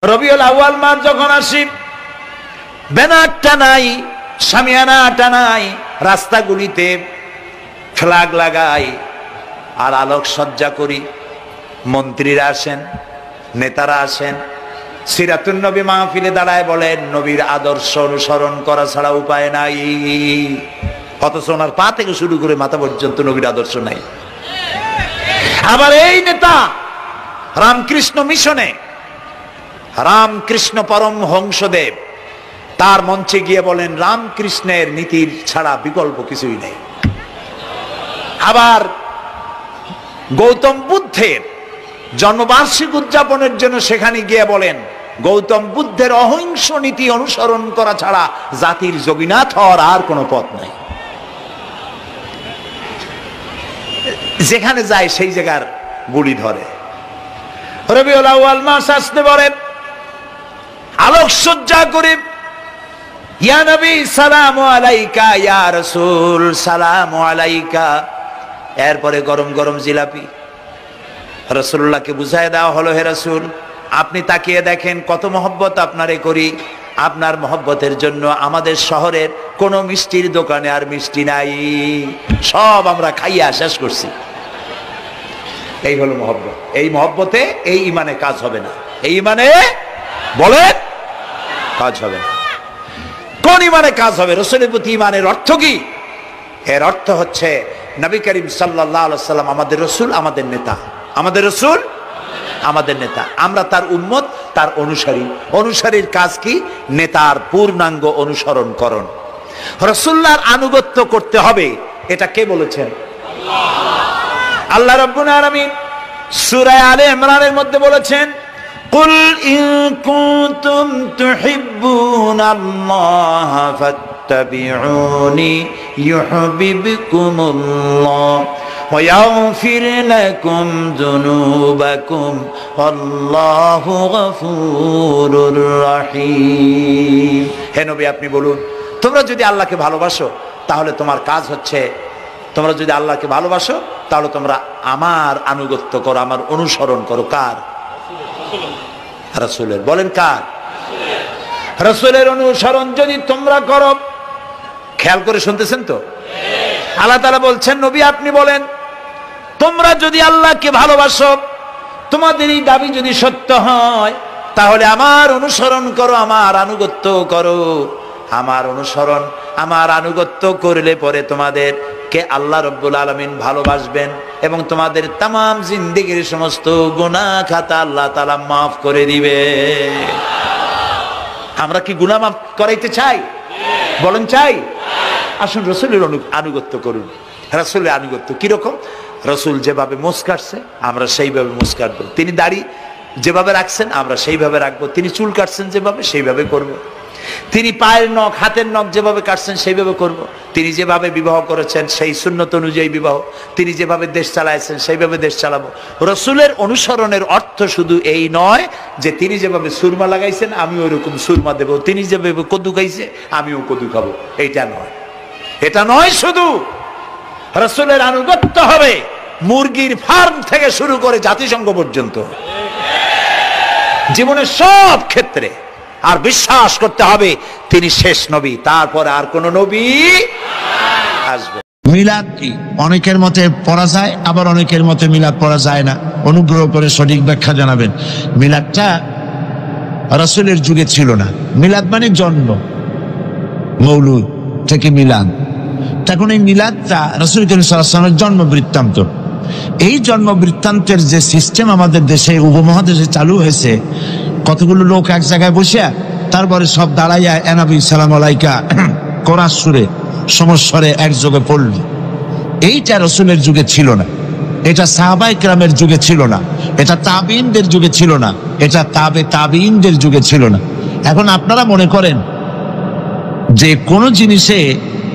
রবিউল আউয়াল মাস যখন আসি, ব্যানারটা নাই, শামিয়ানাটা নাই, রাস্তাগুলিতে ফ্ল্যাগ লাগাই আর আলোক সজ্জা করি। মন্ত্রীরা আসেন, নেতারা আসেন, সিরাতুন নবী মাহফিলে দাঁড়ায় বলেন নবীর আদর্শ অনুসরণ করা ছাড়া উপায় নাই। অথচ ওনার পা থেকে শুরু করে মাথা পর্যন্ত নবীর আদর্শ নাই। আবার এই নেতা রামকৃষ্ণ মিশনে, রামকৃষ্ণ পরমহংসদেব তার মঞ্চে গিয়ে বলেন রামকৃষ্ণের নীতির ছাড়া বিকল্প কিছুই নেই। আবার গৌতম বুদ্ধের জন্মবার্ষিকী উদযাপনের জন্য সেখানে গিয়ে বলেন গৌতম বুদ্ধের অহিংস নীতি অনুসরণ করা ছাড়া জাতির যোগীনাথ হওয়ার আর কোনো পথ নাই। যেখানে যায় সেই জায়গার গুলি ধরে। রবিউল আউয়াল মাস আসতে পারে, আলোকসজ্জা করে ইয়া নবী সালামু আলাইকা, ইয়া রাসূল সালামু আলাইকা। এরপরে গরম গরম জিলাপি রাসূলুল্লাহকে বুঝায় দেওয়া হলো, হে রাসূল আপনি তাকিয়ে দেখেন কত মহব্বত আপনারে করি, আপনার মহব্বতের জন্য আমাদের শহরের কোন মিষ্টির দোকানে আর মিষ্টি নাই, সব আমরা খাইয়া শেষ করছি। এই হলো মহব্বত। এই মহব্বতে এই ইমানে কাজ হবে না। এই ইমানে বলেন কাজ হবে না। কোন ইমানে কাজ হবে? রাসূলের প্রতি ইমানের অর্থ কি? এর অর্থ হচ্ছে নবী করিম সাল্লাল্লাহু আলাইহি ওয়াসাল্লাম আমাদের রাসূল, আমাদের নেতা। আমাদের রাসূল আমাদের নেতা, আমরা তার উম্মত, তার অনুসারী। অনুসারীর কাজ কি? নেতার পূর্ণাঙ্গ অনুসরণ করণ। রাসূলুল্লাহর আনুগত্য করতে হবে, এটা কে বলেছেন? আল্লাহ রাব্বুল আলামিন সূরা আলে ইমরানের মধ্যে বলেছেন কুল ইন কুনতুম তুহিব্বুনাল্লাহ ফাত্তাবিউনি ইউহিব্বুকুমুল্লাহ ওয়া ইয়াগফির লাকুম যুনুবাকুম আল্লাহু গফুরুর রহিম। হে নবী আপনি বলুন, তোমরা যদি আল্লাহকে ভালোবাসো তাহলে তোমার কাজ হচ্ছে, তোমরা যদি আল্লাহকে ভালোবাসো তাহলে তোমরা আমার আনুগত্য করো, আমার অনুসরণ করো। কার? রাসূলের। বলেন কার? রাসূলের অনুসরণ যদি তোমরা করো, খেয়াল করে শুনতেছেন তো? আল্লাহ তাআলা বলছেন নবী আপনি বলেন তোমরা যদি আল্লাহকে ভালোবাসো, তোমাদের এই দাবি যদি সত্য হয় তাহলে আমার অনুসরণ করো, আমার আনুগত্য করো। আমার অনুসরণ, আমার আনুগত্য করলে পরে তোমাদেরকে আল্লাহ রাব্বুল আলামিন ভালোবাসবেন এবং তোমাদের তামাম জিন্দেগীর সমস্ত গুনাহ খাতা আল্লাহ তাআলা মাফ করে দিবে। আমরা কি গুনাহ মাফ করাইতে চাই? বলেন চাই? আসুন রাসূলের আনুগত্য করুন। রাসূলের আনুগত্য কিরকম? রাসূল যেভাবে মোছ কাটছে আমরা সেইভাবে মোছ কাটবো। তিনি দাড়ি যেভাবে রাখছেন আমরা সেইভাবে রাখবো। তিনি চুল কাটছেন যেভাবে সেইভাবে করব। তিনি পায়ের নখ, হাতের নখ যেভাবে কাটছেন সেইভাবে করব। তিনি যেভাবে বিবাহ করেছেন সেই সুন্নত অনুযায়ী বিবাহ, তিনি যেভাবে দেশ চালাইছেন সেইভাবে দেশ চালাবো। রাসূলের অনুসরণের অর্থ শুধু এই নয় যে তিনি যেভাবে সুরমা লাগাইছেন আমি ওইরকম সুরমা দেব, তিনি যেভাবে কদু খাইছে আমিও কদু খাবো, এইটা নয়। এটা নয়, শুধু রাসূলের আনুগত্য হবে মুরগির ফার্ম থেকে শুরু করে জাতিসংঘ পর্যন্ত, জীবনের সব ক্ষেত্রে। আর বিশ্বাস করতে হবে তিনি শেষ নবী, তারপরে আর কোন নবী আসবে। মিলাদ কি? অনেকের মতে পড়া যায়, আবার অনেকের মতে মিলাদ পড়া যায় না। অনুগ্রহ করে সঠিক ব্যাখ্যা জানাবেন। মিলাদটা রাসূলের যুগে ছিল না। মিলাদ মানে জন্ম, মৌলুদ থেকে মিলাদ। তখন এই মিলাদটা রাসূল করিম সাল্লাল্লাহু আলাইহি ওয়াসাল্লামের জন্ম বৃত্তান্ত। এই জন্ম বৃত্তান্তের যে সিস্টেম আমাদের দেশে উপমহাদেশে চালু হয়েছে, কতগুলো লোক এক জায়গায় বসে তারপরে সব দাঁড়াইয়া এনাবি সালাম আলাইকা কোরআন সুরে সমস্বরে একযোগে পড়ল। এইটা রাসূলের যুগে ছিল না, এটা সাহাবায়ে কেরামের যুগে ছিল না, এটা তাবিঈনদের যুগে ছিল না, এটা তাবিঈনদের যুগে ছিল না। এখন আপনারা মনে করেন যে কোন জিনিসে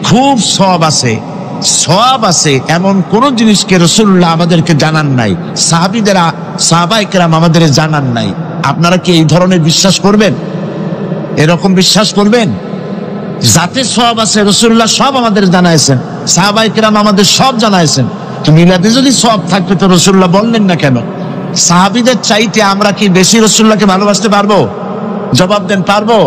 খুব সওয়াব আছে এমন কোন জিনিসকে রাসূলুল্লাহ আমাদেরকে জানান নাই, সাহাবায়ে কেরাম আমাদের জানান নাই। আপনারা কি এই ধরনের বিশ্বাস করবেন? এরকম বিশ্বাস করবেন? যাতে সওয়াব আছে রাসূলুল্লাহ সব আমাদের জানাইছেন, সাহাবায়ে কেরাম আমাদের সব জানাইছেন। তো মিলাদে যদি সওয়াব থাকবে তো রাসূলুল্লাহ বললেন না কেন? সাহাবীদের চাইতে আমরা কি বেশি রাসূলুল্লাহকে ভালোবাসতে পারবো? জবাব দেন, পারবো?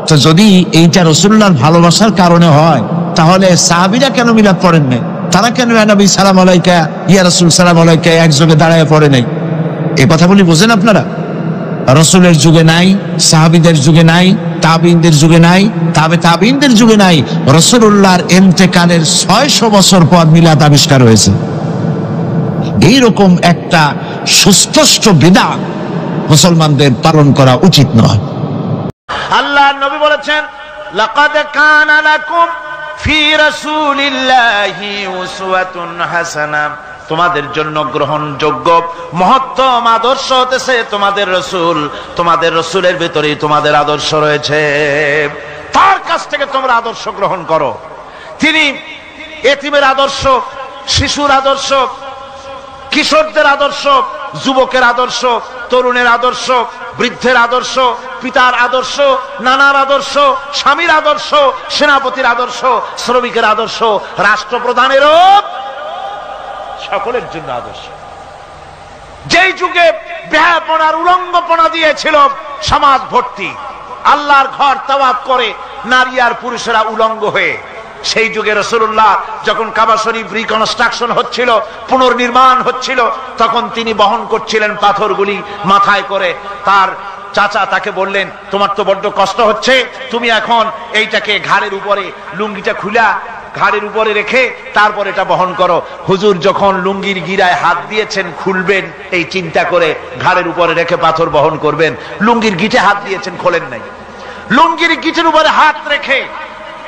তো যদি এইটা রাসূলুল্লাহর ভালোবাসার কারণে হয়, তাহলে সাহাবীরা কেন মিলাদ পড়েন নাই? তারা কেন ইয়া নবী সালাম আলাইকা, ইয়া রাসূল সালাম আলাইকা একযোগে দাঁড়ায় পড়ে নাই? এই কথাগুলি বোঝেন আপনারা? রাসূলের যুগে নাই, সাহাবীদের যুগে নাই, তাবিঈনদের যুগে নাই, তাবিঈনদের যুগে নাই। রাসূলুল্লাহর ইন্তেকালের 600 বছর পর মিলাদ আবিষ্কার হয়েছে। এইরকম একটা সুস্পষ্ট বিদআত মুসলমানদের পালন করা উচিত নয়। আল্লাহর নবী বলেছেন, লাকাদ কানা লাকুম ফি রাসূলিল্লাহি উসওয়াতুন হাসানা, তোমাদের জন্য গ্রহণযোগ্য মহত্তম আদর্শ হতেছে তোমাদের রাসূল। তোমাদের রাসূলের ভিতরেই তোমাদের আদর্শ রয়েছে, তার কাছ থেকে তোমরা আদর্শ গ্রহণ করো। তিনি এতিমের আদর্শ, শিশুর আদর্শ, কিশোরদের আদর্শ, যুবকের আদর্শ, তরুণের আদর্শ, বৃদ্ধের আদর্শ, পিতার আদর্শ, নানার আদর্শ, স্বামীর আদর্শ, সেনাপতির আদর্শ, শ্রমিকের আদর্শ, রাষ্ট্রপ্রধানেরও সকলের জন্য আদর্শ। যেই যুগে বেহাপনার উলঙ্গপনা দিয়েছিল সমাজ ভর্তি, আল্লাহর ঘর তাওয়াফ করে নারী আর পুরুষেরা উলঙ্গ হয়ে, সেই যুগে রাসূলুল্লাহ যখন কাবা শরীফ রিকনস্ট্রাকশন হচ্ছিল, পুনর্নির্মাণ হচ্ছিল, তখন তিনি বহন করছিলেন পাথরগুলি মাথায় করে। তার চাচা তাকে বললেন, তোমার তো বড্ড কষ্ট হচ্ছে, তুমি এখন এইটাকে ঘাড়ের উপরে, লুঙ্গিটা খুলা ঘাড়ের উপরে রেখে তারপর এটা বহন করো। হুজুর যখন লুঙ্গির গিরায় হাত দিয়েছেন খুলবেন এই চিন্তা করে, ঘাড়ের উপরে রেখে পাথর বহন করবেন, লুঙ্গির গিটে হাত দিয়েছেন, খোলেন নাই। লুঙ্গির গিটের উপরে হাত রেখে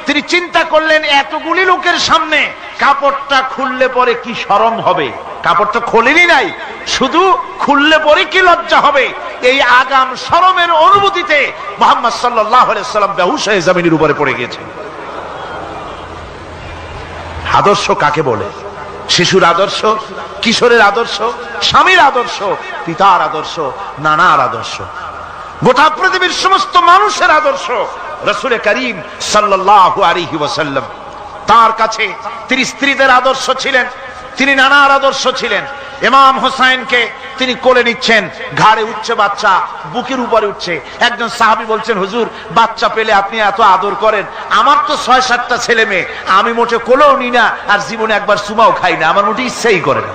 তিনি চিন্তা করলেন, এতগুলি লোকের সামনে কাপড়টা খুললে পরে কি শরম হবে। কাপড়টা খোলেনি নাই, শুধু খুললে পরে কি লজ্জা হবে। এই আগাম শরমের অনুভূতিতে মুহাম্মদ সাল্লাল্লাহু আলাইহি ওয়াসাল্লাম বেহুশ হয়ে জমিনের উপরে পড়ে গিয়েছেন। আদর্শ কাকে বলে? শিশুর আদর্শ, কিশোরের আদর্শ, স্বামীর আদর্শ, পিতার আদর্শ, নানার আদর্শ, গোটা পৃথিবীর সমস্ত মানুষের আদর্শ রাসূল করিম সাল্লাল্লাহু আলাইহি ওয়াসাল্লাম। তার কাছে তিনি স্ত্রীদের আদর্শ ছিলেন, তিনি নানার আদর্শ ছিলেন। ইমাম হোসেনকে তিনি কোলে নিচ্ছেন, ঘাড়ে উঠছে বাচ্চা, বুকের উপরে উঠছে। একজন সাহাবী বলছেন, হুজুর বাচ্চা পেলে আপনি এত আদর করেন, আমার তো 6-7টা ছেলে মেয়ে, আমি মোটে কোলেও নি না, আর জীবনে একবার সুমাও খাই না, আমার মোটে ইচ্ছাই করে না।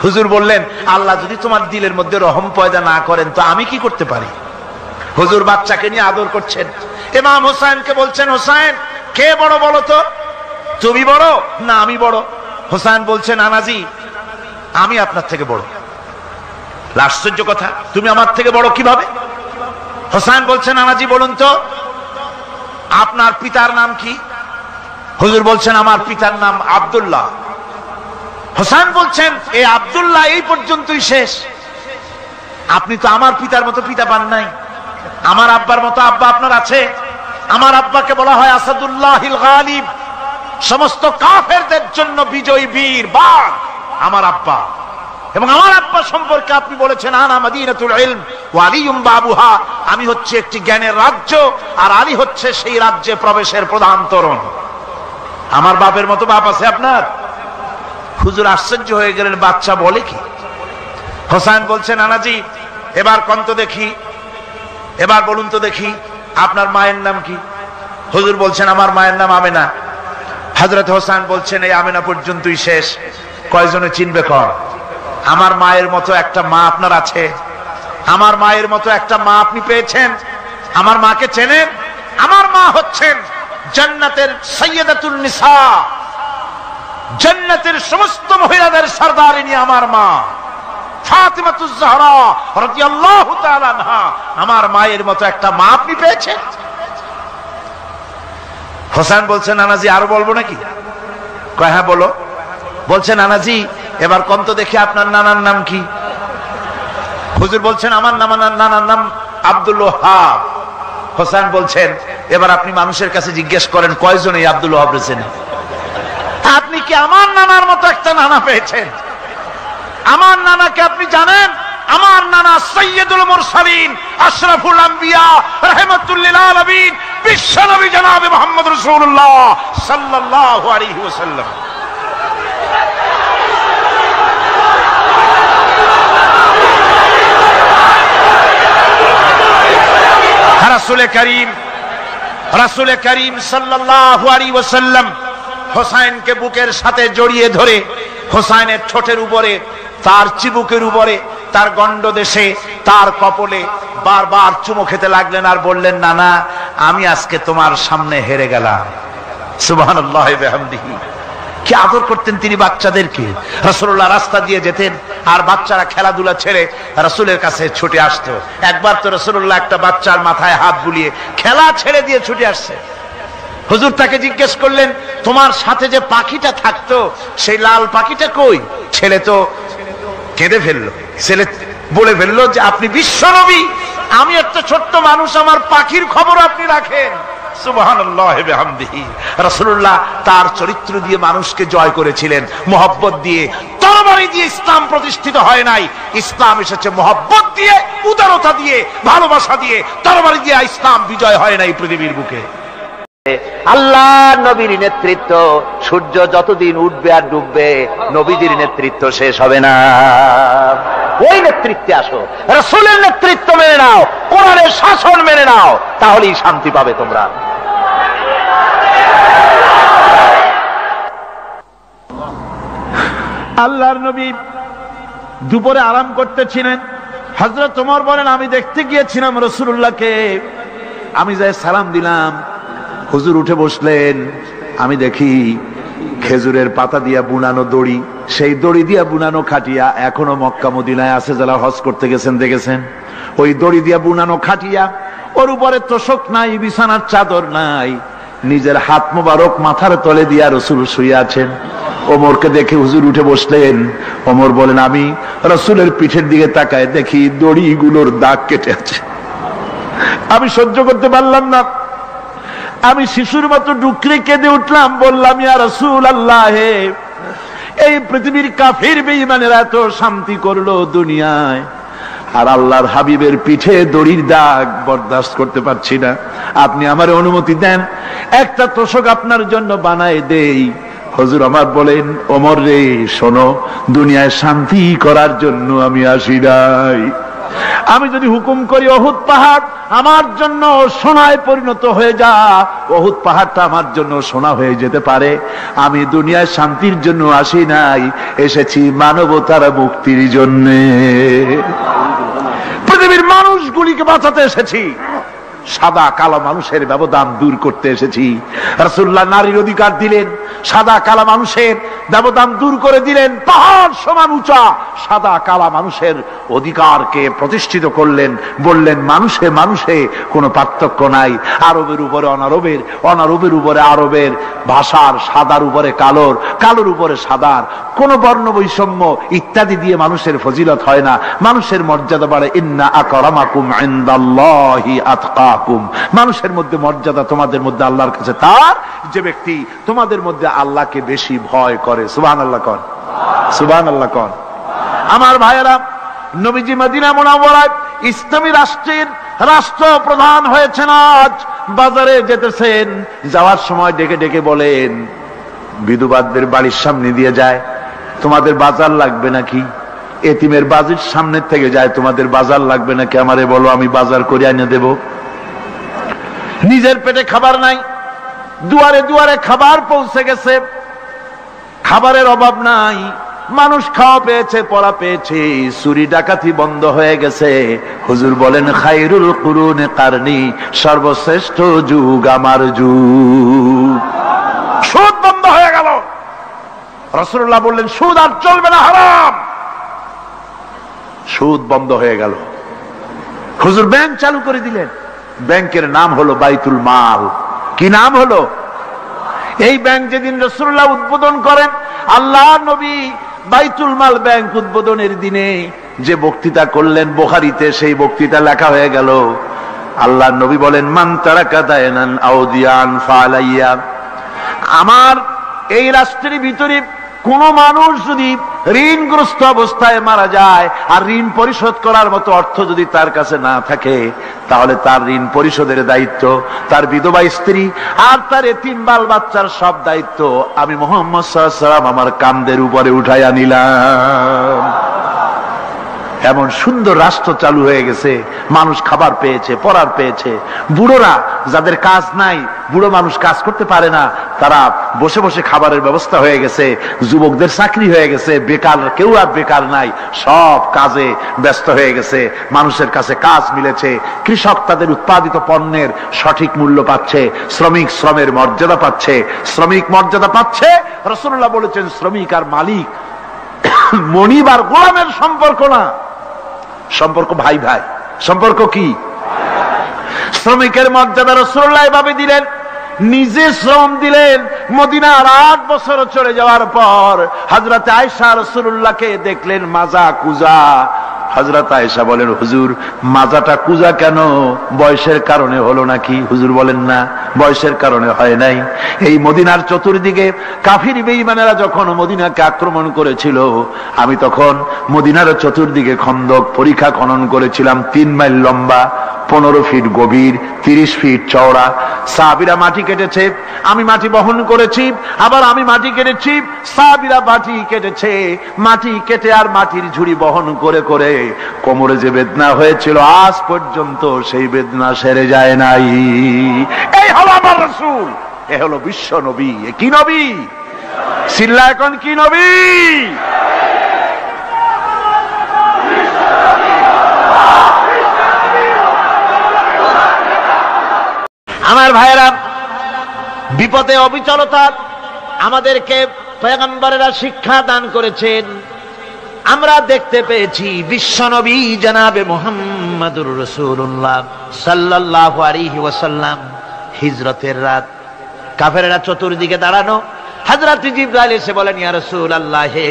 হুজুর বললেন, আল্লাহ যদি তোমার দিলের মধ্যে রহম পয়দা না করেন তো আমি কি করতে পারি? হুজুর বাচ্চাকে নিয়ে আদর করছেন। ইমাম হোসেনকে বলছেন, হোসেন কে বড় বলো তো, তুমি বড় না আমি বড়? হোসেন বলছেন, নানাজি আমি আপনার থেকে বড়। আশ্চর্য কথা, তুমি আমার থেকে বড় কিভাবে? হোসেন বলছেন, নানাজি বলুন তো আপনার পিতার নাম কি? হুজুর বলছেন, আমার পিতার নাম আব্দুল্লাহ। হোসেন বলছেন, এই আব্দুল্লাহ এই পর্যন্তই শেষ, আপনি তো আমার পিতার মতো পিতা পান নাই, আমার আব্বার মতো আব্বা আপনার আছে। আমার আব্বাকে বলা হয় আসাদুল্লাহিল গালিব, সমস্ত কাফেরদের জন্য বিজয়ী বীর বাঘ আমার আব্বা। এবং আমার আব্বা সম্পর্কে আপনি বলেছেন, আনা মাদিনাতুল ইলম ওয়া আলিয়ুম বাবুহা, আমি হচ্ছে একটি জ্ঞানের রাজ্য আর আলী হচ্ছে সেই রাজ্যে প্রবেশের প্রধান তরুণ। আমার বাপের মতো বাপ আছে আপনার? হুজুর আশ্চর্য হয়ে গেলেন, বাচ্চা বলে কি? হোসেন বলছেন, নানাজি এবার কোন তো দেখি, এবার বলুন তো দেখি আপনার মায়ের নাম কি? হুজুর বলছেন, আমার মায়ের নাম আমেনা। হযরত হোসেন বলছেন, এই আমেনা পর্যন্তই শেষ, কয়জনে চিনবে কর? আমার মায়ের মতো একটা মা আপনার আছে? আমার মায়ের মতো একটা মা আপনি পেয়েছেন? আমার মাকে চেনেন? আমার মা হচ্ছেন জান্নাতের সাইয়্যিদাতুন নিসা, জান্নাতের সমস্ত মহিলাদের সরদারিনী আমার মা ফাতিমাতুজ জাহরা রাদিয়াল্লাহু তাআলা আনহা। আমার মায়ের মতো একটা মা আপনি পেয়েছেন? হোসেন বলছেন, নানাজি আরো বলবো নাকি? কয় হ্যাঁ বলো। বলছে, নানাজি এবার কোন তো দেখি আপনার নানার নাম কি? হুজুর বলছেন, আমার নানার নাম আব্দুল ওয়াহাব। হোসেন বলছেন, এবার আপনি মানুষের কাছে জিজ্ঞেস করেন কয়জন এই আব্দুল ওয়াহাব রয়েছেন? আপনি কি আমার নানার মতো একটা নানা পেয়েছেন? আমার নানাকে আপনি জানেন? আমার নানা সাইয়্যিদুল মুরসালিন, আশরাফুল আম্বিয়া, রাহমাতুল লিল আলামিন, বিশ্বনবী জনাবে মুহাম্মদ রাসূলুল্লাহ সাল্লাল্লাহু আলাইহি ওয়াসাল্লাম। রাসূল করিম সাল্লাল্লাহু আলাইহি ওয়াসাল্লাম হোসাইনকে বুকের সাথে জড়িয়ে ধরে হোসাইনের ঠোঁটের উপরে, তার চিবুকের উপরে, তার গণ্ডদেশে, তার কপলে বারবার চুমো খেতে লাগলেন আর বললেন, না না, আমি আজকে তোমার সামনে হেরে গেলাম। সুবহানাল্লাহি ওয়া বিহামদিহি। কি আদর করতেন তিনি বাচ্চাদেরকে। রাসূলুল্লাহ রাস্তা দিয়ে যেতেন আর বাচ্চারা খেলাধুলা ছেড়ে রাসূলের কাছে ছুটে আসতো। একবার তো রাসূলুল্লাহ একটা বাচ্চার মাথায় হাত বুলিয়ে খেলা ছেড়ে দিয়ে ছুটে আসছে। হুজুর তাকে জিজ্ঞেস করলেন, তোমার সাথে যে পাখিটা থাকতো সেই লাল পাখিটা কই? ছেলে তো কেঁদে ফেললো। ছেলে বলে ফেললো যে আপনি বিশ্বনবী, আমি একটা ছোট্ট মানুষ, আমার পাখির খবর আপনি রাখেন। সুবহানাল্লাহি ওয়া বিহামদিহি। রাসূলুল্লাহ তার চরিত্র দিয়ে মানুষকে জয় করেছিলেন, মুহাব্বত দিয়ে। তরবারি দিয়ে ইসলাম প্রতিষ্ঠিত হয় নাই, ইসলাম এসেছে মুহাব্বত দিয়ে, উদারতা দিয়ে, ভালোবাসা দিয়ে। তরবারি দিয়ে ইসলাম বিজয় হয় নাই পৃথিবীর বুকে। আল্লাহ নবীর নেতৃত্ব, সূর্য যতদিন উঠবে আর ডুববে, নবীজির নেতৃত্ব শেষ হবে না। ওই নেতৃত্বে আসো, রাসূলের নেতৃত্ব মেনে নাও, কোরআনের শাসন মেনে নাও, তাহলেই শান্তি পাবে তোমরা। আল্লাহর নবী দুপুরে আরাম করতেছিলেন। হযরত ওমর বলেন, আমি দেখতে গিয়েছিলাম রাসূলুল্লাহকে, আমি যাই সালাম দিলাম, হুজুর উঠে বসলেন। আমি দেখি খেজুরের পাতা দিয়া বুনানো দড়ি, সেই দড়ি দিয়া বুনানো খাটিয়া এখনো মক্কা মদিনায় আছে, যারা হজ করতে গেছেন দেখেছেন। ওই দড়ি দিয়া বুনানো খাটিয়া, ওর উপরে তোশক নাই, বিছানার চাদর নাই, নিজের হাত মোবারক মাথার তলে দিয়া রাসূল শুয়ে আছেন। ওমরকে দেখে হুজুর উঠে বসলেন। ওমর বলেন, আমি রাসূলের পিঠের দিকে তাকায় দেখি দড়িগুলোর দাগ কেটে আছে। আমি সহ্য করতে পারলাম না, আমি শিশুর মতো ডুকরে কেঁদে উঠলাম, বললাম, ইয়া রাসূলুল্লাহ, এই পৃথিবীর কাফির বেঈমানেরা এত শান্তি করলো দুনিয়ায়, আর আল্লাহর হাবিবের পিঠে দড়ির দাগ বরদাস্ত করতে পারছি না। আপনি আমার অনুমতি দেন, একটা তোশক আপনার জন্য বানায় দেই। হুজুর আমার বলেন, ওমর রে শোনো, দুনিয়ায় শান্তি করার জন্য আমি আসি নাই। আমি যদি হুকুম করি উহুদ পাহাড় আমার জন্য সোনায় পরিণত হয়ে যা, উহুদ পাহাড়টা আমার জন্য সোনা হয়ে যেতে পারে। আমি দুনিয়ায় শান্তির জন্য আসি নাই, এসেছি মানবতার মুক্তির জন্য, পৃথিবীর মানুষগুলিকে বাঁচাতে এসেছি, সাদা কালো মানুষের ব্যবধান দূর করতে এসেছি। রাসূলুল্লাহ নারীর অধিকার দিলেন, সাদা কালো মানুষের ব্যবধান দূর করে দিলেন। পাহাড় সমান উঁচা সাদা কালো মানুষের অধিকারকে প্রতিষ্ঠিত করলেন, বললেন মানুষে মানুষে কোনো পার্থক্য নাই, আরবের উপরে অনারবের, অনারবের উপরে আরবের, ভাষার, সাদার উপরে কালোর, কালোর উপরে সাদার, কোন বর্ণ বৈষম্য ইত্যাদি দিয়ে মানুষের ফজিলত হয় না, মানুষের মর্যাদা বাড়ে। ইন্না আকরামাকুম ইনদাল্লাহি আতকাকুম, মানুষের মধ্যে মর্যাদা তোমাদের মধ্যে আল্লাহর কাছে তার যে ব্যক্তি তোমাদের মধ্যে আল্লাহকে বেশি ভয় করে। সুবহানাল্লাহ কোন, সুবহানাল্লাহ কোন। আমার ভাইয়েরা, নবীজি মদিনা মুনাওয়ারায় ইসলামী রাষ্ট্রের রাষ্ট্রপ্রধান হয়েছেন। আজ বাজারে যেতেছেন, যাওয়ার সময় ডেকে ডেকে বলেন, বিধবাদের বাড়ির সামনে দিয়ে যায়, তোমাদের বাজার লাগবে নাকি? এতিমের বাড়ির সামনে থেকে যায়, তোমাদের বাজার লাগবে নাকি? আমারে বলো, আমি বাজার করে এনে দেব। নিজের পেটে খাবার নাই, দুয়ারে দুয়ারে খাবার পৌঁছে গেছে, খাবারের অভাব নাই, মানুষ খাওয়া পেয়েছে, পড়া পেয়েছে, চুরি ডাকাতি বন্ধ হয়ে গেছে। হুজুর বলেন, খায়রুল কুরুনে কারনি, সর্বশ্রেষ্ঠ যুগ আমার যুগ। সুদ বন্ধ হয়ে গেল। রাসূলুল্লাহ বললেন, সুদ আর চলবে না, হারাম। সুদ বন্ধ হয়ে গেল। হুজুর ব্যাংক চালু করে দিলেন। ব্যাংকের নাম হলো বাইতুল মাল। কি নাম হলো? এই ব্যাংক যেদিন রাসূলুল্লাহ উদ্বোধন করেন, আল্লাহর নবী বাইতুল মাল ব্যাংক উদ্বোধনের দিনে যে বক্তৃতা করলেন, বুখারীতে সেই বক্তৃতা লেখা হয়ে গেল। আল্লাহর নবী বলেন, মান তারাকা দায়নান আও দিয়ান ফালাইয়া, আমার এই রাষ্ট্রের ভিতরে কোন মানুষ যদি ঋণগ্রস্ত অবস্থায় মারা যায় আর ঋণ পরিশোধ করার মতো অর্থ যদি তার কাছে না থাকে, তাহলে তার ঋণ পরিশোধের দায়িত্ব, তার বিধবা স্ত্রী আর তার এতিম বাল বাচ্চার সব দায়িত্ব আমি মুহাম্মদ সাল্লাল্লাহু আলাইহি ওয়াসাল্লাম আমার কাঁধের উপরে উঠাইয়া নিলাম। এমন সুন্দর রাষ্ট্র চালু হয়ে গেছে, মানুষ খাবার পেয়েছে, পড়ার পেয়েছে। বুড়োরা যাদের কাজ নাই, বুড়ো মানুষ কাজ করতে পারে না, তারা বসে বসে খাবারের ব্যবস্থা হয়ে গেছে। যুবকদের চাকরি হয়ে গেছে, বেকার কেউ আর বেকার নাই, সব কাজে ব্যস্ত হয়ে গেছে, মানুষের কাছে কাজ মিলেছে। কৃষক তাদের উৎপাদিত পণ্যের সঠিক মূল্য পাচ্ছে, শ্রমিক শ্রমের মর্যাদা পাচ্ছে, শ্রমিক মর্যাদা পাচ্ছে। রাসূলুল্লাহ বলেছেন শ্রমিক আর মালিক মনিব আর গোলামের সম্পর্ক না, সম্পর্ক ভাই ভাই। সম্পর্ক কি? শ্রমিকের মর্যাদা রাসূলুল্লাহ এভাবে দিলেন, নিজে শ্রম দিলেন। মদিনার 8 বছর চলে যাওয়ার পর হযরত আয়েশা রাসূলুল্লাহকে দেখলেন মাজা কুজা। হযরত আয়েশা বলেন, হুজুর মাজাটা কুজা কেন? বয়সের কারণে হলো নাকি? হুজুর বলেন, না, বয়সের কারণে হয় নাই। এই মদিনার চতুর্দিকে কাফির বেঈমানেরা যখন মদিনাকে আক্রমণ করেছিল, আমি তখন মদিনার চতুর্দিকে খন্দক পরিখা খনন করেছিলাম, 3 মাইল লম্বা, 15 ফিট গভীর, 30 ফিট চওড়া। সাহাবীরা মাটি কেটেছে, আমি মাটি বহন করেছি, আবার আমি মাটি কেটেছি, সাহাবীরা মাটি কেটেছে। মাটি কেটে আর মাটির ঝুড়ি বহন করে করে কোমরে যে বেদনা হয়েছিল, আজ পর্যন্ত সেই বেদনা সেরে যায় নাই। এই হলো আমার রাসূল, এ হলো বিশ্ব নবী। এ কি নবী? সিল্লা এখন কি নবী? আমার ভাইয়েরা, বিপদে অবিচলতা আমাদেরকে পয়গম্বরেরা শিক্ষা দান করেছেন। আমরা দেখতে পেয়েছি বিশ্বনবী জনাবে মুহাম্মদুর রাসূলুল্লাহ সাল্লাল্লাহু আলাইহি ওয়াসাল্লাম হিজরতের রাত, কাফেররা চতুর্দিকে দাঁড়ানো। হযরত জিবরাইল এসে বলেন, ইয়া রাসূলুল্লাহ, হে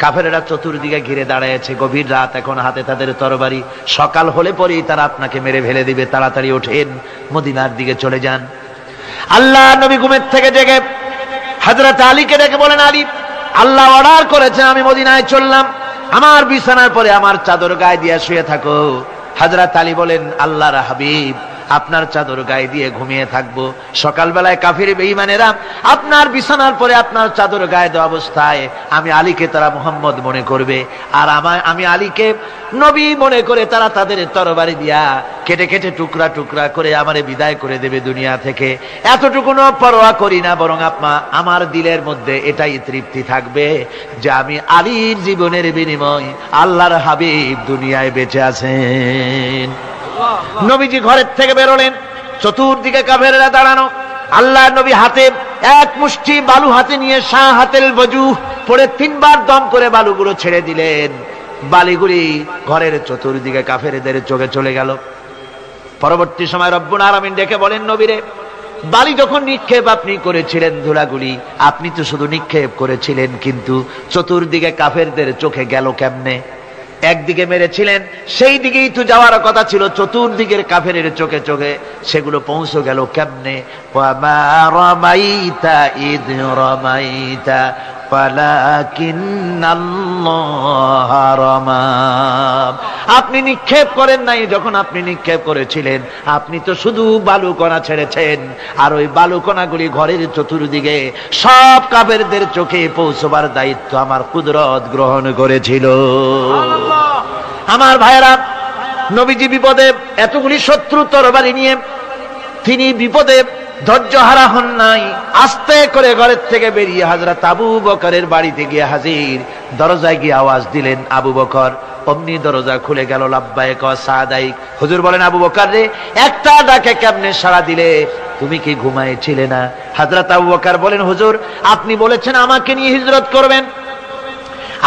কাফেররা চতুর্দিকে ঘিরে দাঁড়িয়েছে, গভীর রাত, এখন হাতে তাদের তরবারি, সকাল হলে পরেই তারা আপনাকে মেরে ফেলে দিবে, তাড়াতাড়ি ওঠেন, মদিনার দিকে চলে যান। আল্লাহ নবী ঘুমের থেকে জেগে হযরত আলীকে ডেকে বলেন, আলী, আল্লাহ অর্ডার করেছেন আমি মদিনায় চললাম, আমার বিছানার পরে আমার চাদর গায়ে দিয়ে শুয়ে থাকো। হযরত আলী বলেন, আল্লাহর হাবিব, আপনার চাদর গায়ে দিয়ে ঘুমিয়ে থাকবো, সকালবেলায় কাফির বেঈমানেরা আপনার বিছানার পরে আপনার চাদর গায়ে দেওয়া অবস্থায় আমি আলীকে তারা মুহাম্মদ মনে করবে, আর আমি আলীকে নবী মনে করে তারা তাদের তরবারি দিয়া কেটে কেটে টুকরা টুকরা করে আমারে বিদায় করে দেবে দুনিয়া থেকে। এতটুকুনো পরোয়া করি না, বরং আমার দিলের মধ্যে এটাই তৃপ্তি থাকবে যে আমি আলীর জীবনের বিনিময় আল্লাহর হাবিব দুনিয়ায় বেঁচে আছেন। নবীজি ঘরের থেকে বেরোলেন, চতুর্দিকে কাফেররা দাঁড়ানো। আল্লাহ নবী হাতে এক মুষ্টি বালু হাতে নিয়ে শাহাতেল ওযু পড়ে 3 বার দম করে বালুগুলো ছেড়ে দিলেন। বালিগুলি ঘরের চতুর্দিকে কাফেরদের চোখে চলে গেল। পরবর্তী সময় রব্বুল আলামিন ডেকে বলেন, নবীরে, বালি যখন নিক্ষেপ আপনি করেছিলেন, ধুলাগুলি আপনি তো শুধু নিক্ষেপ করেছিলেন, কিন্তু চতুর্দিকে কাফেরদের চোখে গেল কেমনে? একদিকে মেরেছিলেন, সেই দিকেই তো যাওয়ার কথা ছিল, চতুর্দিকের কাফেরের চোখে চোখে সেগুলো পৌঁছে গেল কেমনে? ওয়ামা রামাইতা ইদ রামাইতা ওয়ালাকিন্নাল্লাহ রামা। আপনি নিক্ষেপ করেন নাই, যখন আপনি নিক্ষেপ করেছিলেন আপনি তো শুধু বালুকণা ছেড়েছেন, আর ওই বালুকণাগুলি ঘরের চতুর্দিকে সব কাফেরদের চোখে পৌঁছবার দায়িত্ব আমার কুদরত গ্রহণ করেছিল। আমার ভাইয়েরা, নবীজি বিপদে, এতগুলি শত্রু তরবারি নিয়ে তিনি বিপদে ধৈর্য হারা হন নাই। আস্তে করে ঘরের থেকে বেরিয়ে হযরত আবু বকরের বাড়িতে গিয়ে হাজির। দরজায় গিয়ে আওয়াজ দিলেন, আবু বকর। অমনি দরজা খুলে গেল। লাব্বাইক ওয়া সাদাইক। হুজুর বলেন, আবু বকর রে, একটা ডাকে কেমনে সাড়া দিলে? তুমি কি ঘুমাইছিলে না? হযরত আবু বকর বলেন, হুজুর আপনি বলেছেন আমাকে নিয়ে হিজরত করবেন,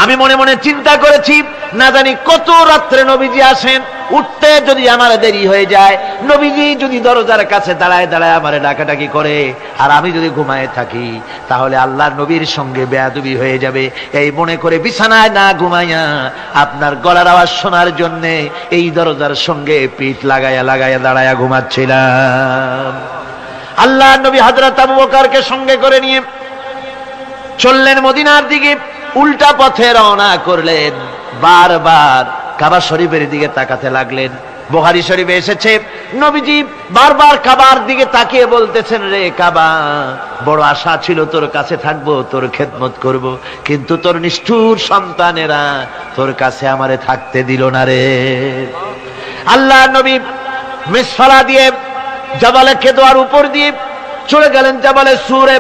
আমি মনে মনে চিন্তা করেছি, না জানি কত রাত্রে নবীজি আসেন, উঠতে যদি আমার দেরি হয়ে যায়, নবীজি যদি দরজার কাছে দাঁড়ায় দাঁড়ায় আমারে ডাকাডাকি করে, আর আমি যদি ঘুমায় থাকি, তাহলে আল্লাহর নবীর সঙ্গে বেয়াদবি হয়ে যাবে। এই মনে করে বিছানায় না ঘুমাইয়া আপনার গলার আওয়াজ শোনার জন্য এই দরজার সঙ্গে পিঠ লাগাইয়া লাগাইয়া দাঁড়াইয়া ঘুমাচ্ছিলাম। আল্লাহর নবী হযরত আবু বকরকে সঙ্গে করে নিয়ে চললেন মদিনার দিকে। উল্টা পথে রওনা করলেন। বারবার কাবা শরীফের দিকে তাকাতে লাগলেন। বুখারী শরীফে এসেছে, নবীজি বারবার কাবার দিকে তাকিয়ে বলতেছেন, রে কাবা, বড় আশা ছিল তোর কাছে থাকবো, তোর খেদমত করব, কিন্তু তোর নিষ্ঠুর সন্তানেরা তোর কাছে আমারে থাকতে দিল না রে। আল্লাহ নবী মিসফালা দিয়ে জাবালে কেদোয়ার উপর দিয়ে চলে গেলেন জাবালে সুরে।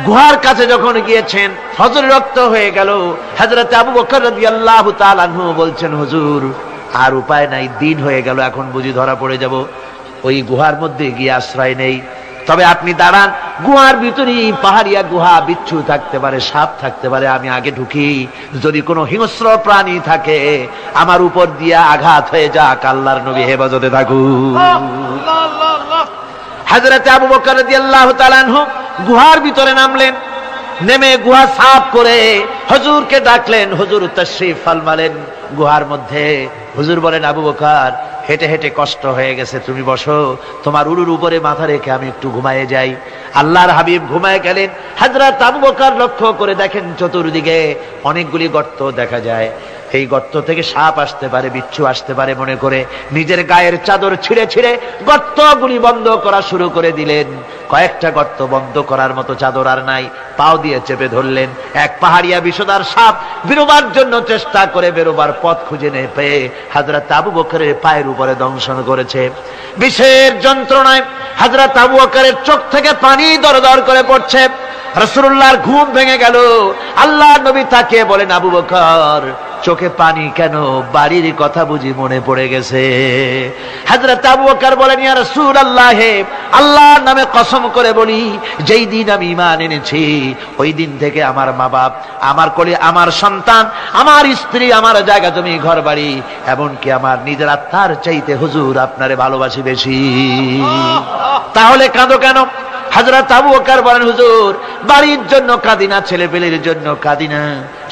গুহার কাছে যখন গিয়েছেন, হযরত রক্ত হয়ে গেল। হযরত আবু বকর রাদিয়াল্লাহু তাআলা আনহু বলছেন, হুজুর আর উপায় নাই, দিন হয়ে গেল, এখন বুঝি ধরা পড়ে যাব, ওই গুহার মধ্যে গিয়ে আশ্রয় নেই। তবে আপনি দাঁড়ান, গুহার ভিতরেই পাহাড়িয়া গুহা, বিচ্ছু থাকতে পারে, সাপ থাকতে পারে, আমি আগে ঢুকি, যদি কোনো হিংস্র প্রাণী থাকে আমার উপর দিয়া আঘাত হয়ে যাক, আল্লাহর নবী হেফাজতে থাকুন। হযরত আবু বকর রাদিয়াল্লাহু তাআলা আনহু গুহার ভিতরে নামলেন, নেমে গুহা সাফ করে হুজুরকে ডাকলেন। হুজুর তাশরীফ ফরমালেন গুহার মধ্যে। হুজুর বলেন, আবু বকর, হেঁটে হেঁটে কষ্ট হয়ে গেছে, তুমি বসো, তোমার উরুর উপরে মাথা রেখে আমি একটু ঘুমায়ে যাই। আল্লাহর হাবিব ঘুমায় গেলেন। হযরত আবু বকর লক্ষ্য করে দেখেন চতুর্দিকে অনেকগুলি গর্ত দেখা যায়। এই গর্ত থেকে সাপ আসতে পারে, বিচ্ছু আসতে পারে মনে করে নিজের গায়ের চাদর ছিঁড়ে ছিঁড়ে গর্তগুলি বন্ধ করা শুরু করে দিলেন। কয়েকটা গর্ত বন্ধ করার মতো চাদর আর নাই, পাও দিয়ে চেপে ধরলেন। এক পাহাড়িয়া বিষধর সাপ বেরোবার জন্য চেষ্টা করে বেরোবার পথ খুঁজে না পেয়ে হযরত আবু বকরের পায়ের উপরে দংশন করেছে। বিষের যন্ত্রণায় হযরত আবু বকরের চোখ থেকে পানি দরদর করে পড়ছে। রাসূলুল্লাহর ঘুম ভেঙে গেল। আল্লাহর নবী তাকিয়ে বলেন, আবু বকর, চোখে পানি কেন? বাড়ির কথা বুঝি মনে পড়ে গেছে? হযরত আবু বকর বলেন, ইয়া রাসূলুল্লাহ, আল্লাহর নামে কসম করে বলি, যেই দিন আমি ঈমান এনেছি ওই দিন থেকে আমার মা বাপ, আমার কোলে আমার সন্তান, আমার স্ত্রী, আমার জায়গা জমি ঘর বাড়ি, এমনকি আমার নিজের আত্মার চাইতে হুজুর আপনারে ভালোবাসি বেশি। তাহলে কাঁদো কেন? হযরত আবু বকর বলেন, হুজুর, বাড়ির জন্য কাঁদি না, ছেলেপেলের জন্য কাঁদি না,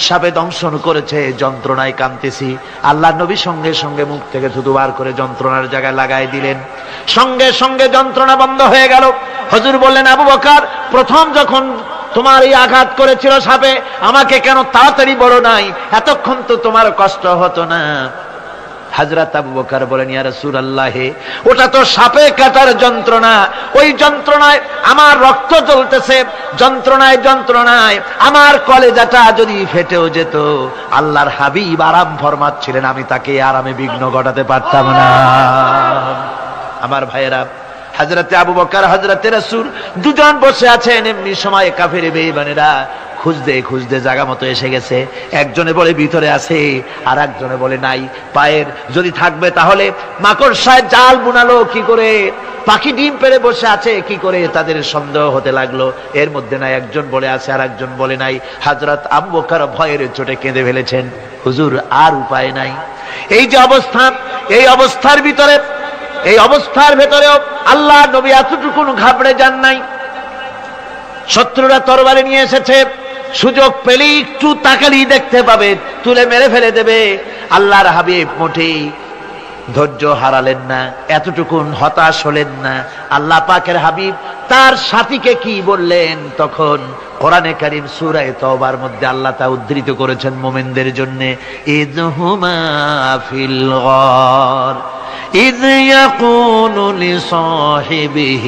সাপে দংশন করেছে, যন্ত্রণায় কাঁদতেছি। আল্লাহর নবী সঙ্গে সঙ্গে মুখ থেকে থুতু বার করে যন্ত্রণার জায়গায় লাগাই দিলেন। সঙ্গে সঙ্গে যন্ত্রণা বন্ধ হয়ে গেল। হুজুর বললেন, আবু বকর, প্রথম যখন তোমার এই আঘাত করেছিল সাপে, আমাকে কেন তাড়াতাড়ি বলো নাই? এতক্ষণ তো তোমার কষ্ট হতো না। হযরত আবু বকর বলেন, ইয়া রাসূলুল্লাহ, ওটা তো সাপে কাটার যন্ত্রণা, ওই যন্ত্রণায় আমার রক্ত জ্বলতেছে, যন্ত্রণায় যন্ত্রণায় আমার কলেজাটা যদি ফেটেও যেত। আল্লাহর হাবিব আরাম ফরমাচ্ছিলেন, আমি তাকে আরামে বিঘ্ন ঘটাতে পারতাম না। আমার ভাইয়েরা, হযরত আবু বকর, হযরত রাসূল দুজন বসে আছেন। এমনি সময় কাফের বেঈমানেরা খুঁজতে খুঁজতে জায়গা মতো এসে গেছে। একজনে বলে ভিতরে আছে, আর একজনে বলে নাই। পায়ের যদি থাকবে তাহলে মাকড়সায় জাল বুনালো কি করে, পাখি ডিম পেড়ে বসে আছে কি করে, তাদের সন্দেহ হতে লাগলো। এর মধ্যে নাই, একজন বলে আছে আর একজন বলে নাই। হযরত আবু বকর ভয়ের চোটে কেঁদে ফেলেছেন, হুজুর আর উপায় নাই। এই যে অবস্থা, এই অবস্থার ভিতরে, এই অবস্থার ভেতরেও আল্লাহ নবী এতটুকু ঘাবড়ে যান নাই। শত্রুরা তরবারি নিয়ে এসেছে, সুযোগ পেলেই একটু তাকালেই দেখতে পাবে, তুলে মেরে ফেলে দেবে। আল্লাহর হাবিব মোটেই ধৈর্য হারালেন না, এতটুকুন হতাশ হলেন না। আল্লাহ পাকের হাবিব তার সাথীকে কি বললেন? তখন কোরআনে কারীম সূরা তাওবার মধ্যে আল্লাহ তা উদ্ধৃত করেছেন মুমিনদের জন্য, ইযহুমা ফিল গার إذ يقول لصاحبه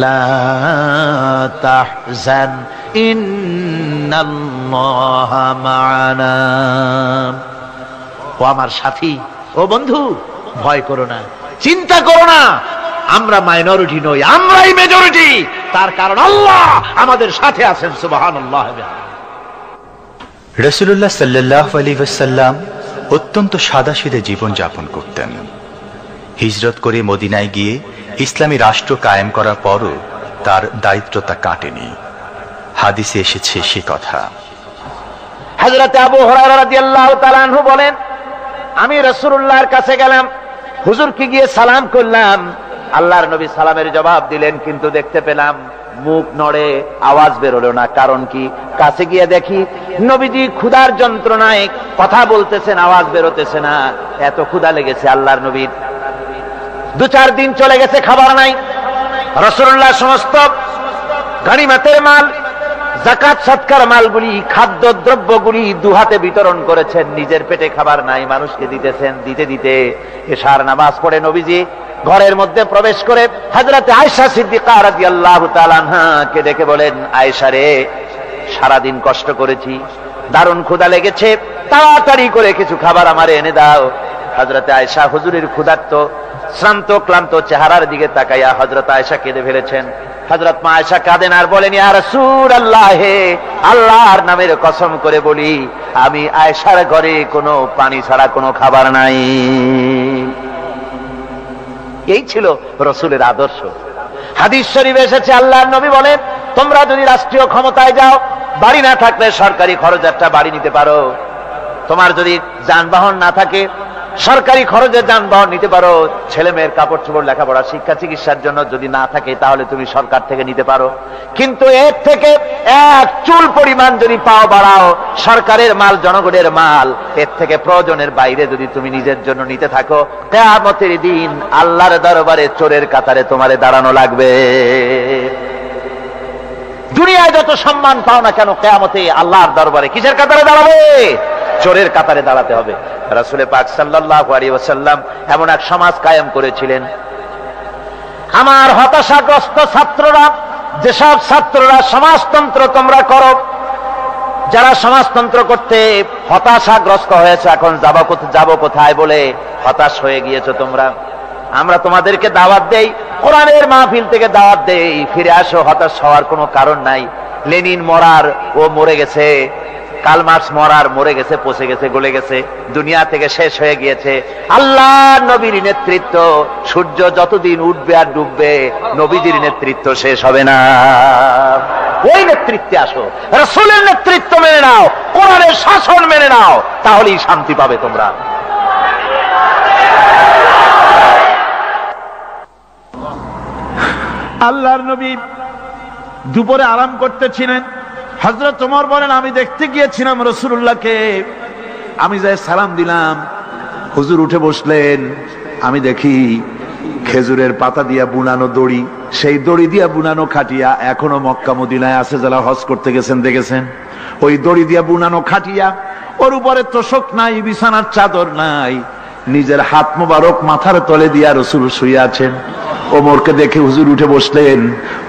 لا تحزن إن الله معنا। ও আমার সাথী, ও বন্ধু, ভয় করো না, চিন্তা করো না, আমরা মাইনরিটি নই, আমরাই মেজরিটি। তার কারণ আল্লাহ আমাদের সাথে আছেন। সুবহানাল্লাহ। রাসূলুল্লাহ সাল্লাল্লাহু আলাইহি ওয়াসাল্লাম অত্যন্ত সাদাসিধে জীবন যাপন করতেন। হিজরত করে মদিনায় গিয়ে ইসলামী রাষ্ট্র কায়েম করার পরও তার দারিদ্রতা কাটেনি। হাদিসে এসেছে সে কথা। হযরত আবু হুরায়রা রাদিয়াল্লাহু তাআলা আনহু বলেন, আমি রাসূলুল্লাহর কাছে গেলাম, হুজুরকে গিয়ে সালাম করলাম। আল্লাহর নবী সালামের জবাব দিলেন, কিন্তু দেখতে পেলাম মুখ নড়ে, আওয়াজ বেরোলো না। কারণ কি? কাছে গিয়ে দেখি নবীজি ক্ষুধার যন্ত্রণায় কথা বলতেছেন, আওয়াজ বেরোতেছে না। এত ক্ষুধা লেগেছে আল্লাহর নবীর। 2-4 দিন চলে গেছে, খাবার নাই। রাসূলুল্লাহ সমস্ত গনিমতের মাল, যাকাত সদকার মালগুলি, খাদ্য দ্রব্যগুলি দুহাতে বিতরণ করেছেন। নিজের পেটে খাবার নাই, মানুষকে দিতেছেন। দিতে দিতে এশার নামাজ পড়ে নবীজি ঘরের মধ্যে প্রবেশ করে হযরত আয়েশা সিদ্দিকা রাদিয়াল্লাহু তাআলা আনহাকে ডেকে বলেন, আয়েশা রে, সারাদিন কষ্ট করেছি, দারুণ ক্ষুধা লেগেছে, তাড়াতাড়ি করে কিছু খাবার আমারে এনে দাও। হযরত আয়েশা হুজুরের ক্ষুধার্ত শ্রান্ত ক্লান্ত চেহারার দিকে তাকাইয়া হযরত আয়েশা কেঁদে ফেলেছেন। হযরত মা আয়েশা কাঁদেন আর বলেন, ইয়া রাসূলুল্লাহ, হে আল্লাহর নামের কসম করে বলি, আমি আয়েশার ঘরে কোনো পানি ছাড়া কোনো খাবার নাই। এই ছিল রাসূলের আদর্শ। হাদিস শরীফে এসেছে, আল্লাহর নবী বলেন, তোমরা যদি রাষ্ট্রীয় ক্ষমতায় যাও, বাড়ি না থাকলে সরকারি খরচ একটা বাড়ি নিতে পারো। তোমার যদি যানবাহন না থাকে, সরকারি খরচে যানবাহন নিতে পারো। ছেলে মেয়ের কাপড় চোপড়, লেখাপড়া, শিক্ষা, চিকিৎসার জন্য যদি না থাকে, তাহলে তুমি সরকার থেকে নিতে পারো। কিন্তু এর থেকে এক চুল পরিমাণ যদি পাও বাড়াও, সরকারের মাল জনগণের মাল, এর থেকে প্রয়োজনের বাইরে যদি তুমি নিজের জন্য নিতে থাকো, কিয়ামতের দিন আল্লাহর দরবারে চোরের কাতারে তোমারে দাঁড়ানো লাগবে। দুনিয়ায় যত সম্মান পাও না কেন, কিয়ামতে আল্লাহর দরবারে কিসের কাতারে দাঁড়াবে? চোরের কাতারে দাঁড়াতে হবে। রাসূল পাক সাল্লাল্লাহু আলাইহি ওয়াসাল্লাম এমন এক সমাজ কায়েম করেছিলেন। আমার হতাশাগ্রস্ত ছাত্ররা, যেসব ছাত্ররা সমাজতন্ত্র তোমরা করো, যারা সমাজতন্ত্র করতে হতাশাগ্রস্ত হয়েছে, এখন যাব কোথায় বলে হতাশ হয়ে গিয়েছো তোমরা, আমরা তোমাদেরকে দাওয়াত দেই, কোরআনের মাহফিল থেকে দাওয়াত দেই, ফিরে আসো। হতাশ হওয়ার কোনো কারণ নাই। লেনিন মরার, ও মরে গেছে। কার্ল মার্কস মরার, মরে গেছে, পচে গেছে, গলে গেছে, দুনিয়া থেকে শেষ হয়ে গিয়েছে। আল্লাহর নবীর নেতৃত্ব, সূর্য যতদিন উঠবে আর ডুববে, নবীজির নেতৃত্ব শেষ হবে না। ওই নেতৃত্বে আসো, রাসূলের নেতৃত্ব মেনে নাও, কোরআনের শাসন মেনে নাও, তাহলেই শান্তি পাবে তোমরা। আল্লাহর নবী দুপুরে আরাম করতেছিলেন। হযরত ওমর বলেন, আমি দেখতে গিয়েছিলাম রাসূলুল্লাহকে, আমি যাই সালাম দিলাম, হুজুর উঠে বসলেন। আমি দেখি খেজুরের পাতা দিয়া বুনানো দড়ি, সেই দড়ি দিয়া বুনানো খাটিয়া এখনো মক্কা মদিনায় আছে, যারা হজ করতে গেছেন দেখেছেন। ওই দড়ি দিয়া বুনানো খাটিয়া, ওর উপরে তোশক নাই, বিছানার চাদর নাই, নিজের হাত মোবারক মাথার তলে দিয়া রাসূল শুয়ে আছেন। ওমরকে দেখে হুজুর উঠে বসলেন।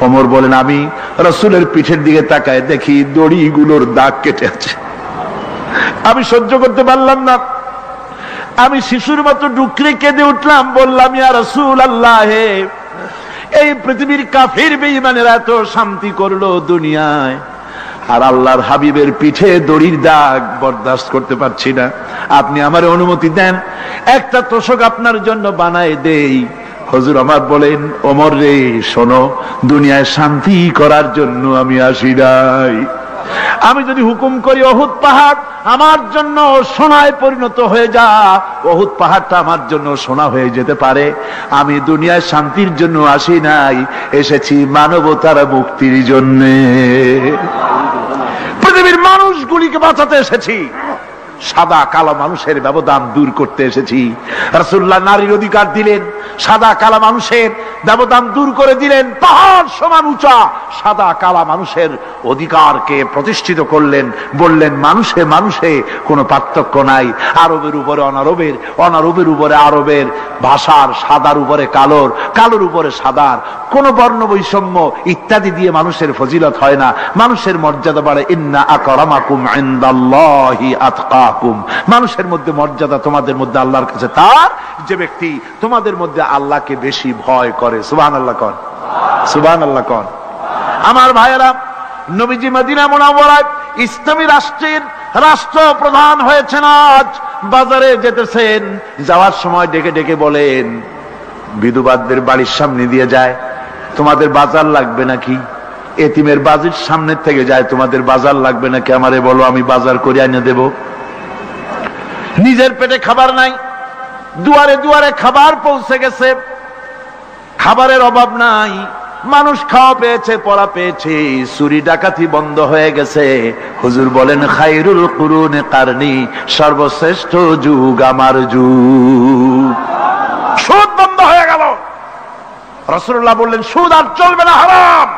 ওমর বলেন, আমি রাসূলের পিঠের দিকে তাকায় দেখি দড়িগুলোর দাগ কেটে আছে। আমি সহ্য করতে পারলাম না, আমি শিশুর মতো ডুকরে কেঁদে উঠলাম, বললাম, ইয়া রাসূলুল্লাহ, এই পৃথিবীর কাফির বেঈমানেরা এত শান্তি করলো দুনিয়ায়, আর আল্লাহর হাবিবের পিঠে দড়ির দাগ বরদাস্ত করতে পারছি না। আপনি আমার অনুমতি দেন, একটা তোশক আপনার জন্য বানায় দেই। হুজুর আমার বলেন, ওমর রে, শোনো, দুনিয়ায় শান্তি করার জন্য আমি আসি নাই। আমি যদি হুকুম করি উহুদ পাহাড় আমার জন্য সোনায় পরিণত হয়ে যা, উহুদ পাহাড়টা আমার জন্য সোনা হয়ে যেতে পারে। আমি দুনিয়ায় শান্তির জন্য আসি নাই, এসেছি মানবতার মুক্তির জন্য, পৃথিবীর মানুষগুলিকে বাঁচাতে এসেছি, সাদা কালো মানুষের ব্যবধান দূর করতে এসেছি। রাসূলুল্লাহ নারীর অধিকার দিলেন, সাদা কালো মানুষের ব্যবধান দূর করে দিলেন। পাহাড় সমান উঁচা সাদা কালো মানুষের অধিকারকে প্রতিষ্ঠিত করলেন, বললেন মানুষে মানুষে কোনো পার্থক্য নাই, আরবের উপরে অনারবের, অনারবের উপরে আরবের, ভাষার, সাদার উপরে কালোর, কালোর উপরে সাদার, কোন বর্ণ বৈষম্য ইত্যাদি দিয়ে মানুষের ফজিলত হয় না, মানুষের মর্যাদা বাড়ে। ইন্না আকরামাকুম ইনদাল্লাহি আতকাকুম, মানুষের মধ্যে মর্যাদা তোমাদের মধ্যে আল্লাহর কাছে তার, যে ব্যক্তি তোমাদের মধ্যে আল্লাহকে বেশি ভয় করে। সুবহানাল্লাহ কোন, সুবহানাল্লাহ কোন। আমার ভাইয়েরা, নবীজি মদিনা মুনাওয়ারায় ইসলামী রাষ্ট্রের রাষ্ট্রপ্রধান হয়েছেন। আজ বাজারে যেতেছেন, যাওয়ার সময় ডেকে ডেকে বলেন, বিধবাদের বাড়ির সামনে দিয়ে যায়, তোমাদের বাজার লাগবে নাকি? এতিমের বাড়ির সামনে থেকে যায়, তোমাদের বাজার লাগবে নাকি? আমারে বলো, আমি বাজার করে এনে দেব। নিজের পেটে খাবার নাই, দুয়ারে দুয়ারে খাবার পৌঁছে গেছে, খাবারের অভাব নাই, মানুষ খাওয়া পেয়েছে, পড়া পেয়েছে, চুরি ডাকাতি বন্ধ হয়ে গেছে। হুজুর বলেন, খায়রুল কুরুনে কারনি, সর্বশ্রেষ্ঠ যুগ আমার যুগ। সুদ বন্ধ হয়ে গেল। রাসূলুল্লাহ বললেন, সুদ আর চলবে না, হারাম।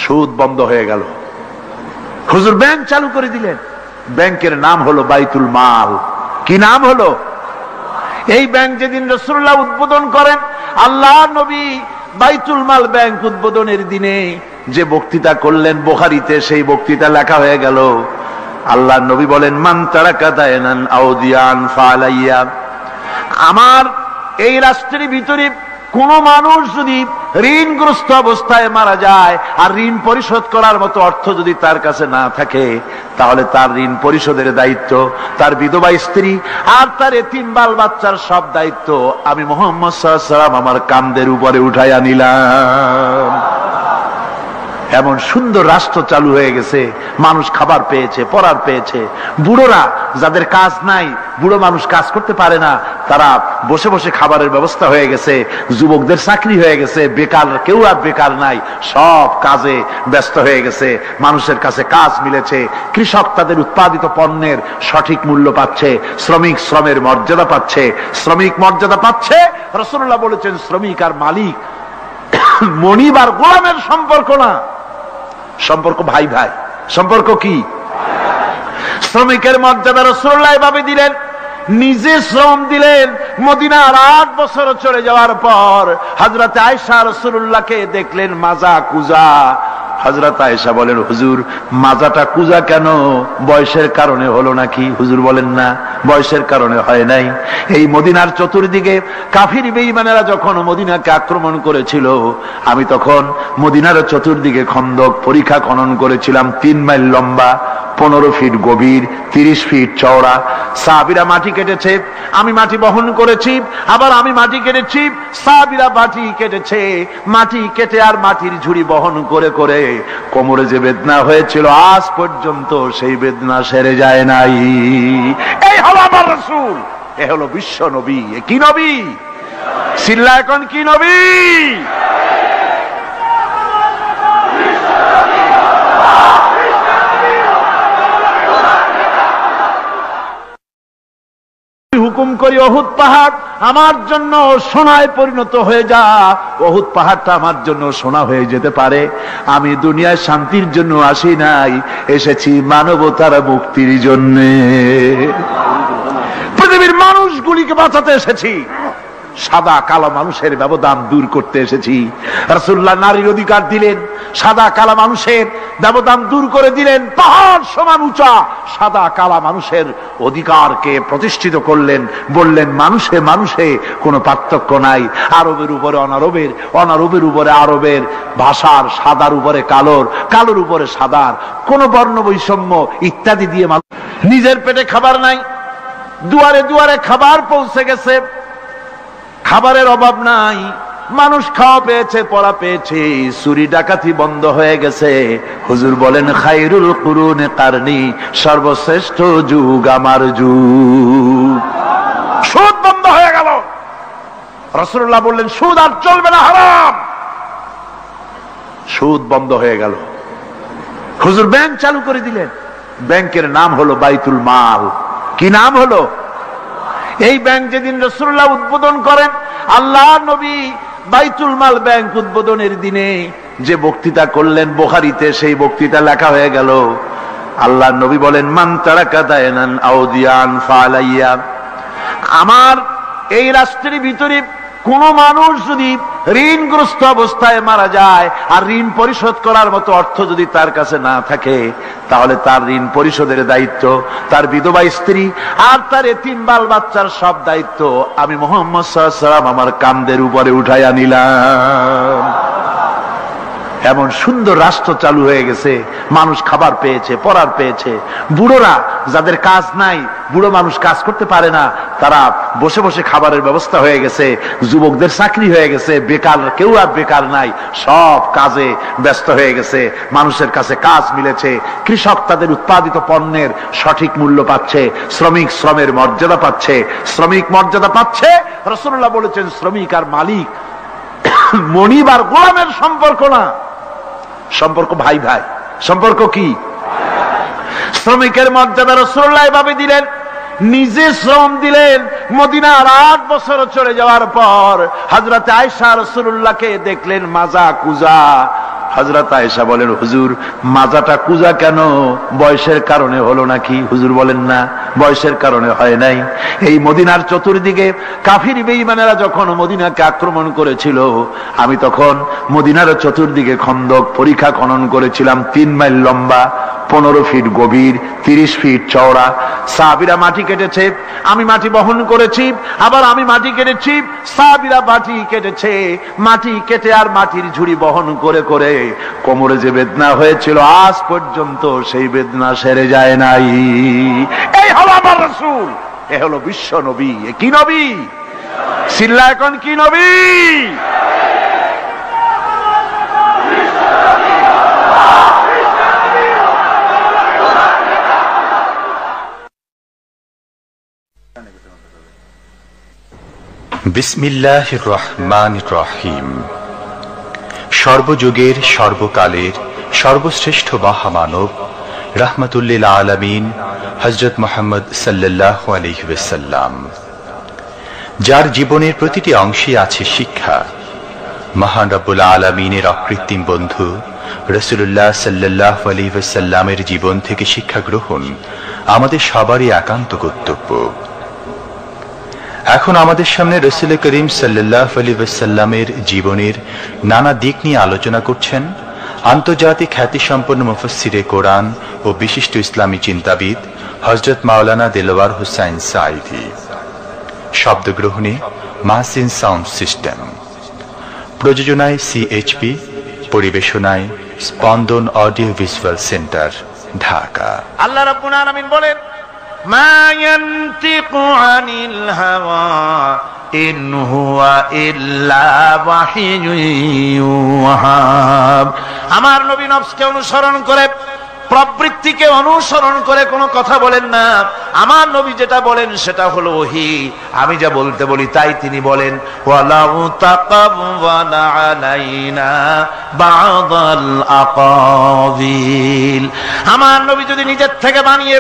সুদ বন্ধ হয়ে গেল। হুজুর ব্যাংক চালু করে দিলেন। ব্যাংকের নাম হলো বাইতুল মাল। কি নাম হলো? এই ব্যাংক যেদিন রাসূলুল্লাহ উদ্বোধন করেন, আল্লাহ নবী বাইতুল মাল ব্যাংক উদ্বোধনের দিনে যে বক্তৃতা করলেন, বুখারীতে সেই বক্তৃতা লেখা হয়ে গেল। আল্লাহ নবী বলেন, মান তারাকা দায়নান আও দিয়ান ফালাইয়া। আমার এই রাষ্ট্রের ভিতরে কোন মানুষ যদি ঋণগ্রস্ত অবস্থায় মারা যায় আর ঋণ পরিশোধ করার মতো অর্থ যদি তার কাছে না থাকে, তাহলে তার ঋণ পরিশোধের দায়িত্ব, তার বিধবা স্ত্রী আর তার এতিম বাল বাচ্চার সব দায়িত্ব আমি মুহাম্মদ সাল্লাল্লাহু আলাইহি ওয়াসাল্লাম আমার কাঁধের উপরে উঠাইয়া নিলাম। এমন সুন্দর রাষ্ট্র চালু হয়ে গেছে, মানুষ খাবার পেয়েছে, পড়ার পেয়েছে। বুড়োরা যাদের কাজ নাই, বুড়ো মানুষ কাজ করতে পারে না, তারা বসে বসে খাবারের ব্যবস্থা হয়ে গেছে। যুবকদের চাকরি হয়ে গেছে, বেকার কেউ আর বেকার নাই, সব কাজে ব্যস্ত হয়ে গেছে, মানুষের কাছে কাজ মিলেছে। কৃষক তাদের উৎপাদিত পণ্যের সঠিক মূল্য পাচ্ছে, শ্রমিক শ্রমের মর্যাদা পাচ্ছে, শ্রমিক মর্যাদা পাচ্ছে। রাসূলুল্লাহ বলেছেন, শ্রমিক আর মালিক মনিব আর গোলামের সম্পর্ক না, সম্পর্ক ভাই ভাই। সম্পর্ক কি? শ্রমিকের মর্যাদা রাসূলুল্লাহ এভাবে দিলেন, নিজে শ্রম দিলেন। মদিনার 8 বছর চলে যাওয়ার পর হযরত আয়েশা রাসূলুল্লাহকে দেখলেন মাজা কুজা। হযরত আয়েশা বলেন, হুজুর মাজাটা কুজা কেন? বয়সের কারণে হলো নাকি? হুজুর বলেন, না, বয়সের কারণে হয় নাই। এই মদিনার চতুর্দিকে কাফির বেঈমানেরা যখন মদিনাকে আক্রমণ করেছিল, আমি তখন মদিনার চতুর্দিকে খন্দক পরিখা খনন করেছিলাম, 3 মাইল লম্বা, 15 ফিট গভীর, 30 ফিট চওড়া। সাহাবীরা মাটি কেটেছে, আমি মাটি বহন করেছি, আবার আমি মাটি কেটেছি, সাহাবীরা মাটি কেটেছে। মাটি কেটে আর মাটির ঝুড়ি বহন করে করে কোমরে যে বেদনা হয়েছিল, আজ পর্যন্ত সেই বেদনা সেরে যায় নাই। এই হলো আমার রাসূল, এ হলো বিশ্ব নবী। এ কি নবী? চিল্লা এখন কি নবী? হুকুম করি, অহুদ পাহাড় আমার জন্য সোনায় পরিণত হয়ে যা। অহুদ পাহাড়টা আমার জন্য সোনা হয়ে যেতে পারে। আমি দুনিয়ায় শান্তির জন্য আসি নাই, এসেছি মানবতার মুক্তির জন্য। পৃথিবীর মানুষগুলিকে বাঁচাতে এসেছি, সাদা কালো মানুষের ব্যবধান দূর করতে এসেছি। রাসূলুল্লাহ নারীর অধিকার দিলেন, সাদা কালা মানুষের ব্যবধান দূর করে দিলেন। পাহাড় সমান উঁচা সাদা কালা মানুষের অধিকারকে প্রতিষ্ঠিত করলেন, বললেন মানুষে মানুষে কোনো পার্থক্য নাই। আরবের উপরে অনারবের, অনারবের উপরে আরবের, ভাষার, সাদার উপরে কালোর, কালোর উপরে সাদার, কোনো বর্ণ বৈষম্য ইত্যাদি দিয়ে মানুষ নিজের পেটে খাবার নাই, দুয়ারে দুয়ারে খাবার পৌঁছে গেছে, খাবারের অভাব নাই, মানুষ খাওয়া পেয়েছে, পড়া পেয়েছে, চুরি ডাকাতি বন্ধ হয়ে গেছে। হুজুর বলেন, খায়রুল কুরুনে কারনি, সর্বশ্রেষ্ঠ যুগ আমার যুগ। সুদ বন্ধ হয়ে গেল। রাসূলুল্লাহ বললেন, সুদ আর চলবে না, হারাম। সুদ বন্ধ হয়ে গেল। হুজুর ব্যাংক চালু করে দিলেন। ব্যাংকের নাম হলো বাইতুল মাল। কি নাম হলো? এই ব্যাংক যেদিন রাসূলুল্লাহ উদ্বোধন করেন, আল্লাহ নবী বাইতুল মাল ব্যাংক উদ্বোধনের দিনে যে বক্তৃতা করলেন, বুখারীতে সেই বক্তৃতা লেখা হয়ে গেল। আল্লাহ নবী বলেন, মান তারাকা দায়নান আও দিয়ান ফালাইয়া। আমার এই রাষ্ট্রের ভিতরে কোন মানুষ যদি ঋণগ্রস্ত অবস্থায় মারা যায় আর ঋণ পরিশোধ করার মতো অর্থ যদি তার কাছে না থাকে, তাহলে তার ঋণ পরিশোধের দায়িত্ব, তার বিধবা স্ত্রী আর তার এতিম বাল বাচ্চার সব দায়িত্ব আমি মুহাম্মদ সাল্লাল্লাহু আলাইহি ওয়াসাল্লাম আমার কাঁধের উপরে উঠাইয়া নিলাম। এমন সুন্দর রাষ্ট্র চালু হয়ে গেছে, মানুষ খাবার পেয়েছে, পড়ার পেয়েছে। বুড়োরা যাদের কাজ নাই, বুড়ো মানুষ কাজ করতে পারে না, তারা বসে বসে খাবারের ব্যবস্থা হয়ে গেছে। যুবকদের চাকরি হয়ে গেছে, বেকার কেউ আর বেকার নাই, সব কাজে ব্যস্ত হয়ে গেছে, মানুষের কাছে কাজ মিলেছে। কৃষক তাদের উৎপাদিত পণ্যের সঠিক মূল্য পাচ্ছে, শ্রমিক শ্রমের মর্যাদা পাচ্ছে, শ্রমিক মর্যাদা পাচ্ছে। রাসূলুল্লাহ বলেছেন, শ্রমিক আর মালিক মনিব আর গোলামের সম্পর্ক না, সম্পর্ক ভাই ভাই। সম্পর্ক কি? শ্রমিকের মর্যাদা রাসূলুল্লাহ এভাবে দিলেন, নিজে শ্রম দিলেন। মদিনার 8 বছর চলে যাওয়ার পর হযরত আয়েশা রাসূলুল্লাহকে দেখলেন মাজা কুজা। হযরত আয়েশা বলেন, হুজুর মাজাটা কুজা কেন? বয়সের কারণে হলো নাকি? হুজুর বলেন, না, বয়সের কারণে হয় নাই। এই মদিনার চতুর্দিকে কাফির বেঈমানেরা যখন মদিনাকে আক্রমণ করেছিল, আমি তখন মদিনার চতুর্দিকে খন্দক পরিখা খনন করেছিলাম, 3 মাইল লম্বা, 15 ফিট গভীর, 30 ফিট চওড়া। সাহাবীরা মাটি কেটেছে, আমি মাটি বহন করেছি, আবার আমি মাটি কেটেছি, সাহাবীরা মাটি কেটেছে। মাটি কেটে আর মাটির ঝুড়ি বহন করে করে কোমরে যে বেদনা হয়েছিল, আজ পর্যন্ত সেই বেদনা সেরে যায় নাই। এই হলো আমার রাসূল, এ হলো বিশ্ব নবী। এ কি নবী? সিল্লা এখন কি নবী? বিসমিল্লাহির রহমানির রহিম। সর্বযুগের সর্বকালের সর্বশ্রেষ্ঠ মহামানব রাহমাতুল্লিল আলামিন হযরত মুহাম্মদ সাল্লাল্লাহু আলাইহি ওয়াসাল্লাম, যার জীবনের প্রতিটি অংশে আছে শিক্ষা, মহান রব্বুল আলামিনের অকৃত্রিম বন্ধু রাসূলুল্লাহ সাল্লাল্লাহু আলাইহি ওয়াসাল্লামের জীবন থেকে শিক্ষা গ্রহণ আমাদের সবারই একান্ত কর্তব্য। এখন আমাদের সামনে রাসূল করিম সাল্লাল্লাহু আলাইহি ওয়াসাল্লামের জীবনের নানা দিক নিয়ে আলোচনা করছেন আন্তর্জাতিক খ্যাতিসম্পন্ন মুফাসসিরে কোরআন ও বিশিষ্ট ইসলামী চিন্তাবিদ হযরত মাওলানা দেলোয়ার হোসাইন সাঈদী। শব্দগ্রহণে মাহসিন সাউন্ড সিস্টেম, প্রযোজনায় সিএইচপি, পরিবেশনায় স্পন্দন অডিও ভিজুয়াল সেন্টার, ঢাকা। আল্লাহ রাব্বুল আলামিন বলেন, মা ইয়ানতিকু আনিল হাওয়া ইন হুয়া ইল্লা ওয়াহিয়ুন ইউহা। আমার নবী নফসকে অনুসরণ করে, প্রবৃত্তিকে অনুসরণ করে কোনো কথা বলেন না। আমার নবী যেটা বলেন সেটা হলো ওহী। আমি যা বলতে বলি তাই তিনি বলেন। ওয়ালাউ তাকাওয়ালা আলাইনা বা'দাল আকাবিল। আমার নবী যদি নিজের থেকে বানিয়ে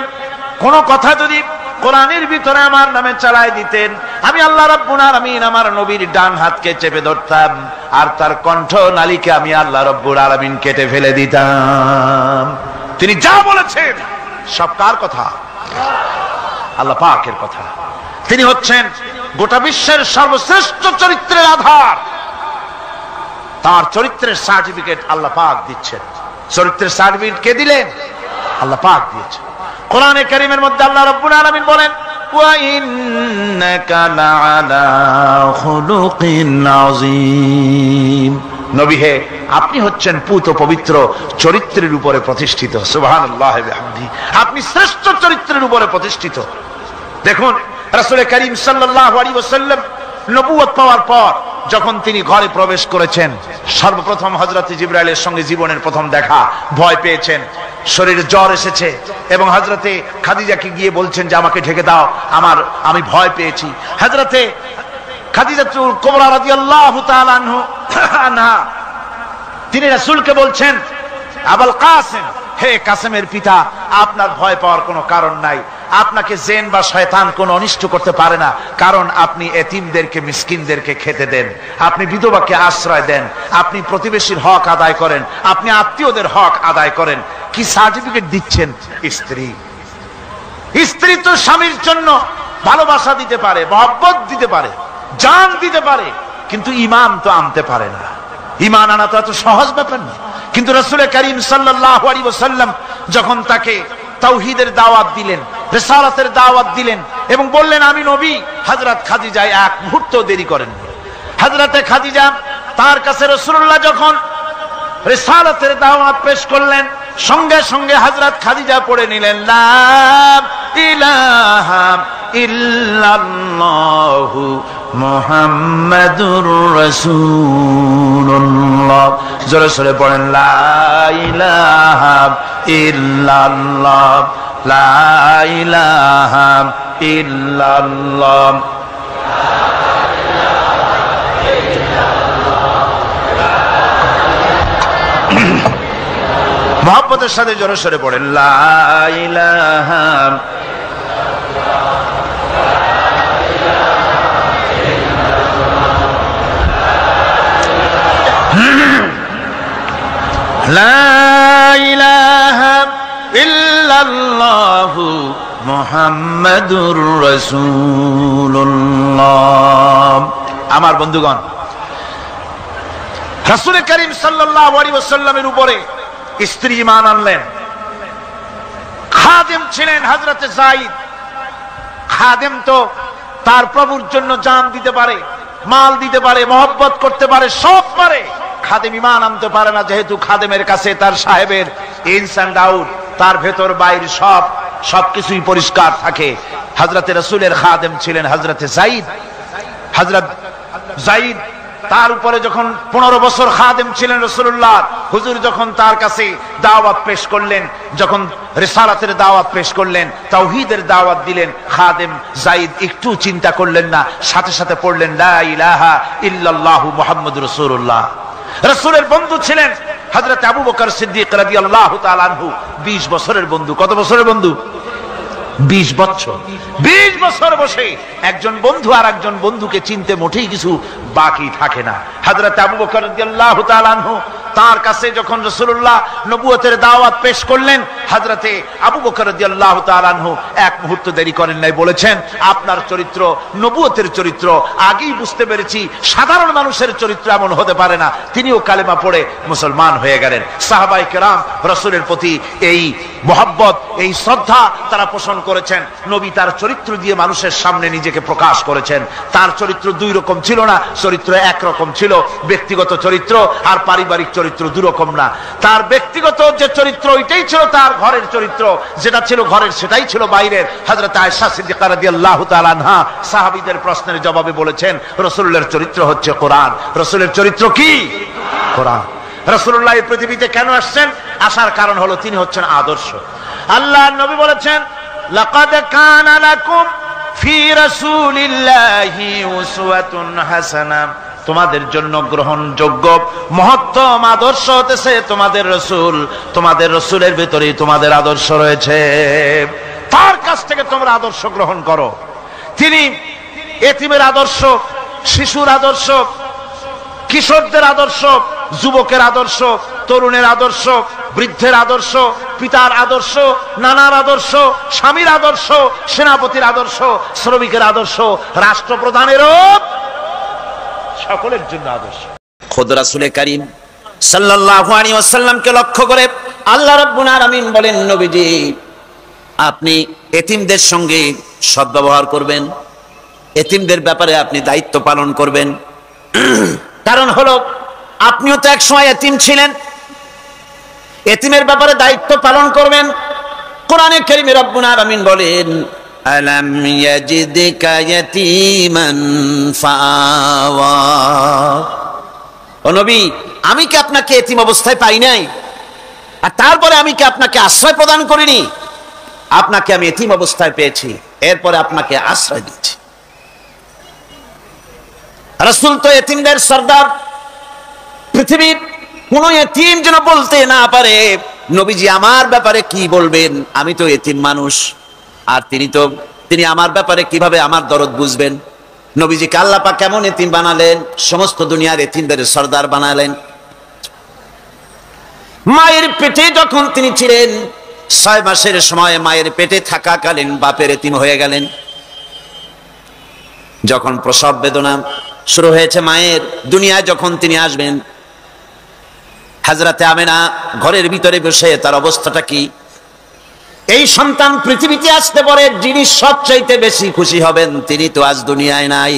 কোন কথা যদি কোরআনের ভিতরে আমার নামে চালাই দিতেন, আমি আল্লাহ রাব্বুল আলামিন আমার নবীর ডান হাতকে চেপে ধরতাম, আর তার কণ্ঠ নালীকে আমি আল্লাহ রাব্বুল আলামিন কেটে ফেলে দিতাম। তিনি যা বলেছেন সব কার কথা? আল্লাহ পাকের কথা। তিনি হচ্ছেন গোটা বিশ্বের সর্বশ্রেষ্ঠ চরিত্রের আধার। তার চরিত্রের সার্টিফিকেট আল্লাহ পাক দিচ্ছেন। চরিত্রের সার্টিফিকেট কে দিলেন? আল্লাহ পাক দিয়েছেন। কোরআনে কারীমের মধ্যে আল্লাহ রাব্বুল আলামিন বলেন, ওয়া ইন্নাকা লাআলা খুলুকিন আযীম। নবী হে, আপনি হচ্ছেন পুত পবিত্র চরিত্রের উপরে প্রতিষ্ঠিত। সুবহানাল্লাহি ওয়া বিহামদিহি। আপনি শ্রেষ্ঠ চরিত্রের উপরে প্রতিষ্ঠিত। দেখুন, রাসূল করিম সাল্লাল্লাহু আলাইহি ওয়াসাল্লাম নবুয়ত পাওয়ার পর যখন তিনি ঘরে প্রবেশ করেছেন, সর্বপ্রথম হযরত জিবরাইলের সঙ্গে জীবনের প্রথম দেখা, ভয় পেয়েছেন, শরীরে জ্বর এসেছে, এবং হযরতে খাদিজাকে গিয়ে বলছেন যে আমাকে ঢেকে দাও, আমি ভয় পেয়েছি। হযরতে খাদিজাতুল কুবরা রাদিয়াল্লাহু তাআলা আনহা তিনি রাসূলকে বলছেন, আবুল কাসেম, হে কাসেমের পিতা, আপনার ভয় পাওয়ার কোনো কারণ নাই। আপনাকে জিন বা শয়তান কোনো অনিষ্ট করতে পারে না, কারণ আপনি এতিমদেরকে, মিসকিনদেরকে খেতে দেন, আপনি বিধবাকে আশ্রয় দেন, আপনি প্রতিবেশীর হক আদায় করেন, আপনি আত্মীয়দের হক আদায় করেন। কি সার্টিফিকেট দিচ্ছেন? স্ত্রী তো স্বামীর জন্য ভালোবাসা দিতে পারে, মহব্বত দিতে পারে, জান দিতে পারে, কিন্তু ঈমান তো আনতে পারে না। ঈমান আনা তো এত সহজ ব্যাপার না। কিন্তু রাসূল করিম সাল্লাল্লাহু আলাইহি ওয়াসাল্লাম যখন তাকে তাওহীদের দাওয়াত দিলেন, রিসালাতের দাওয়াত দিলেন এবং বললেন আমি নবী, হযরত খাদিজা এক মুহূর্ত দেরি করেননি। হযরতে খাদিজা তার কাছে রাসূলুল্লাহ যখন রিসালাতের দাওয়াত পেশ করলেন, সঙ্গে সঙ্গে হযরত খাদিজা পড়ে নিলেন, লা ইলাহা ইল্লাল্লাহু মুহাম্মাদুর রাসূলুল্লাহ। জোরে সোরে পড়েন, লা ইলাহা ইল্লাল্লাহ, লা ইলাহা ইল্লাল্লাহ। মহব্বতের সাথে জোরে সোরে পড়েন, লা ইলাহা। লা ইলাহা ইল্লাল্লাহু মুহাম্মাদুর রাসূলুল্লাহ। আমার বন্ধুগণ, রাসূল করিম সাল্লাল্লাহু আলাইহি ওয়াসাল্লামের উপরে স্ত্রী ঈমান আনলেন। খাদেম ছিলেন হযরতে যায়েদ। খাদেম তো তার প্রভুর জন্য জান দিতে পারে, মাল দিতে পারে, মহব্বত করতে পারে, সব পারে। খাদেম ঈমান আনতে পারে না, যেহেতু খাদেমের কাছে তার সাহেবের ইনস এন্ড আউট, তার ভেতর বাইরে সবকিছুই পরিষ্কার থাকে। হযরতে রাসূলের খাদেম ছিলেন হযরতে যায়েদ। হযরত যায়েদ তার উপরে যখন 15 বছর খাদেম ছিলেন রাসূলুল্লাহ, হুজুর যখন তার কাছে দাওয়াত পেশ করলেন, যখন রিসালাতের দাওয়াত পেশ করলেন, তাওহীদের দাওয়াত দিলেন, খাদেম যায়েদ একটু চিন্তা করলেন না, সাথে সাথে পড়লেন লা ইলাহা ইল্লাল্লাহু মুহাম্মাদুর রাসূলুল্লাহ। রাসূলের বন্ধু ছিলেন হযরত আবু বকর সিদ্দিক রাদিয়াল্লাহু তাআলা আনহু। 20 বছরের বন্ধু। কত বছরের বন্ধু? 20 বছর। 20 বছর বসে একজন বন্ধু আর একজন বন্ধুকে চিনতে মোটেই কিছু বাকি থাকে না। হযরত আবু বকর রাদিয়াল্লাহু তাআলা আনহু তার কাছে যখন রাসূলুল্লাহ নবুয়তের দাওয়াত পেশ করলেন, হযরতে আবু বকর রাদিয়াল্লাহু তাআলা আনহু এক মুহূর্ত দেরি করেন নাই, বলেছেন আপনার চরিত্র নবুয়তের চরিত্র আগেই বুঝতে পেরেছি, সাধারণ মানুষের চরিত্র এমন হতে পারে না। তিনিও কালেমা পড়ে মুসলমান হয়ে গেলেন। সাহাবায়ে কেরাম রাসূলের প্রতি এই মহব্বত, এই শ্রদ্ধা তারা পোষণ করেছেন। নবী তার চরিত্র দিয়ে মানুষের সামনে নিজেকে প্রকাশ করেছেন। তার চরিত্র দুই রকম ছিল না, চরিত্র একরকম ছিল। ব্যক্তিগত চরিত্র আর পারিবারিক চরিত্র দুরকম না। তার ব্যক্তিগত যে চরিত্র ওইটাই ছিল তার ঘরের চরিত্র, যেটা ছিল ঘরের সেটাই ছিল বাইরের। হযরত আয়েশা সিদ্দিকা রাদিয়াল্লাহু তাআলা আনহা সাহাবীদের প্রশ্নের জবাবে বলেছেন রাসূলের চরিত্র হচ্ছে কোরআন। রাসূলের চরিত্র কি? কোরআন। রাসূলুল্লাহ এই পৃথিবীতে কেন আসছেন? আসার কারণ হলো তিনি হচ্ছেন আদর্শ। আল্লাহর নবী বলেছেন লাকাদ কানা লাকুম ফি রাসূলিল্লাহি উসওয়াতুন হাসানাহ, তোমাদের জন্য গ্রহণযোগ্য মহত্তম আদর্শ হতেছে তোমাদের রাসূল। তোমাদের রাসূলের ভিতরেই তোমাদের আদর্শ রয়েছে। তার কাছ থেকে তোমরা আদর্শ গ্রহণ করো। তিনি এতিমের আদর্শ, শিশুর আদর্শ, কিশোরদের আদর্শ, যুবকের আদর্শ, তরুণের আদর্শ, বৃদ্ধের আদর্শ, পিতার আদর্শ, নানার আদর্শ, স্বামীর আদর্শ, সেনাপতির আদর্শ, শ্রমিকের আদর্শ, রাষ্ট্রপ্রধানেরও, সকলের জন্য আদর্শ। খোদ রাসূল করিম সাল্লাল্লাহু আলাইহি ওয়াসাল্লামকে লক্ষ্য করে আল্লাহ রাব্বুল আলামিন বলেন, নবীজি আপনি এতিমদের সঙ্গে সদ্ব্যবহার করবেন, এতিমদের ব্যাপারে আপনি দায়িত্ব পালন করবেন। কারণ হলো আপনিও তো একসময় এতিম ছিলেন, এতিমের ব্যাপারে দায়িত্ব পালন করবেন। কোরআনে কারীমে রব্বুল আলামিন বলেন আলাম ইয়াজিদকা ইয়াতীমান ফাআওয়া, ও নবী আমি কি আপনাকে এতিম অবস্থায় পাই নাই? আর তারপরে আমি কি আপনাকে আশ্রয় প্রদান করিনি? আপনাকে আমি এতিম অবস্থায় পেয়েছি, এরপরে আপনাকে আশ্রয় দিচ্ছি। রাসূল তো এতিমদের সর্দার। পৃথিবীর কোন এতিম যেন বলতে না পারে নবীজি আমার ব্যাপারে কি বলবেন, আমি তো এতিম মানুষ, আর তিনি আমার ব্যাপারে কিভাবে আমার দরদ বুঝবেন। নবীজিকে আল্লাহ পাক কেমন এতিম বানালেন, সমস্ত দুনিয়ার এতিমদের সর্দার বানালেন। মায়ের পেটে যখন তিনি ছিলেন 6 মাসের সময় মায়ের পেটে থাকাকালীন বাপের এতিম হয়ে গেলেন। যখন প্রসব বেদনা শুরু হয়েছে মায়ের, দুনিয়ায় যখন তিনি আসবেন, হযরতে আমেনা ঘরের ভিতরে বসে তার অবস্থাটা কি? এই সন্তান পৃথিবীতে আসতে পারে, যিনি সবচাইতে বেশি খুশি হবেন তিনি তো আজ দুনিয়ায় নাই।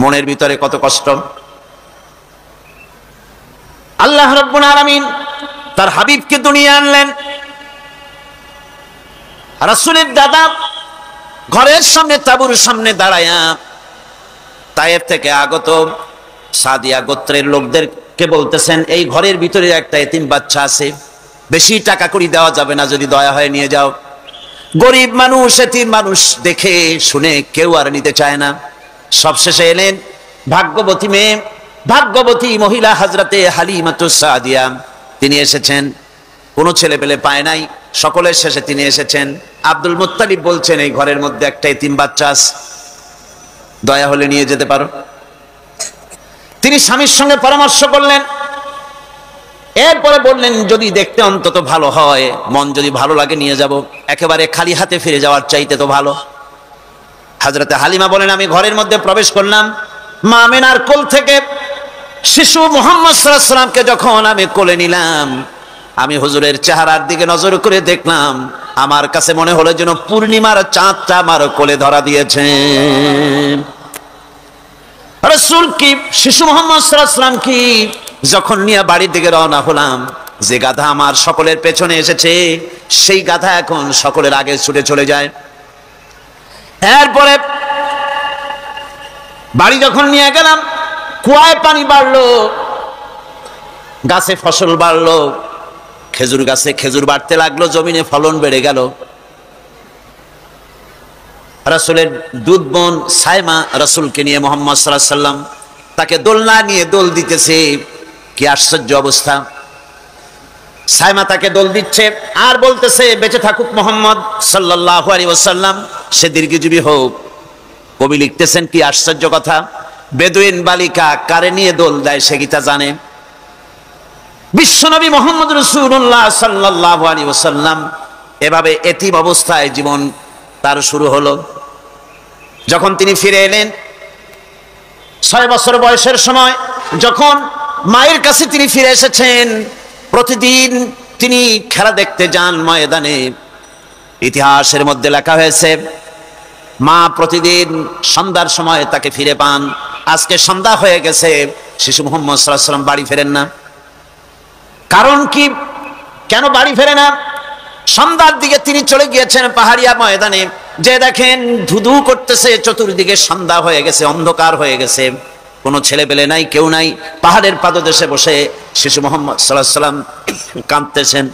মনের ভিতরে কত কষ্ট। আল্লাহ রাব্বুল আলামিন তার হাবিবকে দুনিয়া আনলেন। রাসূলের দাদা ঘরের সামনে তাঁবুর সামনে দাঁড়ায়া তায়েফ থেকে আগত সাদিয়া গোত্রের লোকদেরকে বলতেছেন, এই ঘরের ভিতরে একটা এতিম বাচ্চা আছে, বেশি টাকা কড়ি দেওয়া যাবে না, যদি দয়া হয় নিয়ে যাও। গরিব মানুষ, এতিম মানুষ দেখে শুনে কেউ আর নিতে চায় না। সবশেষে এলেন ভাগ্যবতী মেয়ে, ভাগ্যবতী মহিলা হযরতে হালিমাতুস সাদিয়া। তিনি এসেছেন, কোনো ছেলে পেলে পায় নাই, সকলের শেষে তিনি এসেছেন। আব্দুল মুত্তালিব বলছেন এই ঘরের মধ্যে একটা এতিম বাচ্চা আছে, দয়া হলে নিয়ে যেতে পারো। তিনি স্বামীর সঙ্গে পরামর্শ করলেন, এরপরে বললেন যদি দেখতে অন্তত ভালো হয়, মন যদি ভালো লাগে নিয়ে যাব, একেবারে খালি হাতে ফিরে যাওয়ার চাইতে তো ভালো। হযরতে হালিমা বলেন আমি ঘরের মধ্যে প্রবেশ করলাম, মা আমিনার কোল থেকে শিশু মুহাম্মদ সাল্লাল্লাহু আলাইহি ওয়াসাল্লামকে যখন আমি কোলে নিলাম, আমি হুজুরের চেহারার দিকে নজর করে দেখলাম, আমার কাছে মনে হলো যেন পূর্ণিমার চাঁদটা আমার কোলে ধরা দিয়েছে। রাসূল কি শিশু মুহাম্মদ সাল্লাল্লাহু আলাইহি ওয়াসাল্লাম কি যখন নিয়ে বাড়ির দিকে রওনা হলাম, যে গাধা আমার সকলের পেছনে এসেছে সেই গাধা এখন সকলের আগে ছুটে চলে যায়। এরপরে বাড়ি যখন নিয়ে গেলাম, কুয়ায় পানি বাড়লো, গাছে ফসল বাড়লো, খেজুর গাছে খেজুর বাড়তে লাগলো, জমিনে ফলন বেড়ে গেল। রাসূলের দুধ বোন সাইমা রাসূলকে নিয়ে মুহাম্মদ সাল্লাল্লাহু আলাইহি ওয়াসাল্লাম তাকে দোলনা নিয়ে দোল দিতেছে। কি আশ্চর্য অবস্থা! সাইমা তাকে দোল দিচ্ছে আর বলতেছে বেঁচে থাকুক মুহাম্মদ সাল্লাল্লাহু আলাইহি ওয়াসাল্লাম, সে দীর্ঘজীবী হোক। কবি লিখতেছেন কি আশ্চর্য কথা, বেদুইন বালিকা কারে নিয়ে দোল দেয় সে কি তা জানে? বিশ্বনবী মুহাম্মদ রাসূলুল্লাহ সাল্লাল্লাহু আলাইহি ওয়াসাল্লাম এভাবে এতিম অবস্থায় জীবন তার শুরু হলো। যখন তিনি ফিরে এলেন 6 বছর বয়সের সময়, যখন মায়ের কাছে তিনি ফিরে এসেছেন, প্রতিদিন তিনি খেলা দেখতে যান ময়দানে। ইতিহাসের মধ্যে লেখা হয়েছে মা প্রতিদিন সন্ধ্যার সময় তাকে ফিরে পান। আজকে সন্ধ্যা হয়ে গেছে, শিশু মুহাম্মদ সাল্লাল্লাহু আলাইহি ওয়াসাল্লাম বাড়ি ফেরেন না। কারণ কি, কেন বাড়ি ফেরে না? সন্ধ্যার দিকে তিনি চলে গিয়েছেন পাহাড়িয়া ময়দানে, যে দেখেন ধুধু করতেছে, চতুর্দিকে সন্ধ্যা হয়ে গেছে, অন্ধকার হয়ে গেছে, কোনো ছেলে পেলে নাই, কেউ নাই। পাহাড়ের পাদদেশে বসে শিশু মুহাম্মদ সাল্লাল্লাহু আলাইহি ওয়াসাল্লাম কাঁদতেছেন।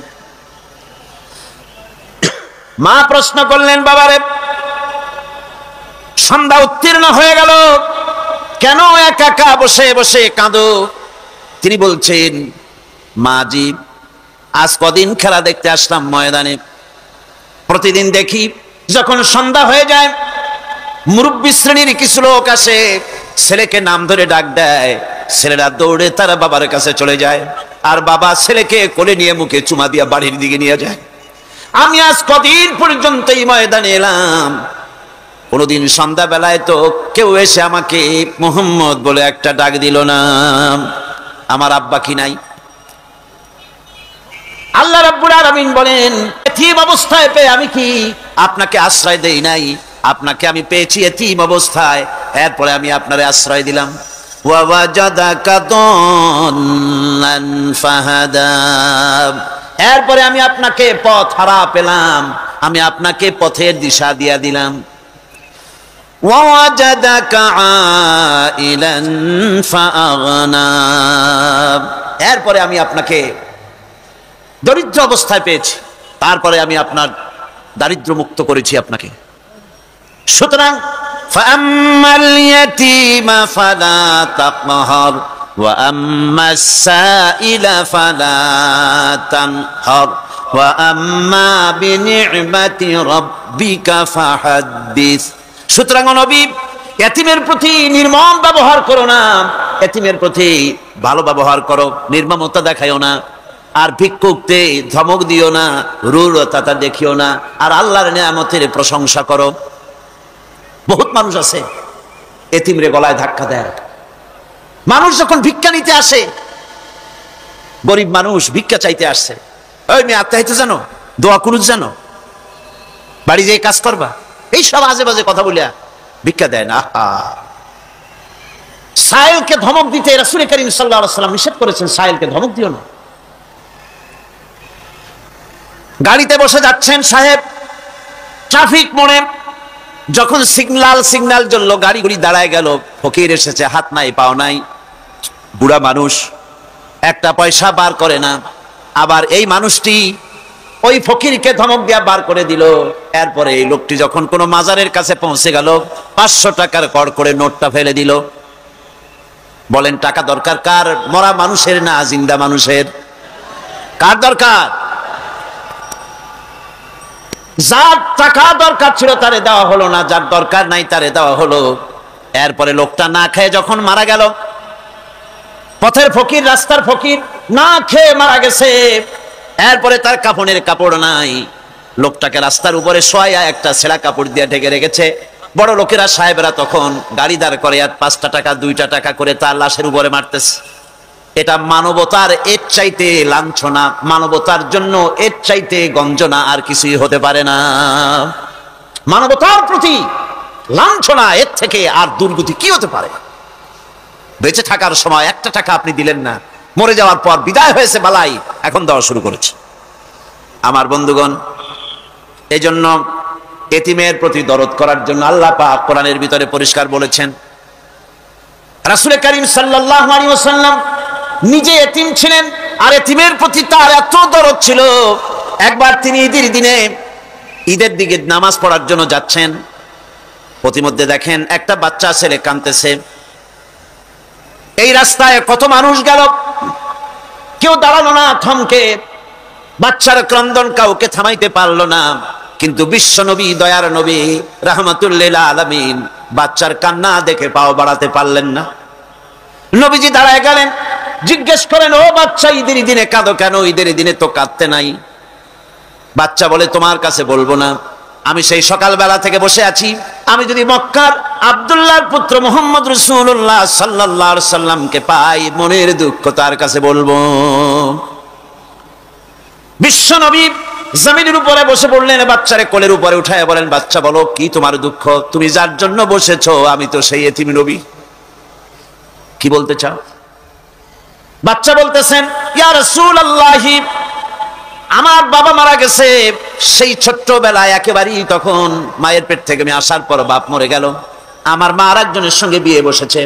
মা প্রশ্ন করলেন, বাবারে সন্ধ্যা উত্তীর্ণ হয়ে গেল, কেন একা একা বসে বসে কাঁদো? তিনি বলছেন, মাজি আজ কদিন খেলা দেখতে আসলাম ময়দানে, প্রতিদিন দেখি যখন সন্ধ্যা হয়ে যায় মুরব্বী শ্রেণীর কিছু লোক আসে, ছেলেকে নাম ধরে ডাক দেয়, ছেলেরা দৌড়ে তারা বাবার কাছে চলে যায়, আর বাবা ছেলেকে কোলে নিয়ে মুখে চুমা দিয়া বাড়ির দিকে নিয়ে যায়। আমি আজ কদিন পর্যন্ত এই ময়দানে এলাম, কোনদিন সন্ধ্যা বেলায় তো কেউ এসে আমাকে মুহাম্মদ বলে একটা ডাক দিল না। আমার আব্বা কি নাই? আল্লাহ রাব্বুল আলামিন বলেন, এতিম অবস্থায় পেয়ে আমি কি আপনাকে আশ্রয় দেই নাই? আপনাকে আমি পেয়েছি এতিম অবস্থায়, এরপরে আমি আপনারে আশ্রয় দিলাম। ওয়া ওয়াজাদাকা দাল্লান ফাহাদা, এরপরে আমি আপনাকে পথ হারা পেলাম, আমি আপনাকে পথের দিশা দিয়া দিলাম। ওয়া ওয়াজাদাকা আইলান ফাআগনা, এরপরে আমি আপনাকে দরিদ্র অবস্থায় পেয়েছি, তারপরে আমি আপনার দারিদ্র মুক্ত করেছি আপনাকে। সুতরাং ফাআম্মাল ইয়াতীমা ফালা তাকহার ওয়া আম্মাস সাইলা ফালা তানহার ওয়া আম্মা বিনি'মাতি রাব্বিকা ফাহাদ্দিস। সুতরাং নবী, এতিমের প্রতি নির্মম ব্যবহার করো না, এতিমের প্রতি ভালো ব্যবহার করো, নির্মমতা দেখাইও না। আর ভিক্ষুককে ধমক দিও না, রূঢ়তা দেখিও না, আর আল্লাহর নিয়ামতের প্রশংসা করো। বহুত মানুষ আছে এতিমরে গলায় ধাক্কা দেয়। মানুষ যখন ভিক্ষা নিতে আসে, গরিব মানুষ ভিক্ষা চাইতে আসছে, ওই মেয়ে আত্মাহিত জানো, দোয়া কুনুত জানো, বাড়ি যেয়ে কাজ করবা, এই সব আজে বাজে কথা বলিয়া ভিক্ষা দেয় না। সাইলকে ধমক দিতে রাসূল করিম সাল্লাল্লাহু আলাইহি ওয়াসাল্লাম নিষেধ করেছেন, সাইলকে ধমক দিও না। গাড়িতে বসে যাচ্ছেন সাহেব, ট্রাফিক মোড়ে যখন সিগন্যাল জ্বললো, গাড়িগুলি দাঁড়ায় গেল, ফকির এসেছে, হাত নাই পাও নাই, বুড়া মানুষ, একটা পয়সা বার করে না। আবার এই মানুষটি ওই ফকিরকে ধমক দিয়া বার করে দিল। এরপরে এই লোকটি যখন কোনো মাজারের কাছে পৌঁছে গেল, 500 টাকার কড় করে নোটটা ফেলে দিল। বলেন টাকা দরকার কার? মরা মানুষের না জিন্দা মানুষের? কার দরকার? যার টাকা দরকার ছিল তারে দেওয়া হলো না, যার দরকার নাই তারে দেওয়া হলো। এরপরে লোকটা না খেয়ে যখন মারা গেল, পথের ফকির, রাস্তার ফকির, না খেয়ে মারা গেছে, এরপরে তার কাফনের কাপড় নাই, লোকটাকে রাস্তার উপরে শোয়া একটা ছেঁড়া কাপড় দিয়ে ঢেকে রেখেছে। বড় লোকেরা সাহেবরা তখন গাড়ি দাঁড় করে আর 5টা টাকা 2টা টাকা করে তার লাশের উপরে মারতেছে। এটা মানবতার এর চাইতে লাঞ্ছনা, মানবতার জন্য এর চাইতে গঞ্জনা আর কিছুই হতে পারে না। মানবতার প্রতি লাঞ্ছনা এর থেকে আর দুর্গতি কি হতে পারে? বেঁচে থাকার সময় 1টা টাকা আপনি দিলেন না, মরে যাওয়ার পর বিদায় হয়েছে বালাই, এখন দেওয়া শুরু করেছে। আমার বন্ধুগণ, এই জন্য এতিমের প্রতি দরদ করার জন্য আল্লাহ পাক কোরআনের ভিতরে পরিষ্কার বলেছেন। রাসূল করিম সাল্লাল্লাহু আলাইহি ওয়াসাল্লাম নিজে এতিম ছিলেন, আর এতিমের প্রতি তার এত দরদ ছিল, একবার তিনি ঈদের দিকে নামাজ পড়ার জন্য যাচ্ছেন, প্রতিমধ্যে দেখেন একটা বাচ্চা ছেলে কাঁদতেছে। এই রাস্তায় কত মানুষ গেল, কেউ দাঁড়ালো না থমকে, বাচ্চার ক্রন্দন কাউকে থামাইতে পারলো না। কিন্তু বিশ্ব নবী, দয়ার নবী রাহমাতুল লিল আলামিন বাচ্চার কান্না দেখে পাও বাড়াতে পারলেন না। নবীজি দাঁড়ায় গেলেন, জিজ্ঞেস করেন, ও বাচ্চা, ঈদের দিনে কাঁদো কেন? ঈদের দিনে তো কাঁদতে নাই। বাচ্চা বলে, তোমার কাছে বলবো না, আমি সেই সকালবেলা থেকে বসে আছি, আমি যদি মক্কার আব্দুল্লাহর পুত্র মুহাম্মদ রাসূলুল্লাহ সাল্লাল্লাহু আলাইহি সাল্লামকে পাই, মনের দুঃখ তার কাছে বলবো। বিশ্ব নবী জমিনের উপরে বসে পড়লেন, বাচ্চারে কোলের উপরে উঠায় বলেন, বাচ্চা বলো কি তোমার দুঃখ? তুমি যার জন্য বসেছো আমি তো সেই এতিম নবী, কি বলতে চাও? বাচ্চা বলতেছেন, ইয়া রাসূলুল্লাহ, আমার বাবা মারা গেছে, সেই ছোট্টবেলায় একেবারেই তখন মায়ের পেট থেকে আমি আসার পর বাপ মরে গেল, আমার মা আরেকজনের সঙ্গে বিয়ে বসেছে,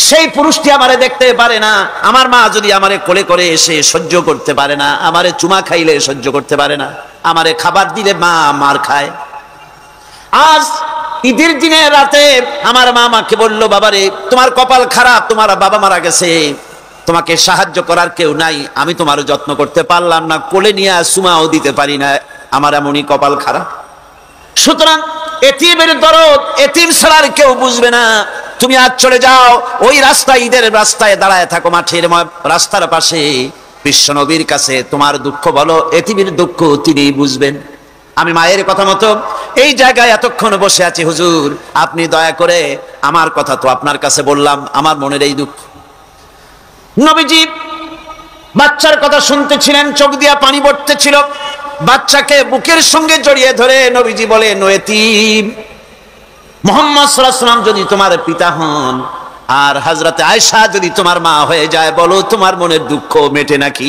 সেই পুরুষটি আমারে দেখতে পারে না, আমার মা যদি আমারে কোলে করে এসে সহ্য করতে পারে না, আমারে চুমা খাইলে সহ্য করতে পারে না, আমারে খাবার দিলে মা মার খায়। আজ ঈদের দিনে রাতে আমার মা আমাকে বলল, বাবারে তোমার কপাল খারাপ, তোমার বাবা মারা গেছে, তোমাকে সাহায্য করার কেউ নাই, আমি তোমার যত্ন করতে পারলাম না, কোলে নিয়ে সুমাও দিতে পারি না, আমার এমনই কপাল খারাপ। সুতরাং এতিমের দরদ এতিম ছাড়ার কেউ বুঝবে না। তুমি আজ চলে যাও, ওই রাস্তায়, ঈদের রাস্তায় দাঁড়ায় থাকো, মাঠের রাস্তার পাশে, বিশ্ব নবীর কাছে তোমার দুঃখ বলো, এতিমের দুঃখ তিনি বুঝবেন। আমি মায়ের কথা মতো এই জায়গায় এতক্ষণ বসে আছি, হুজুর আপনি দয়া করে, আমার কথা তো আপনার কাছে বললাম, আমার মনের এই দুঃখ। নবীজি বাচ্চার কথা শুনতেছিলেন, চোখ দিয়া পানি পড়তেছিল, বাচ্চাকে বুকের সঙ্গে জড়িয়ে ধরে নবীজি বলেন, ও এতিম, মুহাম্মদ সাল্লাল্লাহু আলাইহি ওয়াসাল্লাম যদি তোমার পিতা হন আর হযরতে আয়েশা যদি তোমার মা হয়ে যায়, বলো তোমার মনের দুঃখ মেটে নাকি?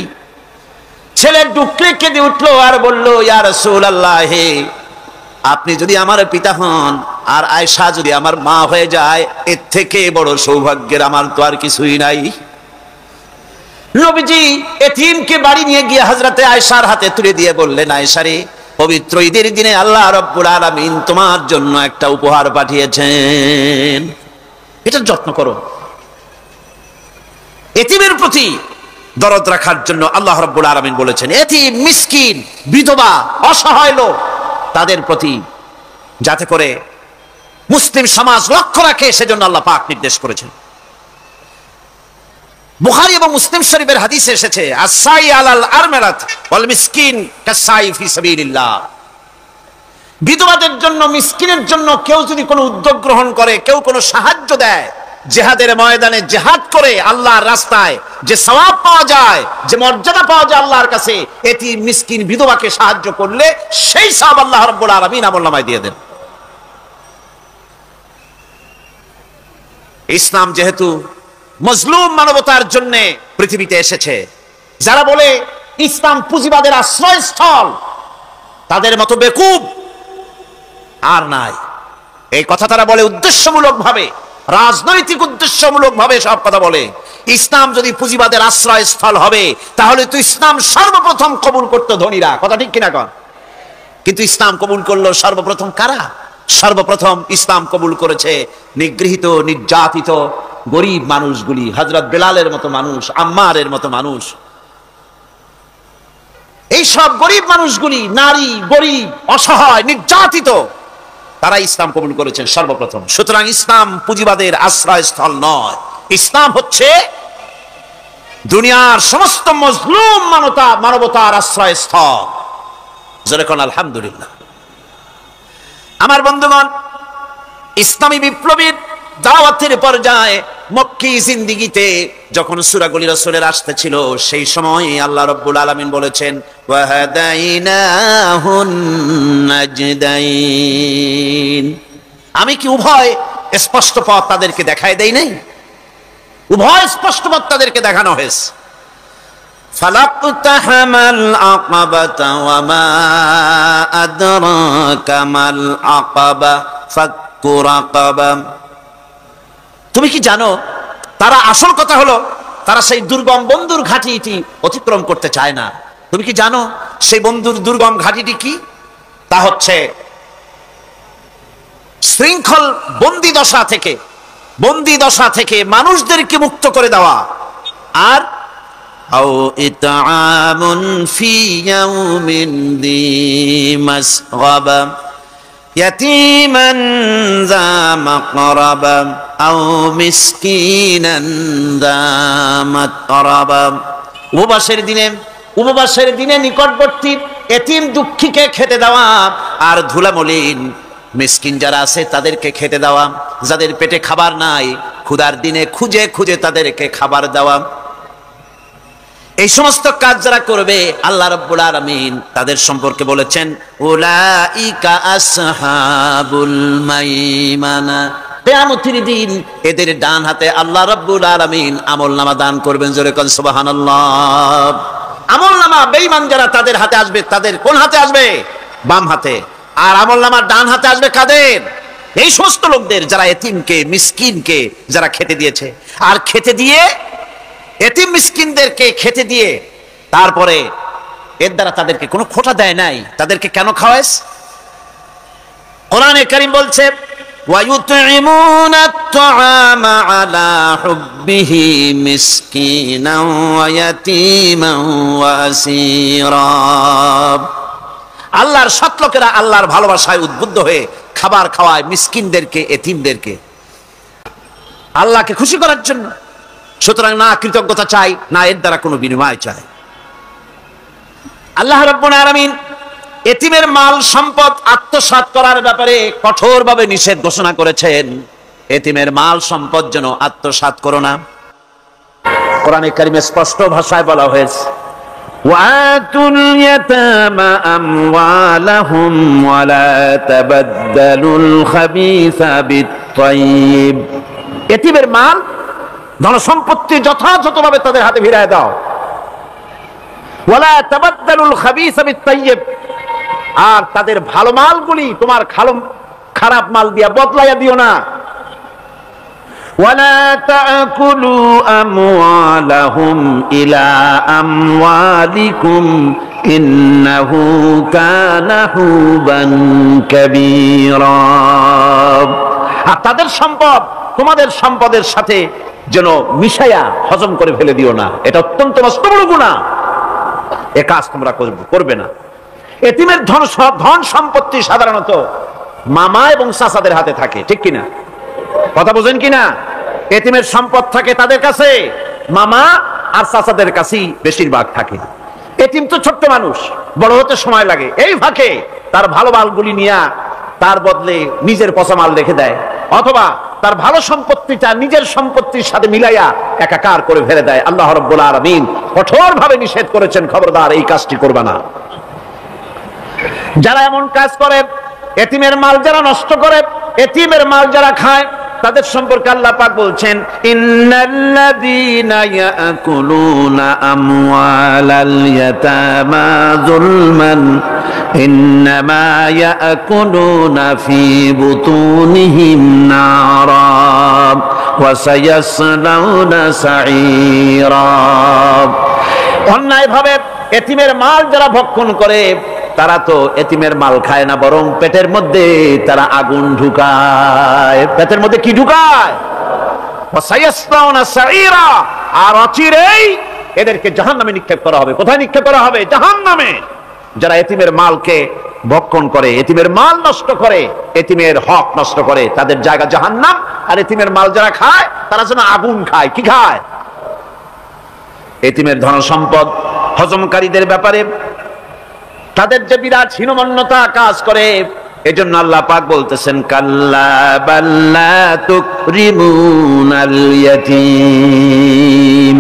ছেলে ডুকরে কেঁদে উঠলো আর বলল, ইয়া রাসূলুল্লাহ, আপনি যদি আমার পিতা হন আর আয়েশা যদি আমার মা হয়ে যায়, এর থেকে বড় সৌভাগ্যের আমার তো আর কিছুই নাই। নবীজি এতিমকে বাড়ি নিয়ে গিয়ে হযরতে আয়েশার হাতে তুলে দিয়ে বললেন, আয়েশা রে, পবিত্র ঈদের দিনে আল্লাহ রাব্বুল আলামিন তোমার জন্য একটা উপহার পাঠিয়েছেন, এটার যত্ন করো। এতিমের প্রতি দরদ রাখার জন্য আল্লাহ রাব্বুল আলামিন বলেছেন, এতিম, মিসকিন, বিধবা, অসহায় লোক, তাদের প্রতি যাতে করে মুসলিম সমাজ লক্ষ্য রাখে, সেজন্য আল্লাহ পাক নির্দেশ করেছেন। বুখারী এবং মুসলিম শরীফের হাদিসে এসেছে, আস-সাই আলাল আরমালাত ওয়াল মিসকিন কাস-সাই ফি সাবিলিল্লাহ। বিধবাদের জন্য, মিসকিনের জন্য কেউ যদি কোনো উদ্যোগ গ্রহণ করে, কেউ কোনো সাহায্য দেয়, জিহাদের ময়দানে জিহাদ করে আল্লাহর রাস্তায় যে সওয়াব পাওয়া যায়, যে মর্যাদা পাওয়া যায় আল্লাহর কাছে, এতিম, মিসকিন, বিধবাকে সাহায্য করলে সেই সওয়াব আল্লাহ রাব্বুল আলামিন আমলনামায় দিয়ে দেন। ইসলাম যেহেতু মজলুম মানবতার জন্য পৃথিবীতে এসেছে, যারা বলে ইসলাম পুঁজিবাদের আশ্রয়স্থল, তাদের মতো বেকুব আর নাই। এই কথা তারা বলে উদ্দেশ্যমূলক ভাবে, রাজনৈতিক উদ্দেশ্যমূলক ভাবে সব কথা বলে। ইসলাম যদি পুঁজিবাদের আশ্রয়স্থল হবে, তাহলে তো ইসলাম সর্বপ্রথম কবুল করতো ধনীরা, কথা ঠিক কিনা কন? কিন্তু ইসলাম কবুল করলো সর্বপ্রথম কারা? সর্বপ্রথম ইসলাম কবুল করেছে নিগৃহীত, নির্যাতিত গরিব মানুষগুলি, হযরত বেলালের মতো মানুষ, আম্মারের মতো মানুষ। এই সব গরিব মানুষগুলি, নারী, গরিব, অসহায়, নির্যাতিত, তারা ইসলাম কবুল করেছেন সর্বপ্রথম। সুতরাং ইসলাম পুঁজিবাদের আশ্রয়স্থল নয়, ইসলাম হচ্ছে দুনিয়ার সমস্ত মজলুম মানবতার আশ্রয়স্থল। যেরকম আলহামদুলিল্লাহ। আমার বন্ধুগণ, ইসলামী বিপ্লবীর দাওয়াতের পর্যায়ে মক্কি জিন্দেগিতে যখন সূরা গুলি রাসূলের আসতেছিল, সেই সময় আল্লাহ রাব্বুল আলামিন বলেছেন ওয়াহাদাইনাহুন নাজদাইন। আমি কি উভয় স্পষ্ট পথ তাদেরকে দেখায় দেই নাই? উভয় স্পষ্ট পথ তাদেরকে দেখানো হয়েছে। ফালাকতাহামাল আকাবাতা ওয়া মা আদরাকা মাল আকাবা ফাক্কু রাকাবা। তুমি কি জানো, তারা আসল কথা হলো তারা সেই দুর্গম বন্ধুর ঘাঁটিটি অতিক্রম করতে চায় না। তুমি কি জানো সেই বন্ধুর দুর্গম ঘাঁটিটি কি? তা হচ্ছে শৃঙ্খল বন্দি দশা থেকে মানুষদেরকে মুক্ত করে দেওয়া, আর আও ইতআমুন ফি ইয়াউমিন যী মাসগাবা ইয়াতীমান যা মাকরাবা আও মিসকিনান যা মাতরাবা। উপবাসের দিনে নিকটবর্তী এতিম দুঃখীকে খেতে দেওয়া, আর ধুলামলিন মিসকিন যারা আছে তাদেরকে খেতে দেওয়া, যাদের পেটে খাবার নাই ক্ষুধার দিনে খুঁজে খুঁজে তাদেরকে খাবার দেওয়া। এই সমস্ত কাজ যারা করবে আল্লাহ রাব্বুল আলামিন তাদের সম্পর্কে বলেছেন উলাইকা আসহাবুল মাইমানা। কিয়ামতের দিন এদের ডান হাতে আল্লাহ রাব্বুল আলামিন আমলনামা দান করবেন। জোরে কোন সুবহানাল্লাহ। আমলনামা বেঈমান যারা তাদের হাতে আসবে, তাদের কোন হাতে আসবে? বাম হাতে। আর আমলনামা ডান হাতে আসবে কাদের? এই সমস্ত লোকদের যারা এতিমকে মিসকিনকে যারা খেতে দিয়েছে, আর খেতে দিয়ে এতিম মিসকিনদেরকে খেতে দিয়ে তারপরে এর দ্বারা তাদেরকে কোনো খোটা দেয় নাই। তাদেরকে কেন খাওয়াস? কোরআনে কারীম বলছে ওয়ায়ুতঈমুনা আত-তাআমা আলা হুব্বিহি মিসকিনান ওয়া ইয়াতীমান ওয়া আসীরা। আল্লাহর সৎ লোকেরা আল্লাহর ভালোবাসায় উদ্বুদ্ধ হয়ে খাবার খাওয়ায় মিসকিনদেরকে, এতিমদেরকে, আল্লাহকে খুশি করার জন্য। সুতরাং না কৃতজ্ঞতা চাই, না এর দ্বারা কোনো বিনিময় চাই। আল্লাহ রাব্বুল আলামিন এতিমের মাল সম্পদ আত্মসাৎ করার ব্যাপারে কঠোরভাবে নিষেধ ঘোষণা করেছেন। এতিমের মাল সম্পদ যেন আত্মসাৎ করো না। কোরআনে কারীমে স্পষ্ট ভাষায় বলা হয়েছে ওয়াতুল ইয়াতামা আমওয়ালাহুম ওয়া লা তাবাদদালুল খাবিসা বিত-তাইয়্যিব। এতিমের মাল ধন সম্পত্তি যথাযথভাবে তাদের হাতে ফিরিয়ে দাও। ওয়ালা তাবাদদালুল খাবিসা বিত-তাইয়্যিব। আর তাদের ভালো মালগুলি তোমার খারাপ মাল দিয়া বদলাইয়া দিও না। ওয়ালা তাকুলু আমওয়ালাহুম ইলা আমওয়ালিকুম ইন্নাহু কানা হুবান কাবীরা। আর তাদের সম্পদ তোমাদের সম্পদের সাথে যেন মিশাইয়া হজম করে ফেলে দিও না। এটা অত্যন্ত মস্ত বড় গুনাহ। এ কাজ তোমরা করবে না। এতিমের ধন সম্পত্তি সাধারণত মামা এবং চাচাদের হাতে থাকে, ঠিক কিনা? কথা বোঝেন কিনা? এতিমের সম্পদ থাকে তাদের কাছে, মামা আর চাচাদের কাছেই বেশিরভাগ থাকে। এতিম তো ছোট্ট মানুষ, বড় হতে সময় লাগে। এই ফাঁকে তার ভালো মালগুলি নিয়ে তার বদলে নিজের পচা মাল রেখে দেয়, অথবা তার ভালো সম্পত্তিটা নিজের সম্পত্তির সাথে মিলাইয়া একাকার করে ফেলে দেয়। আল্লাহ রাব্বুল আলামিন কঠোরভাবে নিষেধ করেছেন, খবরদার এই কাজটি করবে না। যারা এমন কাজ করে, এতিমের মাল যারা নষ্ট করে, এতিমের মাল যারা খায়, তাদের সম্পর্কে আল্লাহ পাক বলছেন ইন্নাল্লাযীনা ইয়াকুলুনা আমওয়ালাল ইয়াতামা যুলমান ইন্নামা ইয়াকুলুনা ফি বুতুনিহিম নারা ওয়া সায়াসলাউনা সাঈরা। অন্যায়ভাবে এতিমের মাল যারা ভক্ষণ করে তারা তো এতিমের মাল খায় না, বরং পেটের মধ্যে তারা আগুন ঢুকায়। পেটের মধ্যে কি ঢুকায়? আর অচিরেই এদেরকে জাহান্নামে নিক্ষেপ করা হবে। কোথায় নিক্ষেপ করা হবে? জাহান্নামে। যারা এতিমের মালকে ভক্ষণ করে, এতিমের মাল নষ্ট করে, এতিমের হক নষ্ট করে, তাদের জায়গা জাহান্নাম। আর এতিমের মাল যারা খায় তারা যেন আগুন খায়। কি খায়? এতিমের ধন সম্পদ হজমকারীদের ব্যাপারে তাদের যে বিরাট হীনমন্যতা কাজ করে, এজন্য আল্লাহ পাক বলতেছেন কাল্লা বাল্লা তুকরিমুনাল ইয়াতীম,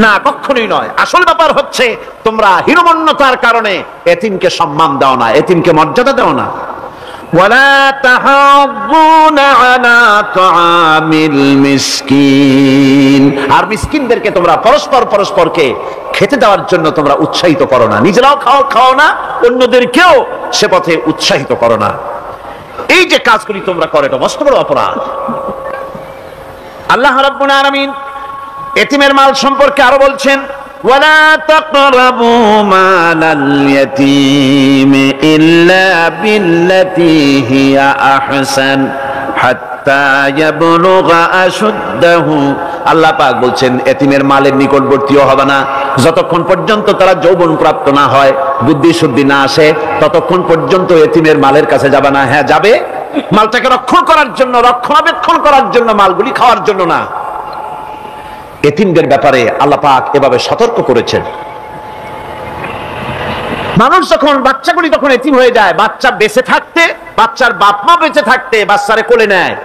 না কখনোই নয়। আসল ব্যাপার হচ্ছে তোমরা হীনমন্যতার কারণে এতিমকে সম্মান দাও না, এতিমকে মর্যাদা দাও না। ওয়ালা তাহাদ্দুনা আলা তুআমিল মিসকিন, আর মিসকিনদেরকে তোমরা পরস্পরকে খেতে দেওয়ার জন্য তোমরা উৎসাহিত করো না, নিজেরাও খাও না, অন্যদেরকেও সে পথে উৎসাহিত করো না। এই যে কাজগুলি তোমরা করো এটা মস্ত বড় অপরাধ। আল্লাহ রাব্বুল আলামিন এতিমের মাল সম্পর্কে আরো বলছেন ওয়ালা তাকরাবু মালাল ইয়াতীম ইল্লা বিল্লাতী হিয়া আহসান হাত্তা ইয়াবলুগা আশুদ্দাহু। আল্লাহ পাক বলছেন এতিমের মালের নিকটবর্তীও হবে না যতক্ষণ পর্যন্ত তারা যৌবন প্রাপ্ত না হয়, বুদ্ধি শুদ্ধি না আসে, ততক্ষণ পর্যন্ত এতিমের মালের কাছে যাবে না। হ্যাঁ যাবে, মালটাকে রক্ষণাবেক্ষণ করার জন্য, মালগুলি খাওয়ার জন্য না। এতিমদের ব্যাপারে আল্লাহ পাক এভাবে সতর্ক করেছেন। মানুষ যখন বাচ্চাগুলি তখন এতিম হয়ে যায়, বাচ্চা বেঁচে থাকতে, বাচ্চার বাপ মা বেঁচে থাকতে বাচ্চারে কোলে নেয়।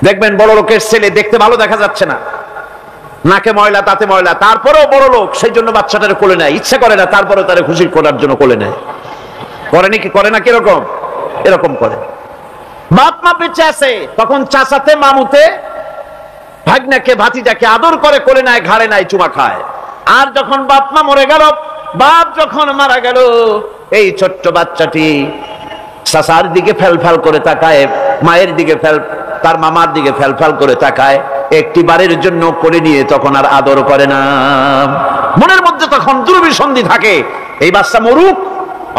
দেখবেন বড় লোকের ছেলে দেখতে ভালো দেখা যাচ্ছে না, নাকে ময়লা তাতে ময়লা, তারপরেও বড় লোক সেই জন্য বাচ্চাটারে কোলে নেয়, ইচ্ছা করে না, তারপরেও তারে খুশি করার জন্য কোলে নেয়। করে না কিরকম? এরকম করে। বাপ মা বেঁচে আছে তখন চাচাতে মামুতে ভাগ্নাকে ভাতিজাকে আদর করে কোলে নেয়, ঘাড়ে নেয়, চুমা খায়। আর যখন বাপ মা মরে গেল, বাপ যখন মারা গেল, এই ছোট্ট বাচ্চাটি চাচার দিকে ফেলফেল করে তাকায়, মায়ের দিকে তার মামার দিকে ফেলফেল করে তাকায়, একটি বারের জন্য কোলে নিয়ে তখন আর আদর করে না। মনের মধ্যে তখন দুর্বিসন্ধি থাকে, এই বাচ্চা মরুক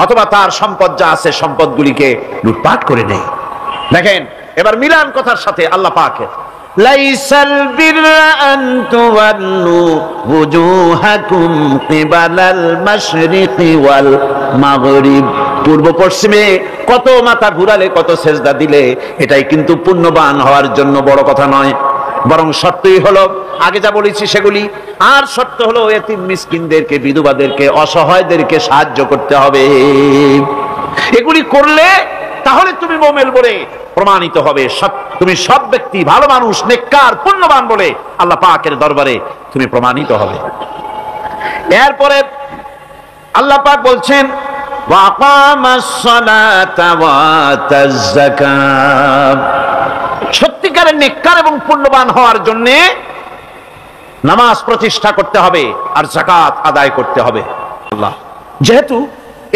অথবা তার সম্পদ যা আছে সম্পদগুলিকে লুটপাট করে নেয়। দেখেন এবার মিলান কথার সাথে আল্লাহ পাকের লাইসাল বিররা আন তুওয়াল্লু ওয়ুজুহাকুম কিবালাল মাশরিকি ওয়াল মাগরিব, পূর্ব পশ্চিমে কত মাথা ঘুরালে, কত সেজদা দিলে এটাই কিন্তু পুণ্যবান হওয়ার জন্য বড় কথা নয়, বরং সত্যই হলো আগে যা বলেছি সেগুলি। আর সত্য হলো এতিম মিসকিনদেরকে, বিধবাদেরকে, অসহায়দেরকে সাহায্য করতে হবে। এগুলি করলে তাহলে তুমি মুমিন বলে প্রমাণিত হবে, তুমি সব ব্যক্তি ভালো মানুষ, নেককার, পুণ্যবান বলে আল্লাহ পাকের দরবারে তুমি প্রমাণিত হবে। এরপরে আল্লাহ পাক বলছেন ওয়াকামাস সালাতা ওয়া আতাজ যাকাত, সত্যিকারের নেককার এবং পুণ্যবান হওয়ার জন্য নামাজ প্রতিষ্ঠা করতে হবে আর যাকাত আদায় করতে হবে। আল্লাহ যেহেতু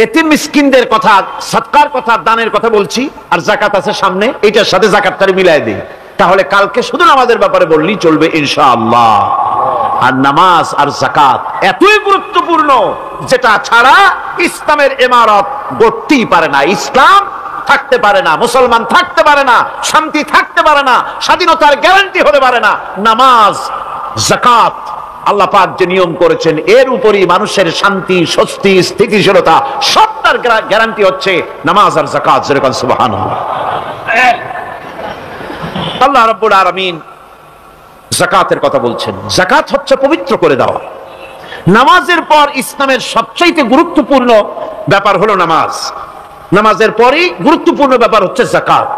এতিম মিসকিনদের কথা, সদকার কথা, দানের কথা বলছি, আর যাকাত আছে সামনে, এটার সাথে যাকাতটারে মিলাই দেই, তাহলে কালকে শুধু নামাজের ব্যাপারে বললেই চলবে ইনশাআল্লাহ। আর নামাজ আর যাকাত এতই গুরুত্বপূর্ণ, যেটা ছাড়া ইসলামের ইমারত গড়তেই পারে না, ইসলাম থাকতে পারে না, মুসলমান থাকতে পারে না, শান্তি থাকতে পারে না, স্বাধীনতার গ্যারান্টি হতে পারে না। নামাজ, যাকাত আল্লাহ পাক যে নিয়ম করেছেন, এর উপরই মানুষের শান্তি, স্বস্তি, স্থিতিশীলতা সবটার গ্যারান্টি হচ্ছে নামাজ আর যাকাত। যেরকম সুবহানাল্লাহ। আল্লাহ রাব্বুল আলামিন যাকাতের কথা বলছেন। যাকাত হচ্ছে পবিত্র করে দেওয়া। নামাজের পর ইসলামের সবচেয়ে গুরুত্বপূর্ণ ব্যাপার হলো নামাজ, নামাজের পরই গুরুত্বপূর্ণ ব্যাপার হচ্ছে যাকাত।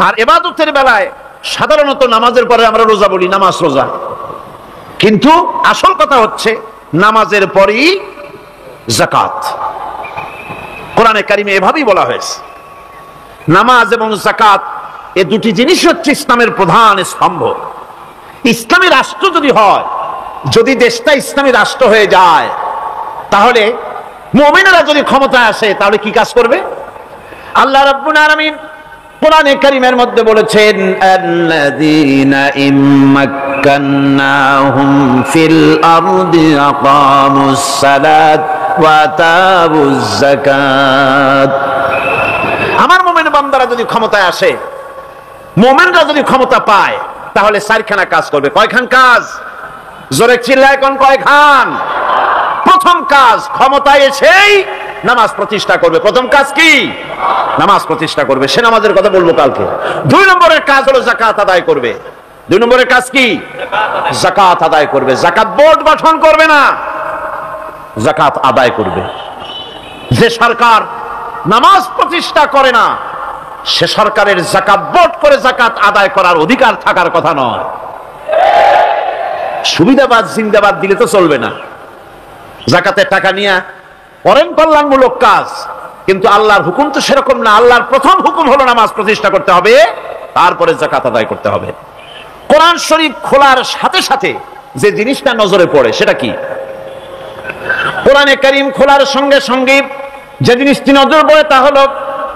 আর ইবাদতের বেলায় সাধারণত নামাজের পরে আমরা রোজা বলি, নামাজ রোজা, কিন্তু আসল কথা হচ্ছে নামাজের পরই যাকাত। কোরআনে কারিমে এভাবেই বলা হয়েছে। নামাজ এবং যাকাত এই দুটি জিনিস হচ্ছে ইসলামের প্রধান স্তম্ভ। ইসলামী রাষ্ট্র যদি হয়, যদি দেশটা ইসলামী রাষ্ট্র হয়ে যায়, তাহলে মুমিনেরা যদি ক্ষমতায় আসে তাহলে কি কাজ করবে? আল্লাহ রাব্বুল আলামিন কোরআনে কারীমের মধ্যে বলেছেন আল্লাযীনা ইম্মাক্কান্নাহুম ফিল আরদি আকামুস সালাত ওয়া আতাবুজ যাকাত। আমার মুমিন বান্দারা যদি ক্ষমতায় আসে, মুমিনরা যদি ক্ষমতা পায়, তাহলে চারখানা কাজ করবে। কয়খান কাজ? জোরে চিল্লায় কোন কয়খান? প্রথম কাজ, ক্ষমতায় এসেই নামাজ প্রতিষ্ঠা করবে। প্রথম কাজ কি? নামাজ প্রতিষ্ঠা করবে। সে নামাজের কথা বলবো কালকে। 2 নম্বরের কাজ হলো যাকাত আদায় করবে। দুই নম্বরের কাজ কি? যাকাত আদায় করবে। যাকাত বোর্ড গঠন করবে না, যাকাত আদায় করবে। যে সরকার নামাজ প্রতিষ্ঠা করে না, সে সরকারের যাকাত বোর্ড করে যাকাত আদায় করার অধিকার থাকার কথা নয়। সুবিধাবাদ জিন্দাবাদ দিলে তো চলবে না। যাকাতের টাকা নিয়ে করেন কল্যাণমূলক কাজ, কিন্তু আল্লাহর হুকুম তো সেরকম না। আল্লাহর প্রথম হুকুম হলো নামাজ প্রতিষ্ঠা করতে হবে, তারপরে যাকাত আদায় করতে হবে। কোরআন শরীফ খোলার সাথে সাথে যে জিনিসটা নজরে পড়ে সেটা কি? কোরআনে কারীম খোলার সঙ্গে সঙ্গে যে জিনিসটি নজর পড়ে তা হলো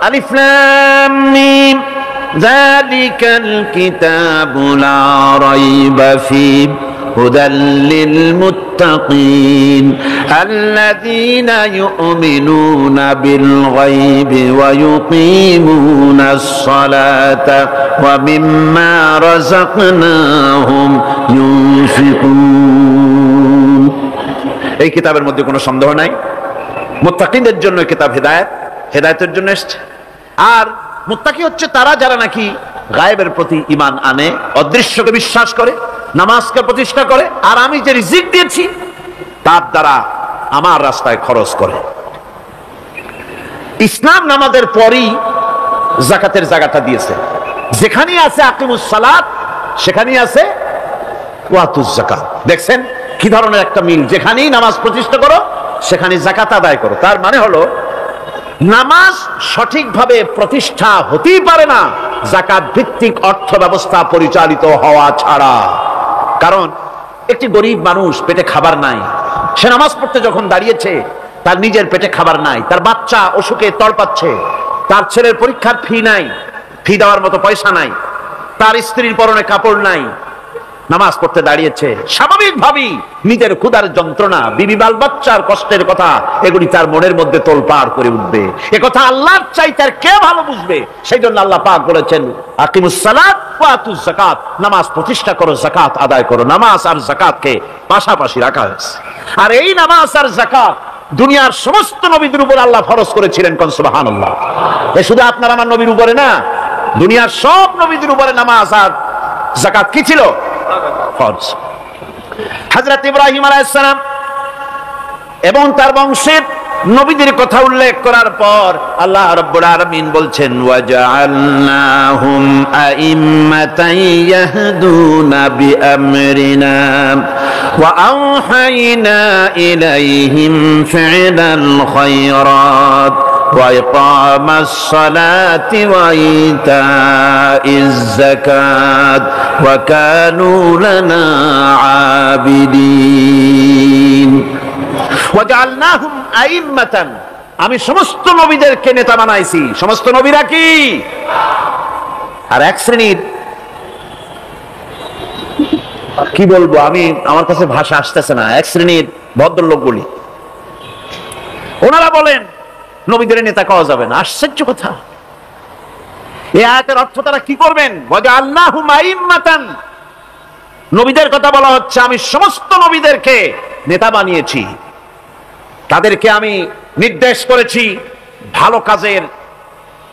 আলিফ লাম মিম যালিকাল কিতাবু লা রাইবা ফীহি হুদাল লিল মুত্তাকিন আল্লাযীনা ইউমিনুনা বিল গায়বি ওয়া ইউকিমুনাস সালাতা ওয়া মিম্মা রাযাকনাহুম ইউনফিকুন। এই কিতাবের মধ্যে কোনো সন্দেহ নাই, মুত্তাকিনদের জন্য এই কিতাব হেদায়েত, হেদায়েতের জন্য এসেছে। আর মুত্তাকি হচ্ছে তারা যারা নাকি গায়েবের প্রতি ঈমান আনে, অদৃশ্যকে বিশ্বাস করে, নামাজকে প্রতিষ্ঠা করে, আর আমি যে রিজিক দিয়েছি তার দ্বারা আমার রাস্তায় খরচ করে। ইসলাম নামাজের পরই যাকাতের জায়গাটা দিয়েছে। যেখানেই আছে আকিমুস সালাত, সেখানেই আছে ওয়াতুজ যাকাত। দেখছেন কি ধরনের একটা মিল? যেখানেই নামাজ প্রতিষ্ঠা করো সেখানে যাকাত আদায় করো। তার মানে হলো নামাজ সঠিকভাবে প্রতিষ্ঠা হতেই পারে না যাকাত ভিত্তিক অর্থ ব্যবস্থা পরিচালিত হওয়া ছাড়া। কারণ একটি গরিব মানুষ, পেটে খাবার নাই, সে নামাজ পড়তে যখন দাঁড়িয়েছে তার নিজের পেটে খাবার নাই, তার বাচ্চা অসুখে তড়পাচ্ছে, তার ছেলের পরীক্ষার ফি নাই, ফি দেওয়ার মতো পয়সা নাই, তার স্ত্রীর পরনে কাপড় নাই, নামাজ পড়তে দাঁড়িয়েছে, স্বাভাবিকভাবেই নিজের ক্ষুধার যন্ত্রণা, বিবি বাল বাচ্চার কষ্টের কথা এগুলি তার মনের মধ্যে তোলপাড় করে উঠবে। একথা আল্লাহর চাইতে আর কে ভালো বুঝবে? সেই জন্য আল্লাহ পাক বলেছেন আকিমুস সালাত ওয়া আতুজ যাকাত, নামাজ প্রতিষ্ঠা করো, যাকাত আদায় করো। নামাজ আর যাকাতকে পাশাপাশি রাখা হয়েছে। আর এই নামাজ আর যাকাত দুনিয়ার সমস্ত নবীদের উপর আল্লাহ ফরজ করেছিলেন। কোন সুবহানাল্লাহ। এ শুধু আপনার আমার নবীর উপরে না, দুনিয়ার সব নবীদের উপরে নামাজ আর যাকাত কি ছিল? ফরজ। হযরত ইব্রাহিম আলাইহিস সালাম এবং তার বংশের নবীদের কথা উল্লেখ করার পর আল্লাহ রাব্বুল আলামিন বলছেন ওয়াজআলনাহুম আইম্মাতান ইয়াহদুনা বিআমরিনা ওয়া আওহাইনা ইলাইহিম ফি'লাল খায়রাত ওয়া ইকামাস সালাতি ওয়া ইতাইজ যাকাত ওয়া কানু লানা আবিদিন। ওয়াজআলনাহুম আইম্মাতান, আমি সমস্ত নবীদেরকে নেতা বানাইছি। সমস্ত নবীরা কি? আর এক শ্রেণীর, কি বলবো আমি, আমার কাছে ভাষা আসতেছে না, এক শ্রেণীর ভদ্রলোক বলি, ওনারা বলেন নবীদের নেতা কওয়া যাবে না। আশ্চর্য কথা। এই আয়াতের অর্থ তারা কি করবেন? ওয়াজআলনাহুম আইম্মাতান, নবীদের কথা বলা হচ্ছে, আমি সমস্ত নবীদেরকে নেতা বানিয়েছি, তাদেরকে আমি নির্দেশ করেছি ভালো কাজের,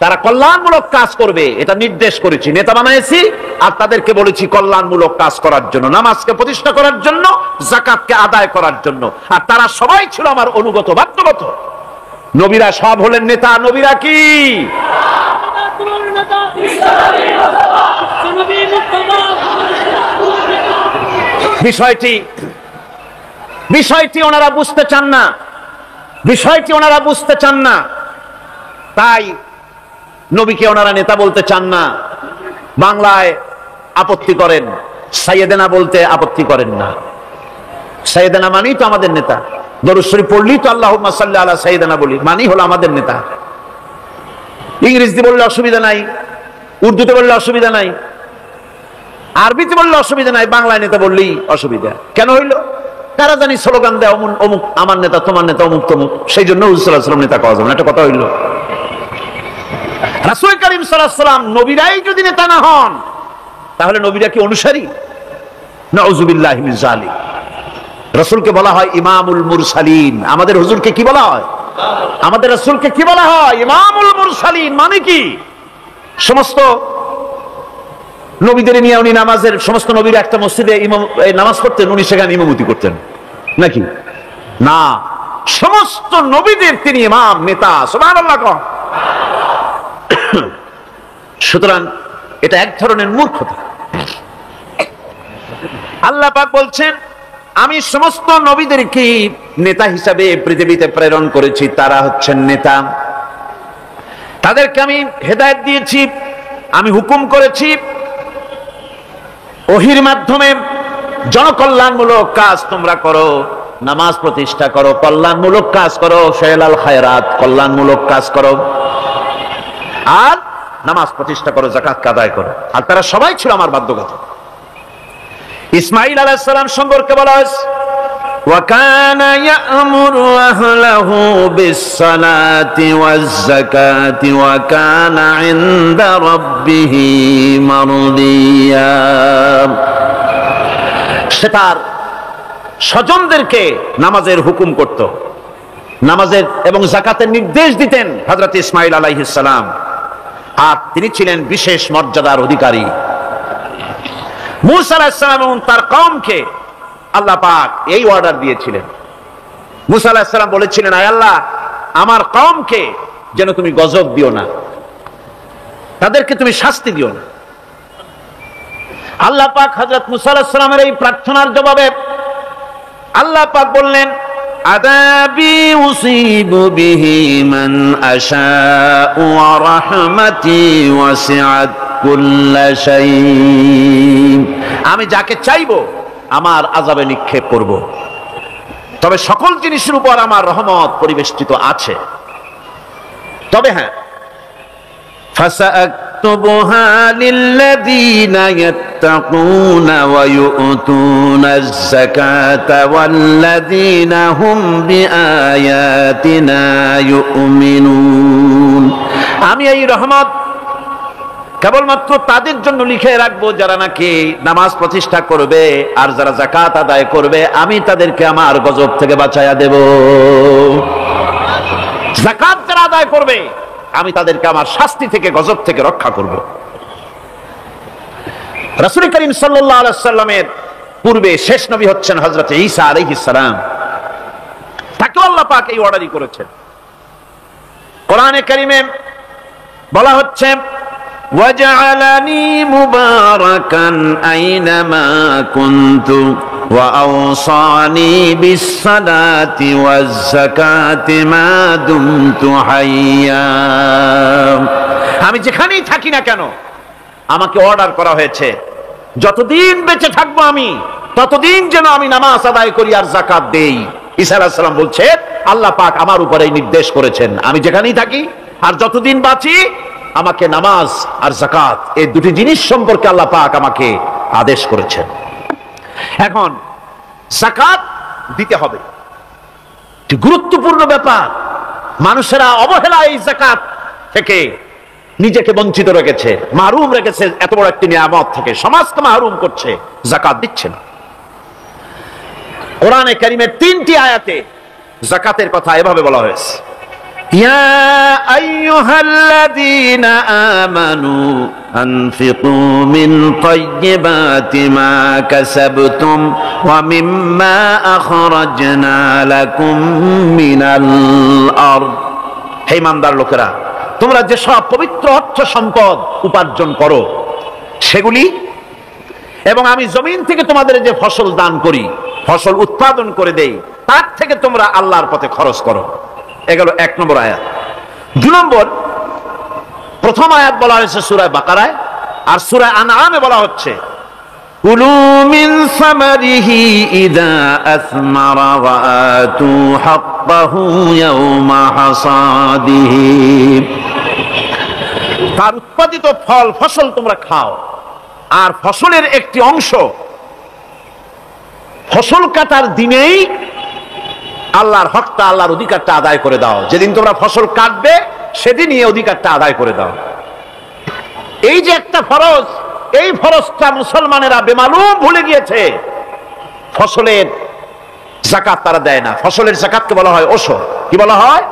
তারা কল্যাণমূলক কাজ করবে এটা নির্দেশ করেছি, নেতা বানিয়েছি। আর তাদেরকে বলেছি কল্যাণমূলক কাজ করার জন্য, নামাজকে প্রতিষ্ঠা করার জন্য, যাকাতকে আদায় করার জন্য। আর তারা সবাই ছিল আমার অনুগত, বাধ্যগত। নবীরা সব হলেন নেতা। নবীরা কি? বিষয়টি ওনারা বুঝতে চান না, বিষয়টি ওনারা বুঝতে চান না, তাই নবীকে ওনারা নেতা বলতে চান না। বাংলায় আপত্তি করেন, সাইয়েদেনা বলতে আপত্তি করেন না। সাইয়েদেনা মানেই তো আমাদের নেতা। দরুদ শরীফ পড়লেই তো আল্লাহুম্মা সাল্লি আলা সাইয়েদেনা বলি, মানেই হলো আমাদের নেতা। ইংরেজি বললে অসুবিধা নাই, উর্দুতে বললে অসুবিধা নাই, আরবিতে বললে অসুবিধা নাই, বাংলায় নেতা বললেই অসুবিধা। কেন হইল? তারা জানি স্লোগান দেয় অমুক আমার নেতা, তোমার নেতা অমুক তমুক, সেই জন্য রাসূলুল্লাহ সাল্লাল্লাহু আলাইহি ওয়াসাল্লাম নেতা কওয়া যাবে না। একটা কথা হইল। রাসূল কারীম সাল্লাল্লাহু আলাইহি ওয়াসাল্লাম নবীরাই যদি নেতা না হন, তাহলে নবীরা কি অনুসারী? নাউযুবিল্লাহি মিন যালিক। রাসূলকে বলা হয় ইমামুল মুরসালিন। আমাদের হুজুরকে কি বলা হয়? আমাদের রাসূলকে কি বলা হয়? ইমামুল মুরসালিন। মানে কি? সমস্ত নবীদের নিয়ে উনি নামাজের, সমস্ত নবীর একটা মসজিদে নামাজ পড়তেন, উনি সেখানে ইমামতি করতেন নাকি? না, সমস্ত নবীদের তিনি ইমাম, নেতা। সুবহানাল্লাহ। সুতরাং এটা এক ধরনের মূর্খতা। আল্লাহ পাক বলছেন, আমি সমস্ত নবীদেরকে নেতা হিসাবে পৃথিবীতে প্রেরণ করেছি, তারা হচ্ছেন নেতা। তাদেরকে আমি হেদায়েত দিয়েছি, আমি হুকুম করেছি, ওহীর মাধ্যমে জনকল্যাণমূলক কাজ তোমরা করো, নামাজ প্রতিষ্ঠা করো, কল্যাণমূলক কাজ করো, ফেলাল খায়রাত, কল্যাণমূলক কাজ করো, আর নামাজ প্রতিষ্ঠা করো, যাকাত আদায় করো। আর তারা সবাই ছিল আমার বাধ্যগত। ইসমাঈল আলাইহিস সালাম সম্পর্কে বলা হয়েছে, ওয়া কানা ইয়া'মুরু আহলাহু বিস-সালাতি ওয়াজ-যাকাতি ওয়া কানা 'ইনদা রাব্বিহি মারদিয়া। সে তার স্বজনদেরকে নামাজের হুকুম করত, নামাজের এবং যাকাতের নির্দেশ দিতেন হযরত ইসমাঈল আলাইহিস সালাম। আর তিনি ছিলেন বিশেষ মর্যাদার অধিকারী। মূসা আলাইহিস সালাম এবং তার কওমকে আল্লাহ পাক এই অর্ডার দিয়েছিলেন। মূসা আলাইহিস সালাম বলেছিলেন, আয় আল্লাহ, আমার কওমকে যেন তুমি গজব দিও না, তাদেরকে তুমি শাস্তি দিও না। আল্লাহ পাক হযরত মূসা আলাইহিস সালামের এই প্রার্থনার জবাবে আল্লাহ পাক বললেন, আযাবি উসিবু বিহি মান আশাউ ওয়া রাহমাতি ওয়াসিআত কুল্লা শাই। আমি যাকে চাইবো আমার আযাবে নিক্ষেপ করব, তবে সকল জিনিসের উপর আমার রহমত পরিবেষ্টিত আছে। তবে হ্যাঁ, ফাসাআকতুবুহা লিল্লাযীনা ইয়াত্তাকুনা ওয়া ইউতুনাজ যাকাতা ওয়াল্লাযীনা হুম বিআয়াতিনা ইউমিনুন। আমি এই রহমত কেবলমাত্র তাদের জন্য লিখে রাখবো যারা নাকি নামাজ প্রতিষ্ঠা করবে আর যারা যাকাত আদায় করবে, আমি তাদেরকে আমার গজব থেকে বাঁচায়া দেব। যাকাত যারা আদায় করবে আমি তাদেরকে আমার শাস্তি থেকে, গজব থেকে রক্ষা করব। রাসূল করিম সাল্লাল্লাহু আলাইহি ওয়াসাল্লামের পূর্বে শেষ নবী হচ্ছেন হযরত ঈসা আলাইহিস সালাম। তাকে আল্লাহ পাক এই অর্ডারই করেছেন। কোরআনে কারীমে বলা হচ্ছে, وجعلني مباركا أينما كنت وأوصاني بالصلاة والزكاة ما دمت حيا। আমি যেখানেই থাকি না কেন আমাকে অর্ডার করা হয়েছে যতদিন বেঁচে থাকবো আমি ততদিন যেন আমি নামাজ আদায় করি আর যাকাত দেই। ঈসা আলাইহিস সালাম বলছে, আল্লাহ পাক আমার উপরে নির্দেশ করেছেন আমি যেখানেই থাকি আর যতদিন বাঁচি আমাকে নামাজ আর যাকাত এই দুটি জিনিস সম্পর্কে আল্লাহ পাক আমাকে আদেশ করেছেন। এখন যাকাত দিতে হবে, গুরুত্বপূর্ণ ব্যাপার। মানুষেরা অবহেলা এই যাকাত থেকে নিজেকে বঞ্চিত রেখেছে, মাহরুম রেখেছে এত বড় একটি নিয়ামত থেকে। সমাজকে মাহরুম করছে, যাকাত দিচ্ছে না। কোরআনে কারীমের 3টি আয়াতে যাকাতের কথা এভাবে বলা হয়েছে, ইয়া আইয়ুহাল্লাযীনা আমানু আনফিকু মিন তাইয়্যিবাতি মা কাসাবতুম ওয়া মিম্মা আখরাজনা লাকুম মিনাল আরদ। হে ইমানদার লোকেরা, তোমরা যে সব পবিত্র অর্থ সম্পদ উপার্জন করো সেগুলি, এবং আমি জমিন থেকে তোমাদের যে ফসল দান করি, ফসল উৎপাদন করে দেই, তার থেকে তোমরা আল্লাহর পথে খরচ করো। এগুলো 1 নম্বর আয়াত। 2 নম্বর, প্রথম আয়াত বলা হয়েছে সূরা বাকারায়, আর সূরা আনআমে বলা হচ্ছে, কুলু মিন সামারিহি ইযা আসমারা ওয়া আতু হাক্কাহু ইয়াওমা হাসাদিহি। তার উৎপাদিত ফল ফসল তোমরা খাও, আর ফসলের একটি অংশ ফসল কাটার দিনেই আল্লাহর হকটা, আল্লাহর অধিকারটা আদায় করে দাও। যেদিন তোমরা ফসল কাটবে সেদিনই এই অধিকারটা আদায় করে দাও। এই যে একটা ফরজ, এই ফরজটা মুসলমানেরা বেমালুম ভুলে গিয়েছে। ফসলের যাকাত তারা দেয় না। ফসলের যাকাতকে বলা হয় ওশর। কি বলা হয়?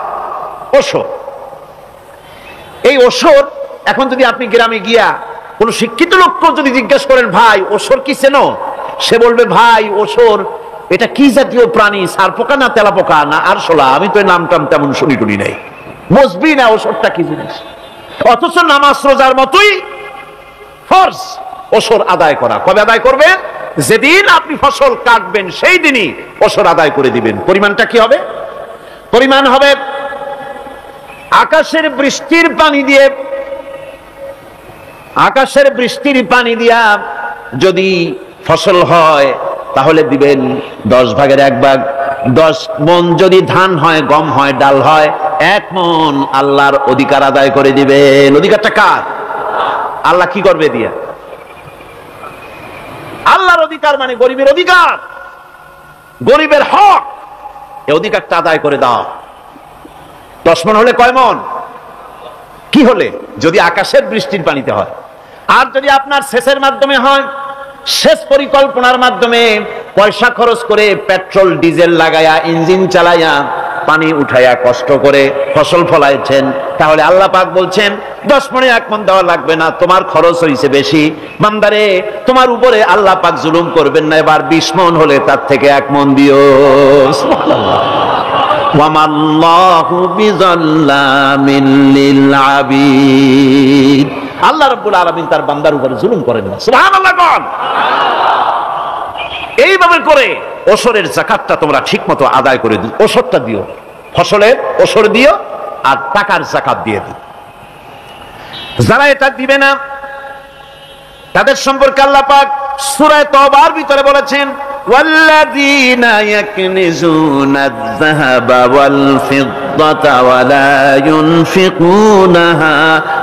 ওশর। এই ওশর এখন যদি আপনি গ্রামে গিয়া কোন শিক্ষিত লোককে যদি জিজ্ঞেস করেন ভাই ওসর কি চেনো, সে বলবে ভাই ওসর এটা কি জাতীয় প্রাণী, সারপোকা না তেলাপোকা না আরশোলা, আমি তো নাম টাম তেমন শুনি টুনি নাই, বুঝবি না ওসরটা কি জিনিস। অথচ নামাজ রোজার মতোই ফরজ ওসর আদায় করা। কবে আদায় করবেন? যেদিন আপনি ফসল কাটবেন সেই দিনই ওসর আদায় করে দিবেন। পরিমাণটা কি হবে? পরিমাণ হবে আকাশের বৃষ্টির পানি দিয়ে, আকাশের বৃষ্টির পানি দিয়া যদি ফসল হয় তাহলে দিবেন 10 ভাগের 1 ভাগ। 10 মন যদি ধান হয়, গম হয়, ডাল হয়, 1 মন আল্লাহর অধিকার আদায় করে দিবেন। অধিকারটা কার? আল্লাহ কি করবে দিয়া? আল্লাহর অধিকার মানে গরিবের অধিকার, গরিবের হক, এই অধিকারটা আদায় করে দাও। 10 মন হলে কয় মন? কি হলে? যদি আকাশের বৃষ্টির পানিতে হয়। আর যদি আপনার সেচের মাধ্যমে হয়, সেচ পরিকল্পনার মাধ্যমে পয়সা খরচ করে পেট্রোল ডিজেল লাগায়া ইঞ্জিন চালাইয়া পানি উঠাইয়া কষ্ট করে ফসল ফলাইছেন, তাহলে আল্লাহ পাক বলছেন 10 মনে 1 মন দেওয়া লাগবে না, তোমার খরচ হয়েছে বেশি। বান্দারে, তোমার উপরে আল্লাহ পাক জুলুম করবেন না, এবার 20 মন হলে তার থেকে 1 মন দিও। সুবহানাল্লাহ। ওয়ামাল্লাহু বিযাল্লামিন লিল আবিদ। আল্লাহ রাব্বুল আলামিন তার বান্দার উপরে জুলুম করেন না। সুবহানাল্লাহ। এইভাবে করে ওসরের যাকাতটা তোমরা ঠিকমতো আদায় করে দিও। ওসরটা দিও, ফসলের ওসর দিও আর টাকার যাকাত দিয়ে দিও। যারা এটা দিবে না তাদের সম্পর্কে আল্লাহ পাক সূরা তওবার ভিতরে বলেছেন, ওয়াল্লাযীনা ইয়াকনিজুনা আয-যাহাবা ওয়াল ফিদ্দাতা ওয়া লা ইউনফিকুনাহা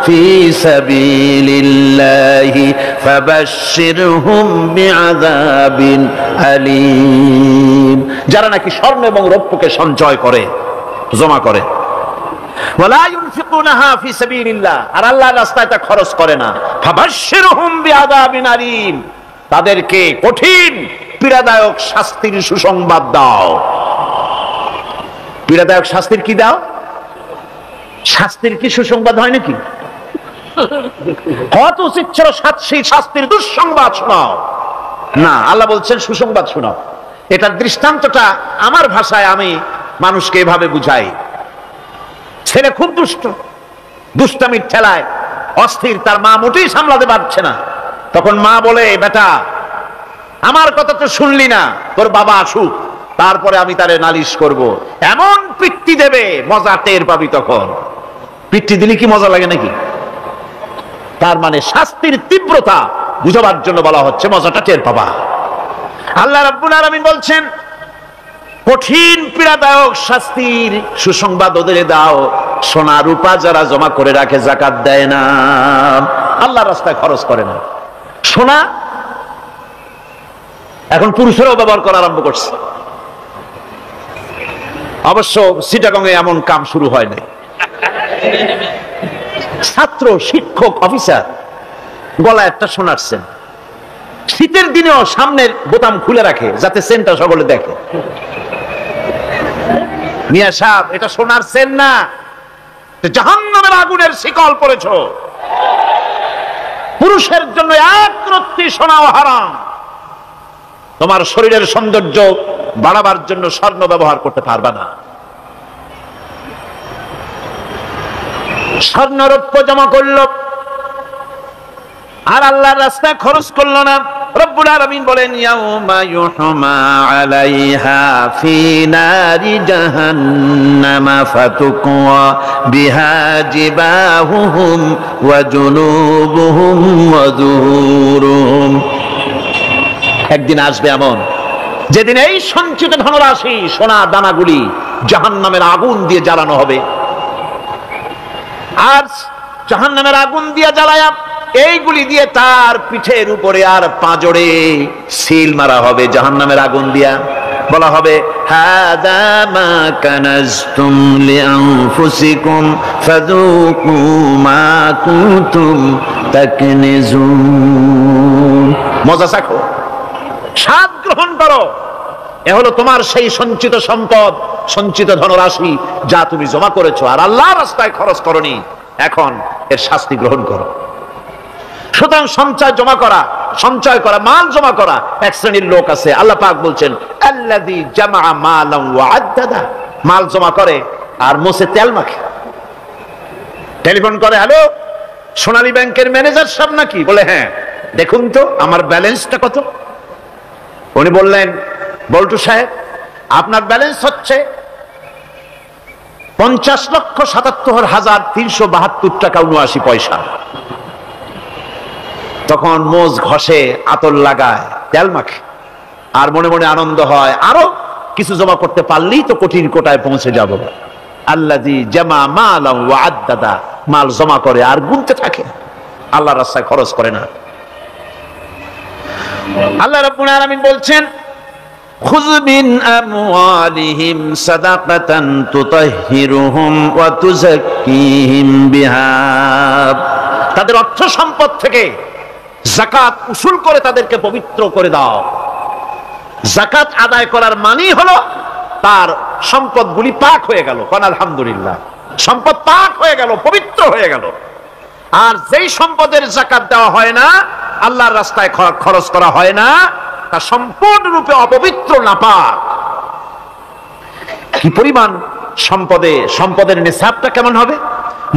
ফী সাবিলিল্লাহি ফাবাশশিরহুম বিআযাবিন আলীম। যারা নাকি স্বর্ণ এবং রৌপ্যকে সঞ্চয় করে, জমা করে, ওয়ালা ইউনফিকুনাহা ফী সাবিলিল্লাহ, আর আল্লাহর রাস্তায় তা খরচ করে না, ফাবাশশিরহুম বিআযাবিন আলীম, তাদেরকে কঠিন পীড়াদায়ক শাস্তির সুসংবাদ দাও। পীড়াদায়ক শাস্তির কি দাও? শাস্তির কি সুসংবাদ হয় নাকি? কত উচিত ছিল সেই শাস্তির দুঃসংবাদ শোনাও না, আল্লাহ বলছেন সুসংবাদ শোনাও। এটার দৃষ্টান্তটা আমার ভাষায় আমি মানুষকে এভাবে বুঝাই। ছেলে খুব দুষ্ট, দুষ্টামির ঠেলায় অস্থির, তার মা মোটেই সামলাতে পারছে না। তখন মা বলে, বেটা আমার কথা তো শুনলি না, তোর বাবা আসুক, তারপরে আমি তারে নালিশ করব। এমন পিট্টি দেবে, মজা টের পাবি তখন। পিট্টি দিলে কি মজা লাগে নাকি? তার মানে শাস্তির তীব্রতা বুঝাবার জন্য বলা হচ্ছে, মজাটা টের পাবা। আল্লাহ রাব্বুল আলামিন বলছেন, কঠিন পীড়াদায়ক শাস্তির সুসংবাদ ওদের দাও, সোনা রূপা যারা জমা করে রাখে, যাকাত দেয় না, আল্লাহর রাস্তায় খরচ করে না। সোনা এখন পুরুষেরাও ব্যবহার করা আরম্ভ করছে। অবশ্য চিটাগং এ এমন কাম শুরু হয় নাই। ছাত্র, শিক্ষক, অফিসার গলায় একটা সোনার চেন, শীতের দিনেও সামনের বোতাম খুলে রাখে যাতে চেনটা সকলে দেখে। মিয়া সাহেব, এটা সোনার চেন না, জাহান্নামের আগুনের শিকল পড়েছ। পুরুষের জন্য এক রত্তি সোনাও হারাম। তোমার শরীরের সৌন্দর্য বাড়াবার জন্য স্বর্ণ ব্যবহার করতে পারবে না। স্বর্ণ রৌপ্য জমা করলো আর আল্লাহর রাস্তায় খরচ করলো না। রব্বুল আলামিন বলেন, ইয়াউমা ইউহমা আলাইহা ফি নারি জাহান্নামা ফাতুকওয়া বিহা জিবাহুহুম ওয়া জুনুবুহুম ওয়া যুহুরুহুম। একদিন আসবে এমন যেদিন এই সঞ্চিত ধনরাশি, সোনা দানাগুলি জাহান্নামের আগুন দিয়ে জ্বালানো হবে। আর জাহান্নামের আগুন দিয়ে জ্বালায়া এইগুলি দিয়ে তার পিঠের উপরে আর পাঁজরে সিল মারা হবে জাহান্নামের আগুন দিয়া। বলা হবে, হাদা মা কানাজতুম লিআনফুসিকুম ফাযুকু মা কুনতুম তাকনিজুন। মজা চাখো, স্বাদ গ্রহণ করো, এ হলো তোমার সেই সঞ্চিত সম্পদ, সঞ্চিত ধনরাশি যা তুমি জমা করেছো আর আল্লাহর রাস্তায় খরচ করনি। এখন এর শাস্তি গ্রহণ করো। সুতরাং সঞ্চয় করা মাল জমা করা এক শ্রেণীর লোক আছে। আল্লাহ পাক বলছেন আল্লাযী জামা মালান ওয়া আদ্দাদা, মাল জমা করে আর মোছে তেল মাখে। টেলিফোন করে, হ্যালো সোনালী ব্যাংকের ম্যানেজার সাহেব নাকি? বলে হ্যাঁ, দেখুন তো আমার ব্যালেন্সটা কত। উনি বললেন, বল্টু সাহেব আপনার ব্যালেন্স হচ্ছে 50,77,372 টাকা 79 পয়সা। তখন মোজ ঘষে, আতর লাগায়, তেল মাখে, আর মনে মনে আনন্দ হয়, আরো কিছু জমা করতে পারলেই তো কোটির কোটায় পৌঁছে যাব। আল্লাযী জামা মালান ওয়া আদ্দাদা, মাল জমা করে আর গুনতে থাকে, আল্লাহর রাস্তায় খরচ করে না। আল্লাহ রাব্বুল আলামিন বলছেন খুয মিন আমওয়ালিহিম সাদাকাতান তুতাহহিরুহুম ওয়া তুযাক্কিহিম বিহা, তাদের অর্থ সম্পদ থেকে যাকাত উসুল করে তাদেরকে পবিত্র করে দাও। যাকাত আদায় করার মানেই হলো তার সম্পদগুলি পাক হয়ে গেল। কোন আলহামদুলিল্লাহ, সম্পদ পাক হয়ে গেল, পবিত্র হয়ে গেল। আর যেই সম্পদের যাকাত দেওয়া হয় না, আল্লাহর রাস্তায় খরচ করা হয় না, তা সম্পূর্ণরূপে অপবিত্র, নাপাক। কি পরিমাণ সম্পদের নিসাবটা কেমন হবে?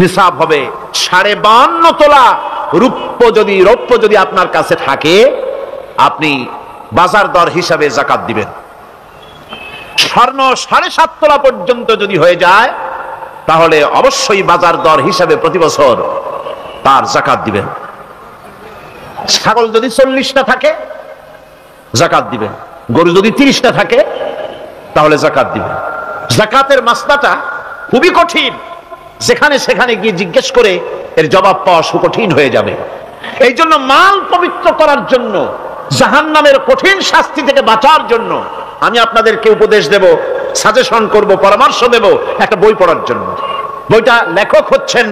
নিসাব হবে 52.5 তোলা রৌপ্য যদি আপনার কাছে থাকে, আপনি বাজার দর হিসাবে যাকাত দিবেন। স্বর্ণ 7.5 তোলা পর্যন্ত যদি হয়ে যায়, তাহলে অবশ্যই বাজার দর হিসাবে প্রতি বছর তার যাকাত দিবেন। ছাগল যদি 40টা থাকে যাকাত দিবেন, গরু যদি 30টা থাকে তাহলে যাকাত দিবেন। যাকাতের মাসলাটা খুবই কঠিন, যেখানে সেখানে গিয়ে জিজ্ঞেস করে এর জবাব পাওয়া সুকঠিন হয়ে যাবে। এই জন্য মাল পবিত্র করার জন্য, জাহান্নামের কঠিন শাস্তি থেকে বাঁচার জন্য আমি আপনাদেরকে উপদেশ দেব, সাজেশন করব, পরামর্শ দেব একটা বই পড়ার জন্য। বইটা লেখক হচ্ছেন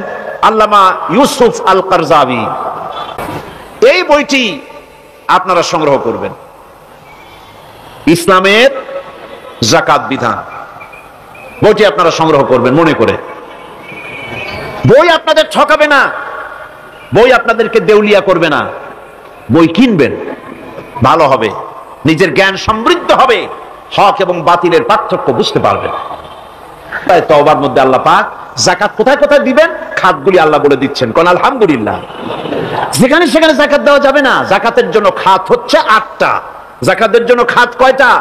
আল্লামা ইউসুফ আল কারজাবী। এই বইটি আপনারা সংগ্রহ করবেন, ইসলামের যাকাত বিধান। বইটি আপনারা সংগ্রহ করবেন মনে করে। বই আপনাদের ঠকাবে না, বই আপনাদেরকে দেউলিয়া করবে না। বই কিনবেন, ভালো হবে, নিজের জ্ঞান সমৃদ্ধ হবে, হক এবং বাতিলের পার্থক্য বুঝতে পারবেন। তাই তওবার মধ্যে আল্লাহ পাক যাকাত কোথায় কোথায় দিবেন খাতগুলি আল্লাহ বলে দিচ্ছেন। কোন আলহামদুলিল্লাহ। যেখানে সেখানে যাকাত দেওয়া যাবে না। যাকাতের জন্য খাত হচ্ছে 8টা। যাকাতের জন্য খাত কয়টা?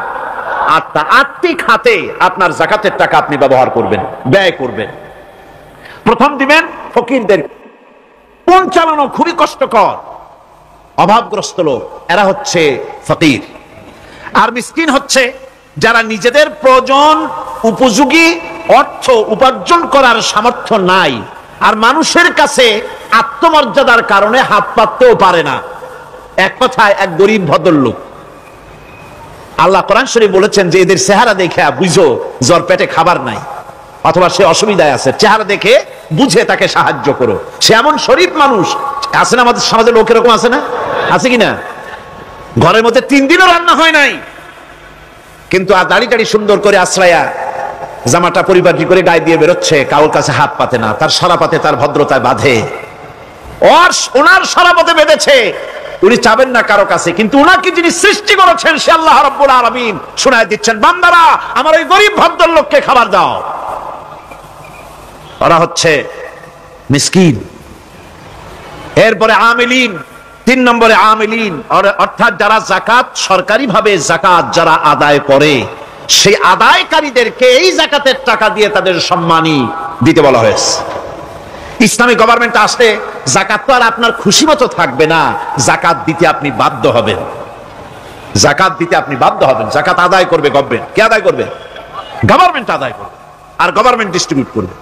8টা। 8টি খাতে আপনার যাকাতের টাকা আপনি ব্যবহার করবেন, ব্যয় করবেন। প্রথম দিবেন ফকিরদের। কোন চালানো খুবই কষ্টকর, অভাবগ্রস্ত লোক, এরা হচ্ছে ফকির। আর মিসকিন হচ্ছে যারা নিজেদের প্রয়োজন উপযোগী অর্থ উপার্জন করার সামর্থ্য নাই, আর মানুষের কাছে আত্মমর্যাদার কারণে হাত পাততেও পারে না। এক কথায় এক গরিব ভদ্রলোক। আল্লাহ কোরআন শরীফ বলেছেন যে এদের চেহারা দেখে বুঝো জ্বর পেটে খাবার নাই, অথবা সে অসুবিধায় আছে। চেহারা দেখে বুঝে তাকে সাহায্য করো। সে এমন শরীফ মানুষ আছে না আমাদের সমাজে, লোক এরকম আছে না? আছে কিনা? ঘরের মধ্যে 3 দিনও রান্না হয় নাই, কিন্তু আর দাড়ি টাড়ি সুন্দর করে আশ্রয়া, জামাটা পরিপাটি করে গায়ে দিয়ে বেরোচ্ছে, কারোর কাছে হাত পাতে না, তার সরাপাতে তার ভদ্রতায় বাঁধে। ওনার সরাপাতে বেঁধেছে, উনি চাবেন না কারো কাছে, কিন্তু উনাকে যিনি সৃষ্টি করেছেন সে আল্লাহ রাব্বুল আলামিন শোনায় দিচ্ছেন, বান্দারা আমার ওই গরিব ভদ্রলোককে খাবার দাও। ওরা হচ্ছে মিসকিন। এরপরে আমিলিন, 3 নম্বরে আমিলিন, অর্থাৎ যারা যাকাত সরকারিভাবে যাকাত যারা আদায় করে, সেই আদায়কারীদেরকে এই যাকাতের টাকা দিয়ে তাদের সম্মানী দিতে বলা হয়েছে। ইসলামী গভর্নমেন্ট আসলে যাকাত তো আর আপনার খুশি মতো থাকবে না, যাকাত দিতে আপনি বাধ্য হবেন। যাকাত দিতে আপনি বাধ্য হবেন। যাকাত আদায় করবে গভর্নমেন্ট। কে আদায় করবে? গভর্নমেন্ট আদায় করবে, আর গভর্নমেন্ট ডিস্ট্রিবিউট করবে।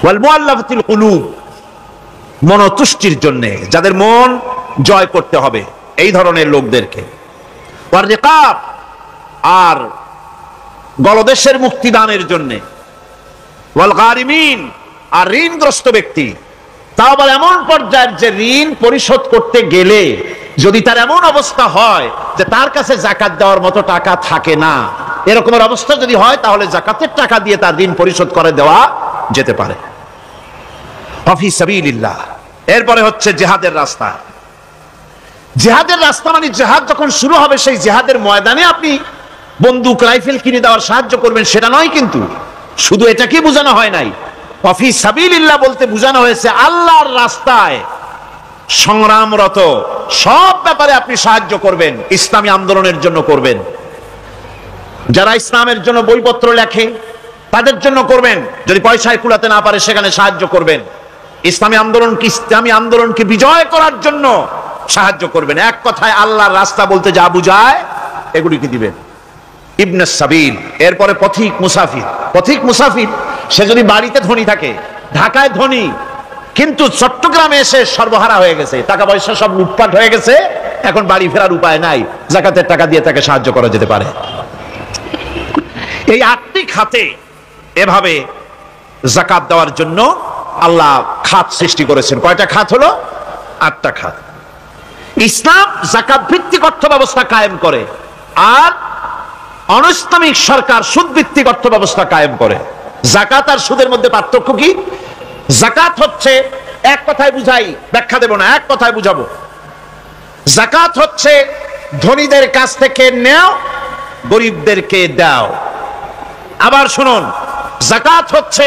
ওয়াল মুআল্লাফাতিল কুলুব, মনতুষ্টির জন্য, যাদের মন জয় করতে হবে, এই ধরনের লোকদেরকে। ওয়ার রিকাব, আর গলদেশের মুক্তিদানের জন্য। ওয়াল গারিমিন, আর ঋণগ্রস্ত ব্যক্তি। তাও আবার এমন পর্যায়ের যে ঋণ পরিশোধ করতে গেলে যদি তার এমন অবস্থা হয় যে তার কাছে যাকাত দেওয়ার মতো টাকা থাকে না, এরকমের অবস্থা যদি হয়, তাহলে যাকাতের টাকা দিয়ে তার ঋণ পরিশোধ করে দেওয়া যেতে পারে। ফি সাবিলিল্লাহ, এরপরে হচ্ছে জিহাদের রাস্তা। জিহাদের রাস্তা মানে জিহাদ যখন শুরু হবে সেই জিহাদের ময়দানে আপনি বন্দুক রাইফেল কিনে দেওয়ার সাহায্য করবেন সেটা নয়, কিন্তু শুধু এটাকে বোঝানো হয় নাই। ফি সাবিলিল্লাহ বলতে বোঝানো হয়েছে আল্লাহর রাস্তায় সংগ্রামরত সব ব্যাপারে আপনি সাহায্য করবেন, ইসলামী আন্দোলনের জন্য করবেন। যারা ইসলামের জন্য বইপত্র লেখে তাদের জন্য করবেন, যদি পয়সায় কুলাতে না পারে সেখানে সাহায্য করবেন। ইসলামী আন্দোলনকে বিজয় করার জন্য সাহায্য করবেন। এক কথায় আল্লাহর রাস্তা বলতে যা বুঝায় এগুলিকে দিবেন। ইবনে সাবিল, এরপরে পথিক মুসাফির। পথিক মুসাফির সে যদি বাড়িতে ধনী থাকে, ঢাকায় ধনী কিন্তু চট্টগ্রামে এসে সর্বহারা হয়ে গেছে, টাকা পয়সা সব লুটপাট হয়ে গেছে, এখন বাড়ি ফেরার উপায় নাই, যাকাতের টাকা দিয়ে তাকে সাহায্য করা যেতে পারে। এই 8টি খাতে এভাবে যাকাত দেওয়ার জন্য আল্লাহ খাত সৃষ্টি করেছেন। কয়টা খাত হলো? 8টা খাত। ইসলাম যাকাত ভিত্তিক অর্থ ব্যবস্থা কায়েম করে, আর অনৈসলামিক সরকার সুদ ভিত্তিক অর্থ ব্যবস্থা কায়েম করে। যাকাত আর সুদের মধ্যে পার্থক্য কি? যাকাত হচ্ছে, এক কথায় বুঝাই, ব্যাখ্যা দেব না, এক কথায় বুঝাবো। যাকাত হচ্ছে ধনীদের কাছ থেকে নেও, গরিবদেরকে দাও। আবার শুনুন, যাকাত হচ্ছে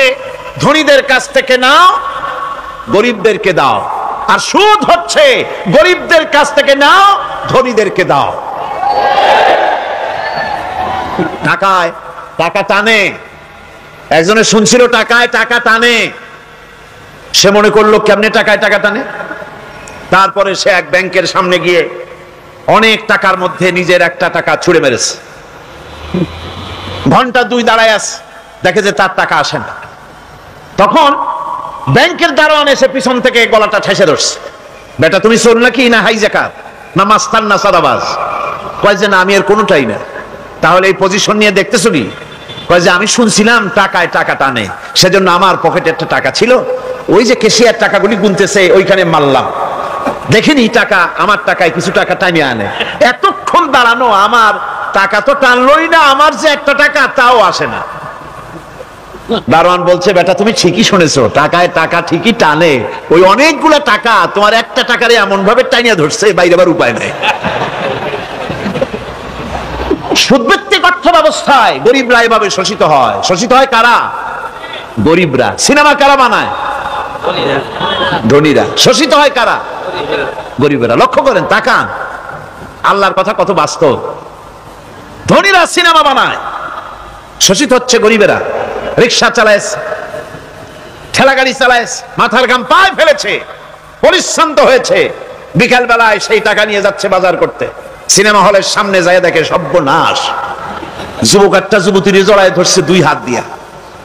ধনীদের কাছ থেকে নাও, গরিবদেরকে দাও। আর সুদ হচ্ছে গরিবদের কাছ থেকে নাও, ধনীদেরকে দাও। টাকায় টাকা টানে, একজনে শুনছিল টাকায় টাকা টানে, সে মনে করলো কেমনে টাকায় টাকা টানে। তারপরে সে এক ব্যাংকের সামনে গিয়ে অনেক টাকার মধ্যে নিজের একটা টাকা ছুড়ে মেরেছে। ঘন্টা 2 দাঁড়ায় আছে, দেখে যে তার টাকা আসে না। তখন ব্যাংকের দারোয়ান এসে পিছন থেকে গলাটা ঠেসে ধরছে, বেটা তুমি চোর নাকি, না হাইজাকার, না মাস্তান, না সাদাবাজ? কয় যে না, আমি এর কোনোটাই না। তাহলে এই পজিশন নিয়ে দেখতেছো কি? কয় যে আমি শুনছিলাম টাকায় টাকা টানে, সেজন্য আমার পকেটে একটা টাকা ছিল, ওই যে কেশিয়ার টাকাগুলি গুনতেছে ওইখানে মারলাম, দেখিনি টাকা, আমার টাকায় কিছু টাকা টানিয়ে আনে। এতক্ষণ দাঁড়ানো, আমার টাকা তো টানলোই না, আমার যে একটা টাকা তাও আসে না। দারোয়ান বলছে, বেটা তুমি ঠিকই শুনেছো, টাকায় টাকা ঠিকই টানে, ওই অনেকগুলা টাকা তোমার একটা টাকারে এমন ভাবে টানিয়া ধরছে, বাইরে আবার উপায় নাই। সুদভিত্তিক অর্থ ব্যবস্থায় গরিবরা এভাবে শোষিত হয়। শোষিত হয় কারা? গরিবরা। সিনেমা কারা বানায়? ধনীরা। শোষিত হয় কারা? গরিবরা। লক্ষ্য করেন, তাকান, আল্লাহর কথা কত বাস্তব। ধনীরা সিনেমা বানায়, শোষিত হচ্ছে গরিবেরা। রিক্সা চালায়, ঠেলা গাড়ি চালায়, মাথার ঘাম পায়ে ফেলেছে, পরিশ্রান্ত হয়েছে, বিকাল বেলায় সেই টাকা নিয়ে যাচ্ছে বাজার করতে। সিনেমা হলের সামনে যায় দেখে সর্বনাশ, যুবক একটা যুবতীর জড়ায় ধরছে 2 হাত দিয়া,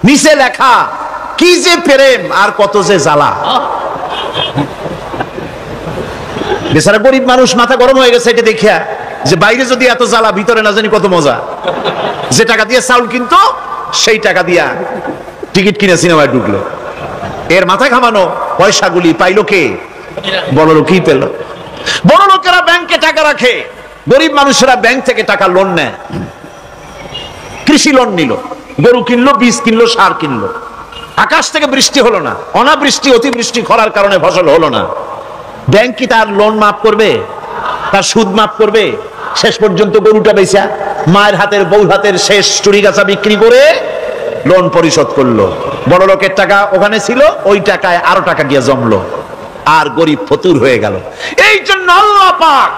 নিচে লেখা কি যে প্রেম আর কত যে জ্বালা। বেচারা গরিব মানুষ মাথা গরম হয়ে গেছে এটা দেখিয়া, যে বাইরে যদি এত জ্বালা, ভিতরে না জানি কত মজা। যে টাকা দিয়ে চাউল কিনতো, সেই টাকা দিয়া টিকিট কিনে সিনেমায় ঢুকলো। এর মাথা ঘামানো পয়সাগুলি পাইলো কে? বড় লোকই পেল। বড় লোকেরা ব্যাংকে টাকা রাখে, গরিব মানুষেরা ব্যাংক থেকে টাকা লোন নেয়। কৃষি লোন নিল, গরু কিনলো, বীজ কিনলো, সার কিনলো। আকাশ থেকে বৃষ্টি হলো না, অনাবৃষ্টি, অতিবৃষ্টি, খরার কারণে ফসল হলো না। ব্যাংক কি তার লোন মাফ করবে? তার সুদ মাফ করবে? শেষ পর্যন্ত গরুটা বেচা, মায়ের হাতের, বউ হাতের শেষ চুরি গাছা বিক্রি করে লোন পরিশোধ করলো। বড় লোকের টাকা ওখানে ছিল, ওই টাকায় আরো টাকা গিয়ে জমলো, আর গরিব ফতুর হয়ে গেল। এই জন্য আল্লাহ পাক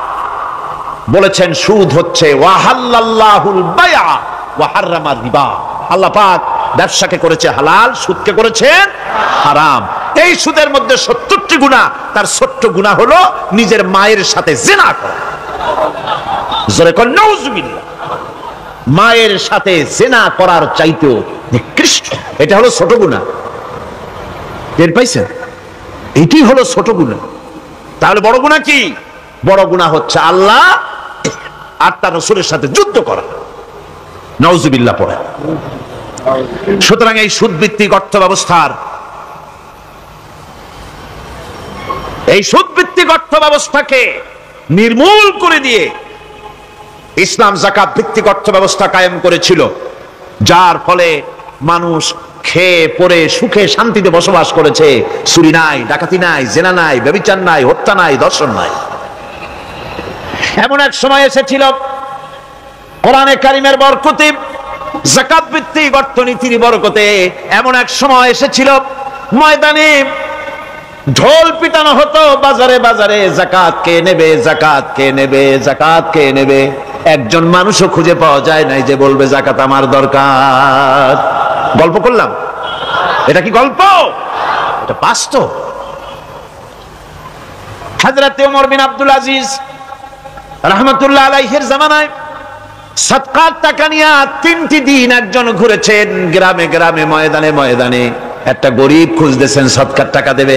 বলেছেন সুদ হচ্ছে ওয়াহাল্লাল্লাহুল বায়আ ওয়া হাররামার রিবা। আল্লাহ পাক ব্যবসাকে করেছে হালাল, সুদকে করেছেন হারাম। এই সুদের মধ্যে 70টি গুনাহ, তার ছোট্ট গুনাহ হলো নিজের মায়ের সাথে জিনা করা। জোরে কোন নাউজুবিল্লাহ। মায়ের সাথে জিনা করার চাইতেও নিকৃষ্ট, এটা হলো ছোট গুনাহ। টের পাইছেন? এটি হলো ছোট গুনাহ। তাহলে বড় গুনাহ কি? বড় গুনাহ হচ্ছে আল্লাহ আর তার রাসূলের সাথে যুদ্ধ করা। নাউজুবিল্লাহ পড়ে। সুতরাং এই সুদ ভিত্তিক অর্থ ব্যবস্থার, এই সুদ ভিত্তিক অর্থ ব্যবস্থাকে নির্মূল করে দিয়ে ইসলাম যাকাত ভিত্তিক অর্থ ব্যবস্থা কায়েম করেছিল, যার ফলে মানুষ খেয়ে পরে সুখে শান্তিতে বসবাস করেছে, চুরি নাই, ডাকাতি নাই, জেনা নাই, ব্যভিচার নাই, হত্যা নাই, ধর্ষণ নাই। এমন এক সময় এসেছিল কোরআনে কারিমের বরকতে, যাকাত ভিত্তিক অর্থনীতির বরকতে, এমন এক সময় এসেছিল ময়দানে ঢোল পিটানো হতো বাজারে বাজারে, যাকাত কে নেবে, যাকাত কে নেবে, যাকাত কে নেবে। একজন মানুষও খুঁজে পাওয়া যায় নাই যে বলবে যাকাত আমার দরকার। গল্প করলাম? এটা কি গল্প? এটা বাস্তব। হযরত ওমর বিন আব্দুল আজিজ রাহমাতুল্লাহ আলাইহির জামানায় সাদকার টাকা নিয়ে 3টি দিন একজন ঘুরেছেন গ্রামে গ্রামে, ময়দানে ময়দানে। একটা গরিব খুঁজতেছেন সদকার টাকা দেবে,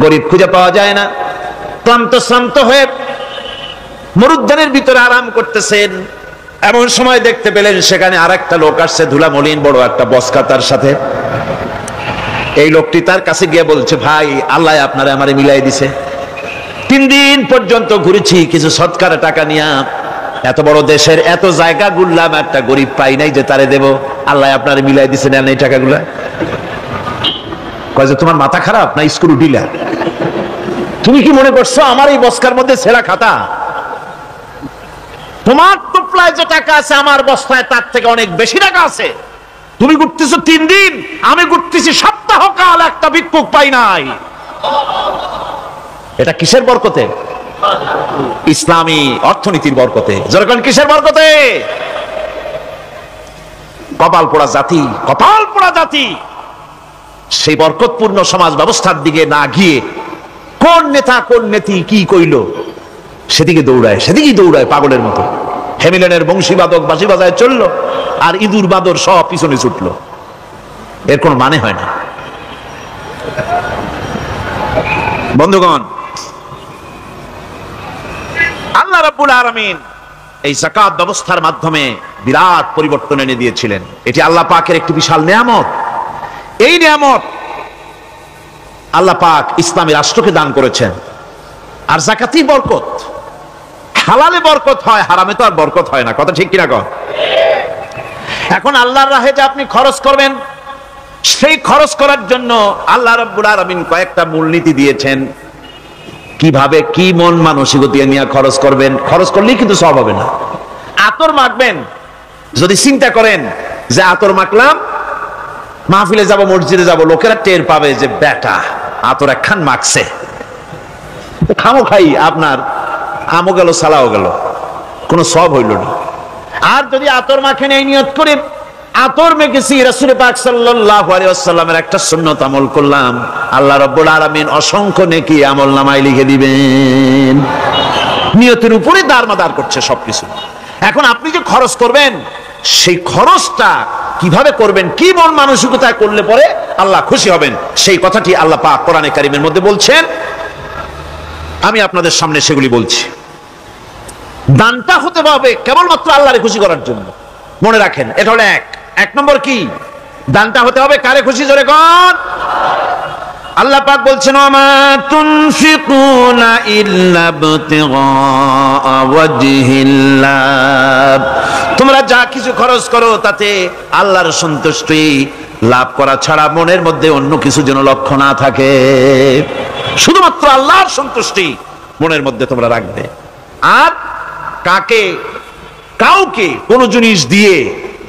গরিব খুঁজে পাওয়া যায় না। ক্লান্ত শ্রান্ত হয়ে মরুদ্যানের ভিতরে আরাম করতেছেন, এমন সময় দেখতে পেলেন সেখানে আরেকটা লোক আসছে, ধুলা মলিন বড় একটা বস্কা তার সাথে। এই লোকটি তার কাছে গিয়ে বলছে, ভাই আল্লাহ আপনারে আমারে মিলাই দিছে, 3 দিন পর্যন্ত ঘুরেছি কিছু সদকার টাকা নিয়ে, এত বড় দেশের এত জায়গা ঘুরলাম, একটা গরিব পাই নাই যে তারে দেব, আল্লাহ আপনারে মিলাই দিছে, নেন এই টাকাগুলা। কয় যে তোমার মাথা খারাপ না স্ক্রু ঢিলা? তুমি কি মনে করছো আমার এই বস্কার মধ্যে ছেঁড়া খাতা? তোমার টুপলায় যে টাকা আছে আমার বস্তায় তার থেকে অনেক বেশি টাকা আছে। তুমি ঘুরতেছো 3 দিন, আমি ঘুরতেছি সপ্তাহকাল, একটা ভিক্ষুক পাই নাই। এটা কিসের বরকতে? ইসলামী অর্থনীতির বরকতে। যখন কিসের বরকতে? কপাল পোড়া জাতি, কপাল পোড়া জাতি। সেই বরকতপূর্ণ সমাজ ব্যবস্থার দিকে না গিয়ে কোন নেতা কোন নেত্রী কি কইল সেদিকে দৌড়ায়, সেদিকেই দৌড়ায় পাগলের মতো। হেমিলেনের বংশীবাদক বাঁশি বাজায় চললো, আর ইঁদুর বাদর সব পিছনে ছুটলো। এর কোন মানে হয় না। বন্ধুগণ, আল্লাহ রাব্বুল আলামিন এই যাকাত ব্যবস্থার মাধ্যমে বিরাট পরিবর্তন এনে দিয়েছিলেন। এটি আল্লাহ পাকের একটি বিশাল নিয়ামত। এই নিয়ামত আল্লাহ পাক ইসলামী রাষ্ট্রকে দান করেছেন। আর যাকাতই বরকত। হালালে বরকত হয়, হারামে তো আর বরকত হয় না। কথা ঠিক কিনা কর? এখন আল্লাহর রাহে যে আপনি খরচ করবেন, সেই খরচ করার জন্য আল্লাহ রাব্বুল আলামিন কয়েকটা মূলনীতি দিয়েছেন। কিভাবে কি মন মানসিকতা নিয়ে খরচ করবেন। খরচ করলেই কিন্তু সব হবে না। আতর মাখবেন, যদি চিন্তা করেন যে আতর মাখলাম, মাহফিলে যাব, মসজিদে যাব, লোকেরা টের পাবে যে বেটা আতর একখান মাখছে, খামো খাই আপনার আমও গেল, সালাও গেল, কোনো সব হইল না। আর যদি আতর মাখেন এই নিয়ত করে আতর মেখেছি, রাসূল পাক সাল্লাল্লাহু আলাইহি ওয়াসাল্লামের একটা সুন্নাত আমল করলাম, আল্লাহ রাব্বুল আলামিন অসংখ্য নেকি আমলনামায় লিখে দিবেন। নিয়তের উপরে দারমাদার করছে সবকিছু। এখন আপনি যে খরচ করবেন, সেই খরচটা কিভাবে করবেন, কি মন মানসিকতায় করলে পরে আল্লাহ খুশি হবেন, সেই কথাটি আল্লাহ পাক কোরআনে কারীমের মধ্যে বলছেন। আমি আপনাদের সামনে সেগুলি বলছি। দানটা হতে হবে কেবলমাত্র আল্লাহরে খুশি করার জন্য। মনে রাখেন, এটা হলো এক নম্বর। কি দানটা হতে হবে কারে খুশি? জোরে কোন? আল্লাহ পাক বলছেন, ওমা তুনফিকুনা ইল্লা ইবতিগা ওয়াজহিল্লাহ, তোমরা যা কিছু খরচ করো তাতে আল্লাহর সন্তুষ্টি লাভ করা ছাড়া মনের মধ্যে অন্য কিছু যেন লক্ষ্য না থাকে। শুধুমাত্র আল্লাহর সন্তুষ্টি মনের মধ্যে তোমরা রাখবে। আর কাউকে কোনো জিনিস দিয়ে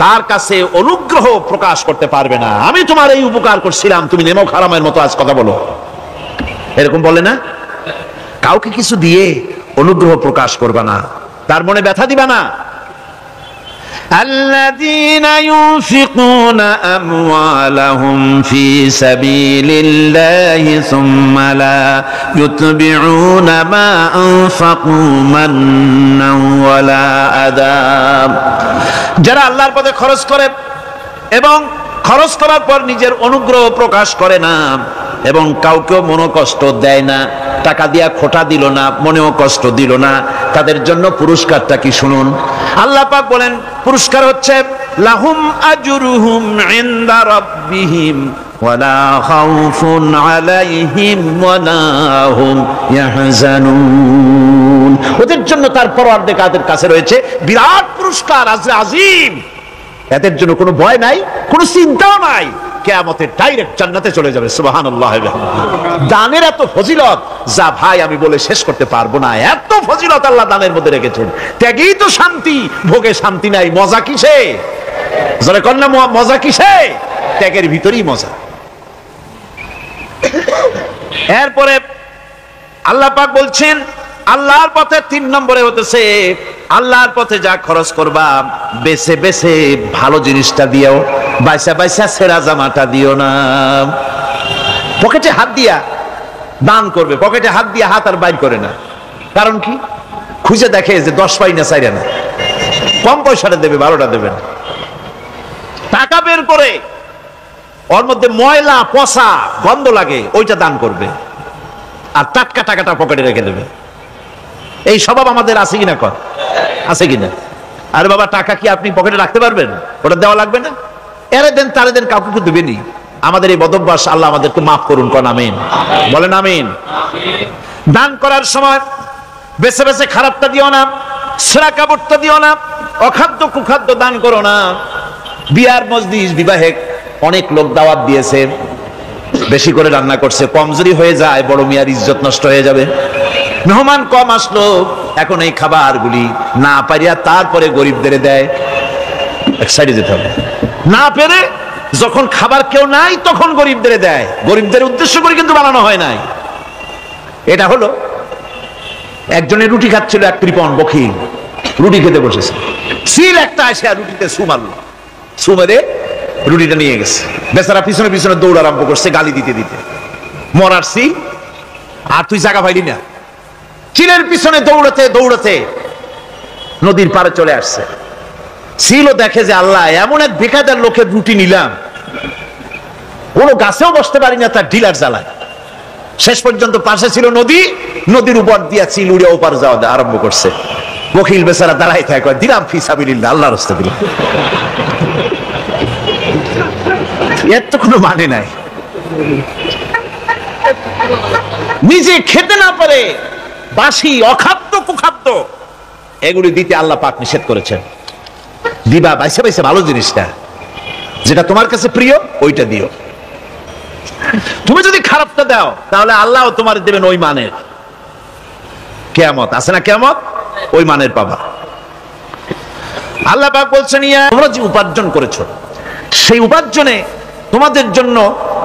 তার কাছে অনুগ্রহ প্রকাশ করতে পারবে না। আমি তোমার এই উপকার করছিলাম, তুমি নেমক হারামের মতো আজ কথা বলো, এরকম বলে না। কাউকে কিছু দিয়ে অনুগ্রহ প্রকাশ করবে না, তার মনে ব্যথা দিবা না। الذين ينفقون أموالهم في سبيل الله ثم لا يتبعون ما أنفقوا منا ولا أذى, যারা আল্লাহর পথে খরচ করে এবং খরচ করার পর নিজের অনুগ্রহ প্রকাশ করে না এবং কাউকেও মনোকষ্ট দেয় না, টাকা দিয়া খোটা দিল না, মনেও কষ্ট দিল না, তাদের জন্য পুরস্কারটা কি শুনুন। আল্লাহ পাক বলেন পুরস্কার হচ্ছে লাহুম আজরুহুম ইনদা রাব্বিহিম ওয়ালা খাউফুন আলাইহিম ওয়ালা হুম ইয়াহজানুন, ওদের জন্য তার পরওয়ারদিগারের কাছে রয়েছে বিরাট পুরস্কার, আজরে আজিম। এদের জন্য কোনো ভয় নাই, কোনো চিন্তাও নাই, কিয়ামতে ডাইরেক্ট জান্নাতে চলে যাবে। সুবহানাল্লাহ। দানের এত ফজিলত যা ভাই আমি বলে শেষ করতে পারবো না, এত ফজিলত আল্লাহ দানের মধ্যে রেখেছেন। ত্যাগেই তো শান্তি, ভোগে শান্তি নাই। মজা কিসে? যারা কন্যা মজা কিসে? ত্যাগের ভিতরেই মজা। এরপরে আল্লাহ পাক বলছেন আল্লাহর পথে 3 নম্বরে হতেছে আল্লাহর পথে যা খরচ করবা বেছে বেছে ভালো জিনিসটা দিও, বাইসা বাইসা ছেঁড়া জামাটা দিও না। পকেটে হাত দিয়া দান করবে, পকেটে হাত দিয়া হাত আর বাইর করে না। কারণ কি? খুঁজে দেখে যে 10 পাই না, 4 না, কম পয়সাটা দেবে, 12টা দেবে না। টাকা বের করে ওর মধ্যে ময়লা পচা গন্ধ লাগে, ওইটা দান করবে, আর টাটকা টাকাটা পকেটে রেখে দেবে। এই স্বভাব আমাদের আছে কিনা? কর আছে কিনা? আরে বাবা, টাকা কি আপনি পকেটে রাখতে পারবেন? ওটা দেওয়া লাগবে না? এরে দেন তারে দেন, কাউকে তো দেবেনি। আমাদের এই বদভ্যাস আল্লাহ আমাদেরকে মাফ করুন। কোন আমিন বলেন। আমিন। দান করার সময় বেছে বেছে খারাপটা দিও না, ছেঁড়া কাপড়টা দিও না, অখাদ্য কুখাদ্য দান করো না। বিয়ার মজলিস, বিবাহে অনেক লোক দাওয়াত দিয়েছে, বেশি করে রান্না করছে, কমজোরি হয়ে যায়, বড় মিয়ার ইজ্জত নষ্ট হয়ে যাবে। মেহমান কম আসলো, এখন এই খাবারগুলি না পারিয়া তারপরে গরিবদের দেয়। এক সাইডে যেতে হবে। না পেরে যখন খাবার কেউ নাই তখন গরিবদের দেয়। গরিবদের উদ্দেশ্য করে কিন্তু বানানো হয় নাই। এটা হলো একজনের রুটি খাচ্ছিল, এক কৃপণ বখিল রুটি খেতে বসেছে। সিল একটা আসে আর রুটিতে সু মারল, সু মেরে রুটিটা নিয়ে গেছে। বেচারা পিছনে পিছনে দৌড় আরম্ভ করছে, গালি দিতে দিতে। মরার সিল, আর তুই জায়গা পাইলি না। চিলের পিছনে দৌড়াতে দৌড়াতে নদীর পারে চলে আসছে। সিলও দেখে যে আল্লাহ, এমন এক বেকায়দার লোকের রুটি নিলাম, কোনো গাছেও বসতে পারি না তার ঢিলার জ্বালায়। শেষ পর্যন্ত পাশে ছিল নদী, নদীর উপর দিয়া চিল উড়ে ওপার যাওয়া আরম্ভ করছে। বকিল বেচারা দাঁড়াই থাকে, দিলাম ফি সাবিলিল্লাহ, আল্লাহর রাস্তায় দিলাম। এর তো কোনো মানে নাই। নিজে খেতে না পারে বাসি অখাদ্য কুখাদ্য এগুলি দিতে আল্লাহ পাক নিষেধ করেছেন। দিবা বাইসে বাইসে ভালো জিনিসটা, যেটা তোমার কাছে প্রিয়, ওইটা দিও। তুমি যদি খারাপটা দাও তাহলে আল্লাহ তোমার দেবেন ওই মানের। কিয়ামত আছে না? কিয়ামত ওই মানের পাবা। আল্লাহ পাক বলছেন, তোমরা যে উপার্জন করেছো, সেই উপার্জনে তোমাদের জন্য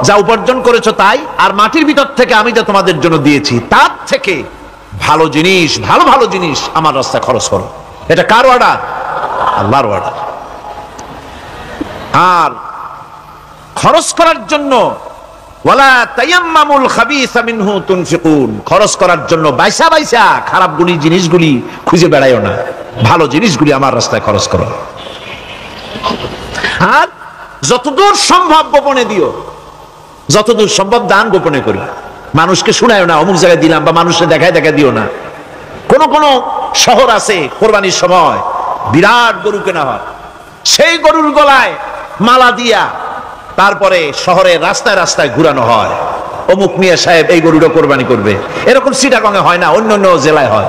যা উপার্জন করেছো তাই, আর মাটির ভিতর থেকে আমি যা তোমাদের জন্য দিয়েছি তার থেকে ভালো জিনিস, ভালো ভালো জিনিস আমার রাস্তায় খরচ করো। এটা কার অর্ডার? আল্লাহর অর্ডার। আর খরচ করার জন্য ওয়ালা তায়াম্মামুল খাবিসা মিনহু তুনফিকুন, খরচ করার জন্য বাইসা বাইসা খারাপগুলি জিনিসগুলি খুঁজে বেড়াইও না, ভালো জিনিসগুলি আমার রাস্তায় খরচ করো। আর যতদূর সম্ভব গোপনে দিও, যতদূর সম্ভব দান গোপনে করি। মানুষকে শুনায়ও না অমুক জায়গায় দিলাম, বা মানুষকে দেখায় দেখায় দিও না। কোন কোন শহর আছে কোরবানির সময় বিরাট গরু কেনা হয়, সেই গরুর গলায় মালা দিয়া তারপরে শহরের রাস্তায় রাস্তায় ঘুরানো হয়, অমুক মিয়া সাহেব এই গরুটা কোরবানি করবে। এরকম চিটাগংয়ে হয় না, অন্য অন্য জেলায় হয়।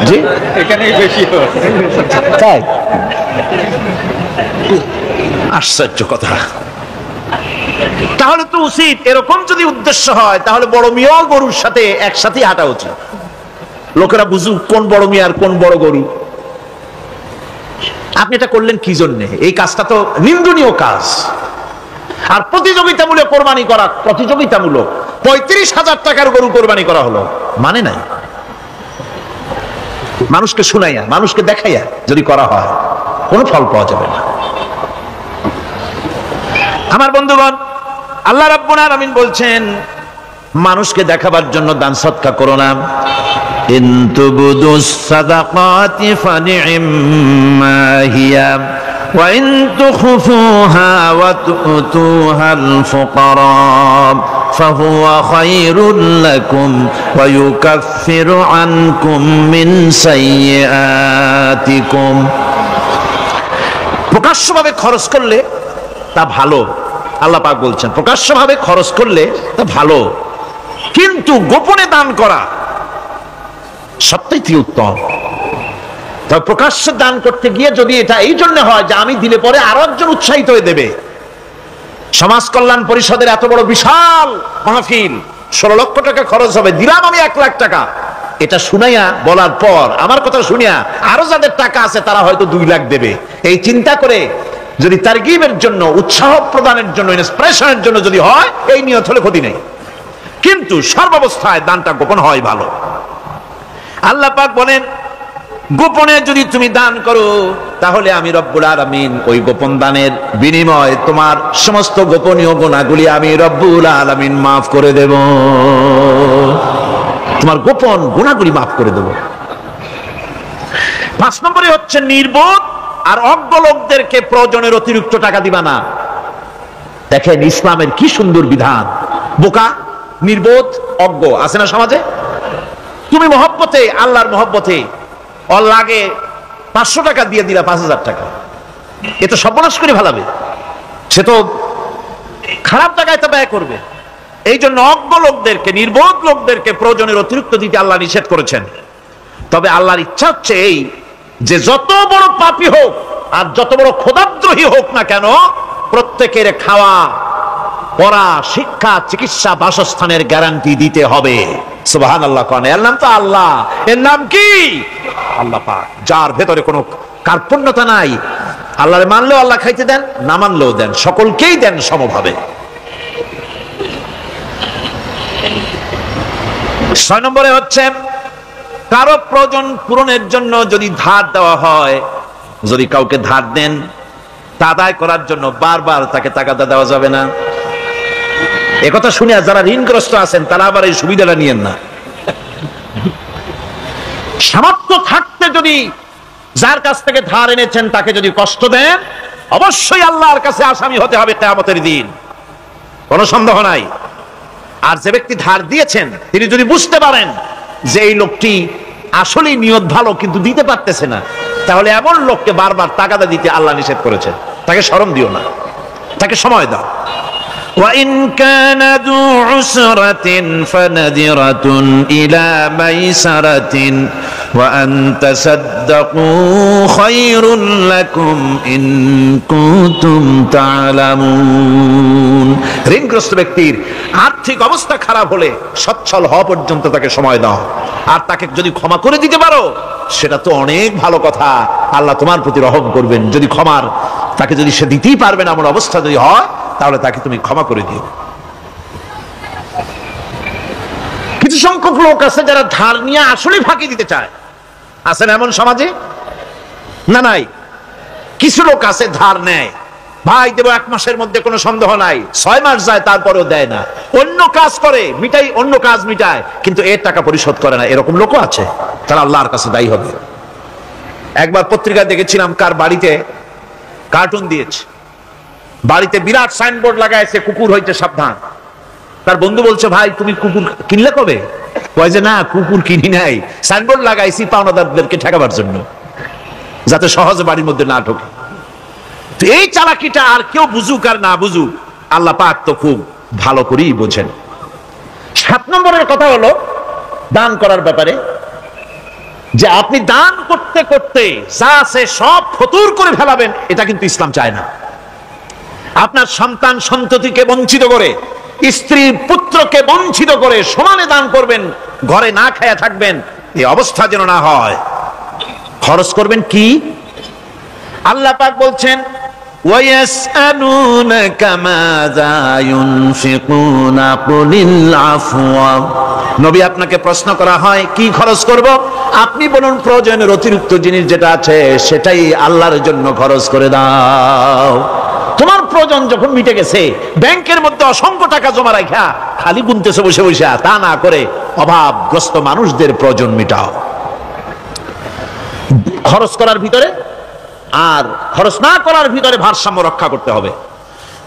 জি, এখানেই বেশি হয়। তাই? আশ্চর্য কথা। তাহলে তো উচিত, এরকম যদি উদ্দেশ্য হয় তাহলে বড় মিয়া গরুর সাথে একসাথে হাঁটা উচিত। লোকেরা বুঝুক কোন বড় মিয়া আর কোন বড় গরু। আপনি এটা করলেন কি জন্যে? এই কাজটা তো নিন্দনীয় কাজ। আর প্রতিযোগিতামূলক কোরবানি করা, প্রতিযোগিতামূলক 35,000 টাকার গরু কোরবানি করা হলো, মানে নাই। মানুষকে শুনাইয়া, মানুষকে দেখাইয়া যদি করা হয় কোনো ফল পাওয়া যাবে না। আমার বন্ধুগণ, আল্লাহ রাব্বুল আলামিন বলছেন, মানুষকে দেখাবার জন্য দান সদকা করো না। ইন তুবদুস সাদাকাতি ফানি'ম্মা হিয়া ওয়া ইন তুখফুহা ওয়া তু'তুহাল ফুকারা ফাহুয়া খায়রুল লাকুম ওয়া ইউকাফিরু আনকুম মিন সাইয়্যাতিকুম। প্রকাশ্যভাবে খরচ করলে তা ভালো। আল্লাহ পাক বলছেন প্রকাশ্যভাবে খরচ করলে তা ভালো, কিন্তু গোপনে দান করা সবথেকে উত্তম। তবে প্রকাশ্যে দান করতে গিয়ে যদি এটা এই জন্য হয় যে আমি দিলে পরে আরো একজন উৎসাহিত হয়ে দেবে, সমাজ কল্যাণ পরিষদের এত বড় বিশাল মাহফিল, 16 লক্ষ টাকা খরচ হবে, দিলাম আমি 1 লাখ টাকা। এটা শুনাইয়া বলার পর আমার কথা শুনিয়া আরো যাদের টাকা আছে তারা হয়তো 2 লাখ দেবে, এই চিন্তা করে যদি তারগিবের জন্য, উৎসাহ প্রদানের জন্য, ইন্সপিরেশনের জন্য যদি হয়, এই নিয়ত হলে ক্ষতি নেই। কিন্তু সর্বাবস্থায় দানটা গোপন হয় ভালো। আল্লাহ পাক বলেন, গোপনে যদি তুমি দান করো তাহলে আমি রব্বুল আলামিন ওই গোপন দানের বিনিময়ে তোমার সমস্ত গোপনীয় গুনাহগুলি আমি রব্বুল আলামিন মাফ করে দেব। তোমার গোপন গুনাহগুলি মাফ করে দেব। 5 নম্বরে হচ্ছে নির্বোধ আর অজ্ঞ লোকদেরকে প্রয়োজনের অতিরিক্ত টাকা দিবা না। দেখেন ইসলামের কি সুন্দর বিধান। বোকা, নির্বোধ, অজ্ঞ আছে না সমাজে? তুমি মহব্বতে, আল্লাহর মহব্বতে ওর লাগে 500 টাকা দিয়ে দিলা 5000 টাকা, এ তো সর্বনাশ করে ফেলাবে, সে তো খারাপ জায়গায় তো ব্যয় করবে। এই জন্য অজ্ঞ লোকদেরকে, নির্বোধ লোকদেরকে প্রয়োজনের অতিরিক্ত দিতে আল্লাহ নিষেধ করেছেন। তবে আল্লাহর ইচ্ছা হচ্ছে এই যে যত বড় পাপী হোক আর যত বড় খোদাদ্রোহী হোক না কেন, প্রত্যেকের খাওয়া, পড়া, শিক্ষা, চিকিৎসা, বাসস্থানের গ্যারান্টি দিতে হবে। সুবহানাল্লাহ। কোন এর নাম তো আল্লাহ, এর নাম কি? আল্লাহ পাক, যার ভেতরে কোনো কার্পণ্যতা নাই। আল্লাহরে মানলেও আল্লাহ খাইতে দেন, না মানলেও দেন, সকলকেই দেন সমভাবে। 6 নম্বরে হচ্ছে কারো প্রয়োজন পূরণের জন্য যদি ধার দেওয়া হয়, যদি কাউকে ধার দেন তা আদায় করার জন্য বারবার তাকে টাকা দেওয়া যাবে না। একথা শুনে যারা ঋণগ্রস্ত আছেন তারা আবার এই সুবিধাটা নিয়েন না। সামর্থ্য থাকতে যদি যার কাছ থেকে ধার এনেছেন তাকে যদি কষ্ট দেন, অবশ্যই আল্লাহর কাছে আসামি হতে হবে কিয়ামতের দিন, কোনো সন্দেহ নাই। আর যে ব্যক্তি ধার দিয়েছেন তিনি যদি বুঝতে পারেন যে এই লোকটি আসলেই নিয়ত ভালো কিন্তু দিতে পারতেছে না, তাহলে এমন লোককে বারবার টাকাটা দিতে আল্লাহ নিষেধ করেছেন। তাকে শরম দিও না, তাকে সময় দাও। وَإِنْ كَانَ ذُو عُسْرَةٍ فَنَذِرَةٌ إِلَى مَيْسَرَةٍ وَأَنْ تَصَدَّقُوا خَيْرٌ لَكُمْ إِنْ كُنتُمْ تَعْلَمُونَ। ঋণগ্রস্ত ব্যক্তির আর্থিক অবস্থা খারাপ হলে সচ্ছল হওয়া পর্যন্ত তাকে সময় দাও, আর তাকে যদি ক্ষমা করে দিতে পারো সেটা তো অনেক ভালো কথা। আল্লাহ তোমার প্রতি রহম করবেন। যদি ক্ষমার তাকে যদি সে দিতেই পারবে না এমন অবস্থা যদি হয়, তাহলে তাকে তুমি ক্ষমা করে দিও। কিছু সংখ্যক লোক আছে যারা ধার নিয়ে আসলে ফাঁকি দিতে চায়, আছেন এমন সমাজে না? নাই? কিছু লোক আছে ধার নেয়, ভাই দেব 1 মাসের মধ্যে, কোনো সন্দেহ নাই। 6 মাস যায় তারপরেও দেয় না, অন্য কাজ করে, মিটাই, অন্য কাজ মিটায়, কিন্তু এর টাকা পরিশোধ করে না। এরকম লোকও আছে, তারা আল্লাহর কাছে দায়ী হবে। একবার পত্রিকা দেখেছিলাম, কার বাড়িতে কার্টুন দিয়েছে, বাড়িতে বিরাট সাইনবোর্ড লাগাইছে, কুকুর হইতে সাবধান। তার বন্ধু বলছে, ভাই তুমি কুকুর কিনলে কবে? কয় যে না, কুকুর কিনি নাই, সাইনবোর্ড লাগাইছি পাওনাদারদেরকে ঠেকাবার জন্য, যাতে সহজে বাড়ির মধ্যে না ঢোকে। তো এই চালাকিটা আর কেউ বুঝুক আর না বুঝুক, আল্লাহ পাক তো খুব ভালো করেই বোঝেন। 7 নম্বরের কথা হলো দান করার ব্যাপারে, যে আপনি দান করতে করতে যা আছে সব ফতুর করে ফেলাবেন, এটা কিন্তু ইসলাম চায় না। আপনার সন্তান সন্ততিকে বঞ্চিত করে, স্ত্রী পুত্রকে বঞ্চিত করে সমানে দান করবেন, ঘরে না খায়া থাকবেন, এই অবস্থা যেন না হয়। খরচ করবেন কি? আল্লাহ পাক বলছেন, وَيَسْأَلُونَكَ مَاذَا يُنْفِقُونَ قُلِ الْعَفْوَ। নবী আপনাকে প্রশ্ন করা হয় কি খরচ করব? আপনি বলুন প্রয়োজনের অতিরিক্ত জিনিস যেটা আছে সেটাই আল্লাহর জন্য খরচ করে দাও। তোমার প্রয়োজন যখন মিটে গেছে, ব্যাংকের মধ্যে অসংখ্য টাকা জমা রাখা খালি গুনতেছে বসে বসে, তা না করে অভাবগ্রস্ত মানুষদের প্রয়োজন মিটাও। খরচ করার ভিতরে আর খরচ না করার ভিতরে ভারসাম্য রক্ষা করতে হবে।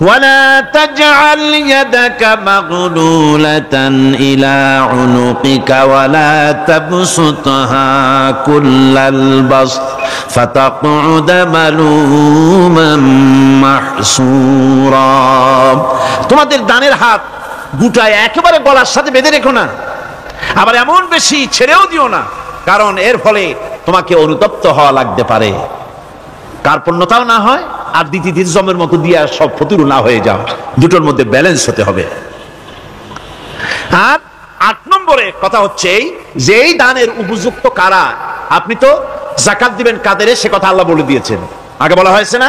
ولا تجعل يدك مغلولة إلى عنقك ولا تبسطها كل البسط فتقعد ملوما محسورا। তোমাদের দানের হাত গুটায় একেবারে গলার সাথে বেঁধে রেখো না, আবার এমন বেশি ছেড়েও দিও না, কারণ এর ফলে তোমাকে অনুতপ্ত হওয়া লাগতে পারে। কার্পণ্যতাও না হয়, আর দ্বিতীয় জমের মতো দিয়ে সব ফতুরু না হয়ে যাও। দুটোর মধ্যে ব্যালেন্স হতে হবে। আর 8 নম্বরে কথা হচ্ছে যে এই দানের উপযুক্ত কারা। আপনি তো যাকাত দিবেন কাদের, সে কথা আল্লাহ বলে দিয়েছেন, আগে বলা হয়েছে না?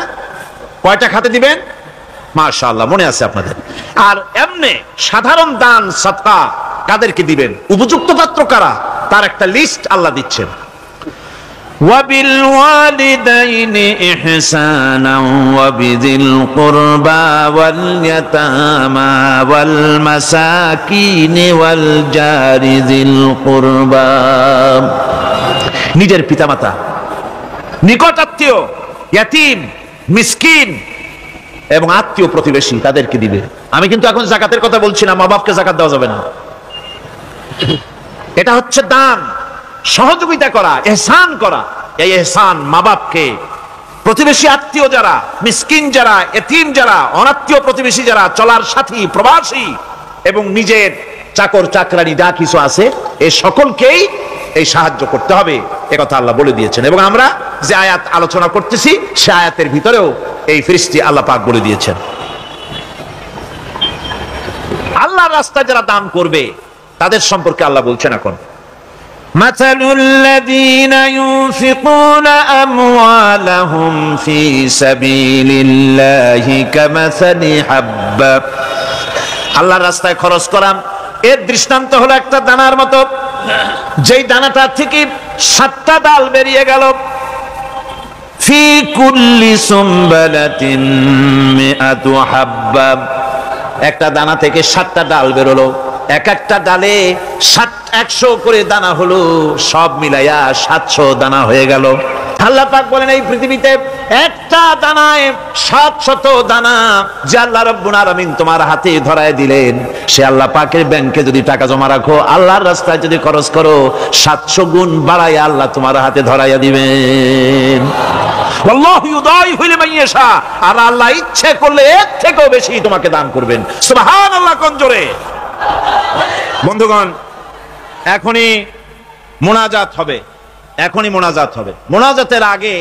কয়টা খাতে দিবেন? মাশাআল্লাহ, মনে আছে আপনাদের। আর এমনি সাধারণ দান সাদকা কাদেরকে দিবেন, উপযুক্ত পাত্র কারা, তার একটা লিস্ট আল্লাহ দিচ্ছেন। وبالوالدين إحسانا وبذي القربى واليتامى والمساكين والجار ذي القربى। নিজের পিতামাতা, নিকট আত্মীয়, ইয়াতীম, মিসকিন এবং আত্মীয় প্রতিবেশী তাদেরকে দিবে। আমি কিন্তু এখন যাকাতের কথা বলছি না, মা বাপকে যাকাত দেওয়া যাবে না। এটা হচ্ছে দান, সহযোগিতা করা, ইহসান করা। এই ইহসান মা বাপকে, প্রতিবেশী আত্মীয় যারা, মিসকিন যারা, এতিম যারা, অনাত্মীয় প্রতিবেশী যারা, চলার সাথী, প্রবাসী এবং নিজের চাকর চাকরানি যা কিছু আছে, এই সকলকেই এই সাহায্য করতে হবে, এ কথা আল্লাহ বলে দিয়েছেন। এবং আমরা যে আয়াত আলোচনা করতেছি সে আয়াতের ভিতরেও এই ফিরিস্তি আল্লাহ পাক বলে দিয়েছেন। আল্লাহর রাস্তায় যারা দান করবে তাদের সম্পর্কে আল্লাহ বলছেন এখন, مثل الذين ينفقون أموالهم في سبيل الله كمثل حبة। আল্লাহর রাস্তায় খরচ করা এর দৃষ্টান্ত হলো একটা দানার মতো, যেই দানাটা থেকে 7টা ডাল বেরিয়ে গেল। ফি কুল্লি সুমবালাতিন মিআতু হাব্বা, একটা দানা থেকে 7টা ডাল বেরোলো, এক একটা ডালে 100 করে দানা হলো, সব মিলাইয়া 700 দানা হয়ে গেল। আল্লাহ পাক বলেন এই পৃথিবীতে একটা দানায় 700 দানা যে আল্লাহ রাব্বুল আলামিন তোমার হাতে ধরায় দিলেন, সে আল্লাহ পাকের ব্যাংকে যদি টাকা জমা রাখো, আল্লাহর রাস্তায় যদি খরচ করো, 700 গুণ বাড়াইয়া আল্লাহ তোমার হাতে ধরাইয়া দিবেন। আল্লাহু ইউদাইফু লিমান ইয়াশা, আর আল্লাহ ইচ্ছে করলে এর থেকেও বেশি তোমাকে দান করবেন। সুবহানাল্লাহ, কোন জোরে। বন্ধুগণ, এখনই মোনাজাত হবে, এখনই মোনাজাত হবে। মোনাজাতের আগে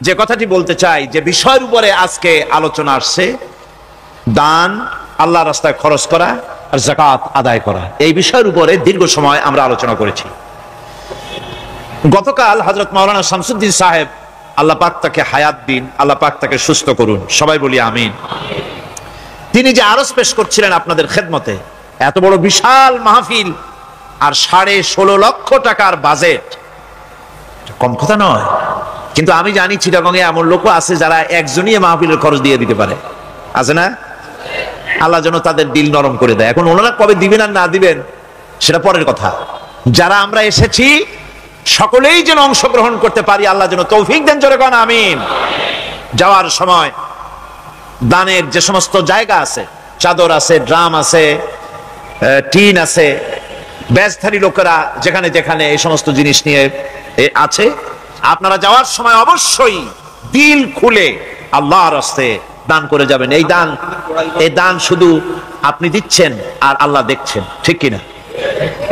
যে কথাটি বলতে চাই, যে বিষয়ের উপরে আজকে আলোচনা আসছে, দান, আল্লাহ রাস্তায় খরচ করা আর যাকাত আদায় করা, এই বিষয়ের উপরে দীর্ঘ সময় আমরা আলোচনা করেছি। গতকাল হযরত মাওলানা শামসুদ্দিন সাহেব, আল্লাহ পাক তাকে হায়াত দিন, আল্লাহ পাক তাকে সুস্থ করুন, সবাই বলি আমিন। তিনি যে আরজ পেশ করছিলেন আপনাদের খেদমতে, এত বড় বিশাল মাহফিল আর 16.5 লক্ষ টাকার বাজেট, কম কথা নয়। কিন্তু আমি জানি চিটাগংয়ে এমন লোকও আছে যারা একজনই মাহফিলের খরচ দিয়ে দিতে পারে, আছে না? আল্লাহ যেন তাদের দিল নরম করে দেয়। এখন ওনারা কবে দিবেন আর না দিবেন সেটা পরের কথা। যারা আমরা এসেছি সকলেই যেন অংশগ্রহণ করতে পারি, আল্লাহ যেন তৌফিক দেন, জোরে কোন আমিন। যাওয়ার সময় দানের যে সমস্ত জায়গা আছে, চাদর আছে, ড্রাম আছে, টিন আছে, ব্যাজধারী লোকেরা যেখানে যেখানে এই সমস্ত জিনিস নিয়ে আছে, আপনারা যাওয়ার সময় অবশ্যই দিল খুলে আল্লাহর রাস্তায় দান করে যাবেন। এই দান শুধু আপনি দিচ্ছেন আর আল্লাহ দেখছেন, ঠিক কিনা?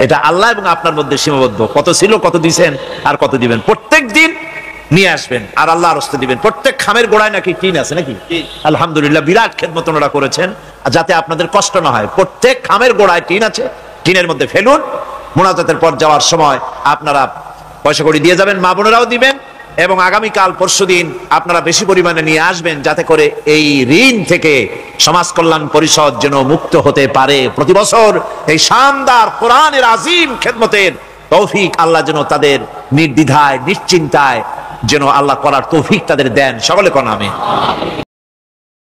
এটা আল্লাহ এবং আপনার মধ্যে সীমাবদ্ধ। কত ছিল, কত দিবেন আর কত দিবেন, প্রত্যেক দিন নিয়ে আসবেন আর আল্লাহর রাস্তায় দিবেন। প্রত্যেক খামের গোড়ায় নাকি টিন আছে নাকি? আলহামদুলিল্লাহ, বিরাট খেদমত ওনারা করেছেন যাতে আপনাদের কষ্ট না হয়। প্রত্যেক খামের গোড়ায় টিন আছে, টিনের মধ্যে ফেলুন। মোনাজাতের পর যাওয়ার সময় আপনারা পয়সা করে দিয়ে যাবেন, মা বোনেরাও দিবেন, এবং আগামীকাল পরশুদিন আপনারা বেশি পরিমাণে নিয়ে আসবেন, যাতে করে এই ঋণ থেকে সমাজ কল্যাণ পরিষদ যেন মুক্ত হতে পারে। প্রতি বছর এই শানদার কোরআনের আজিম খেদমতের তৌফিক আল্লাহ যেন তাদের নির্দ্বিধায় নিশ্চিন্তায় যেন আল্লাহ করার তৌফিক তাদের দেন। সকলে কোন আমিন।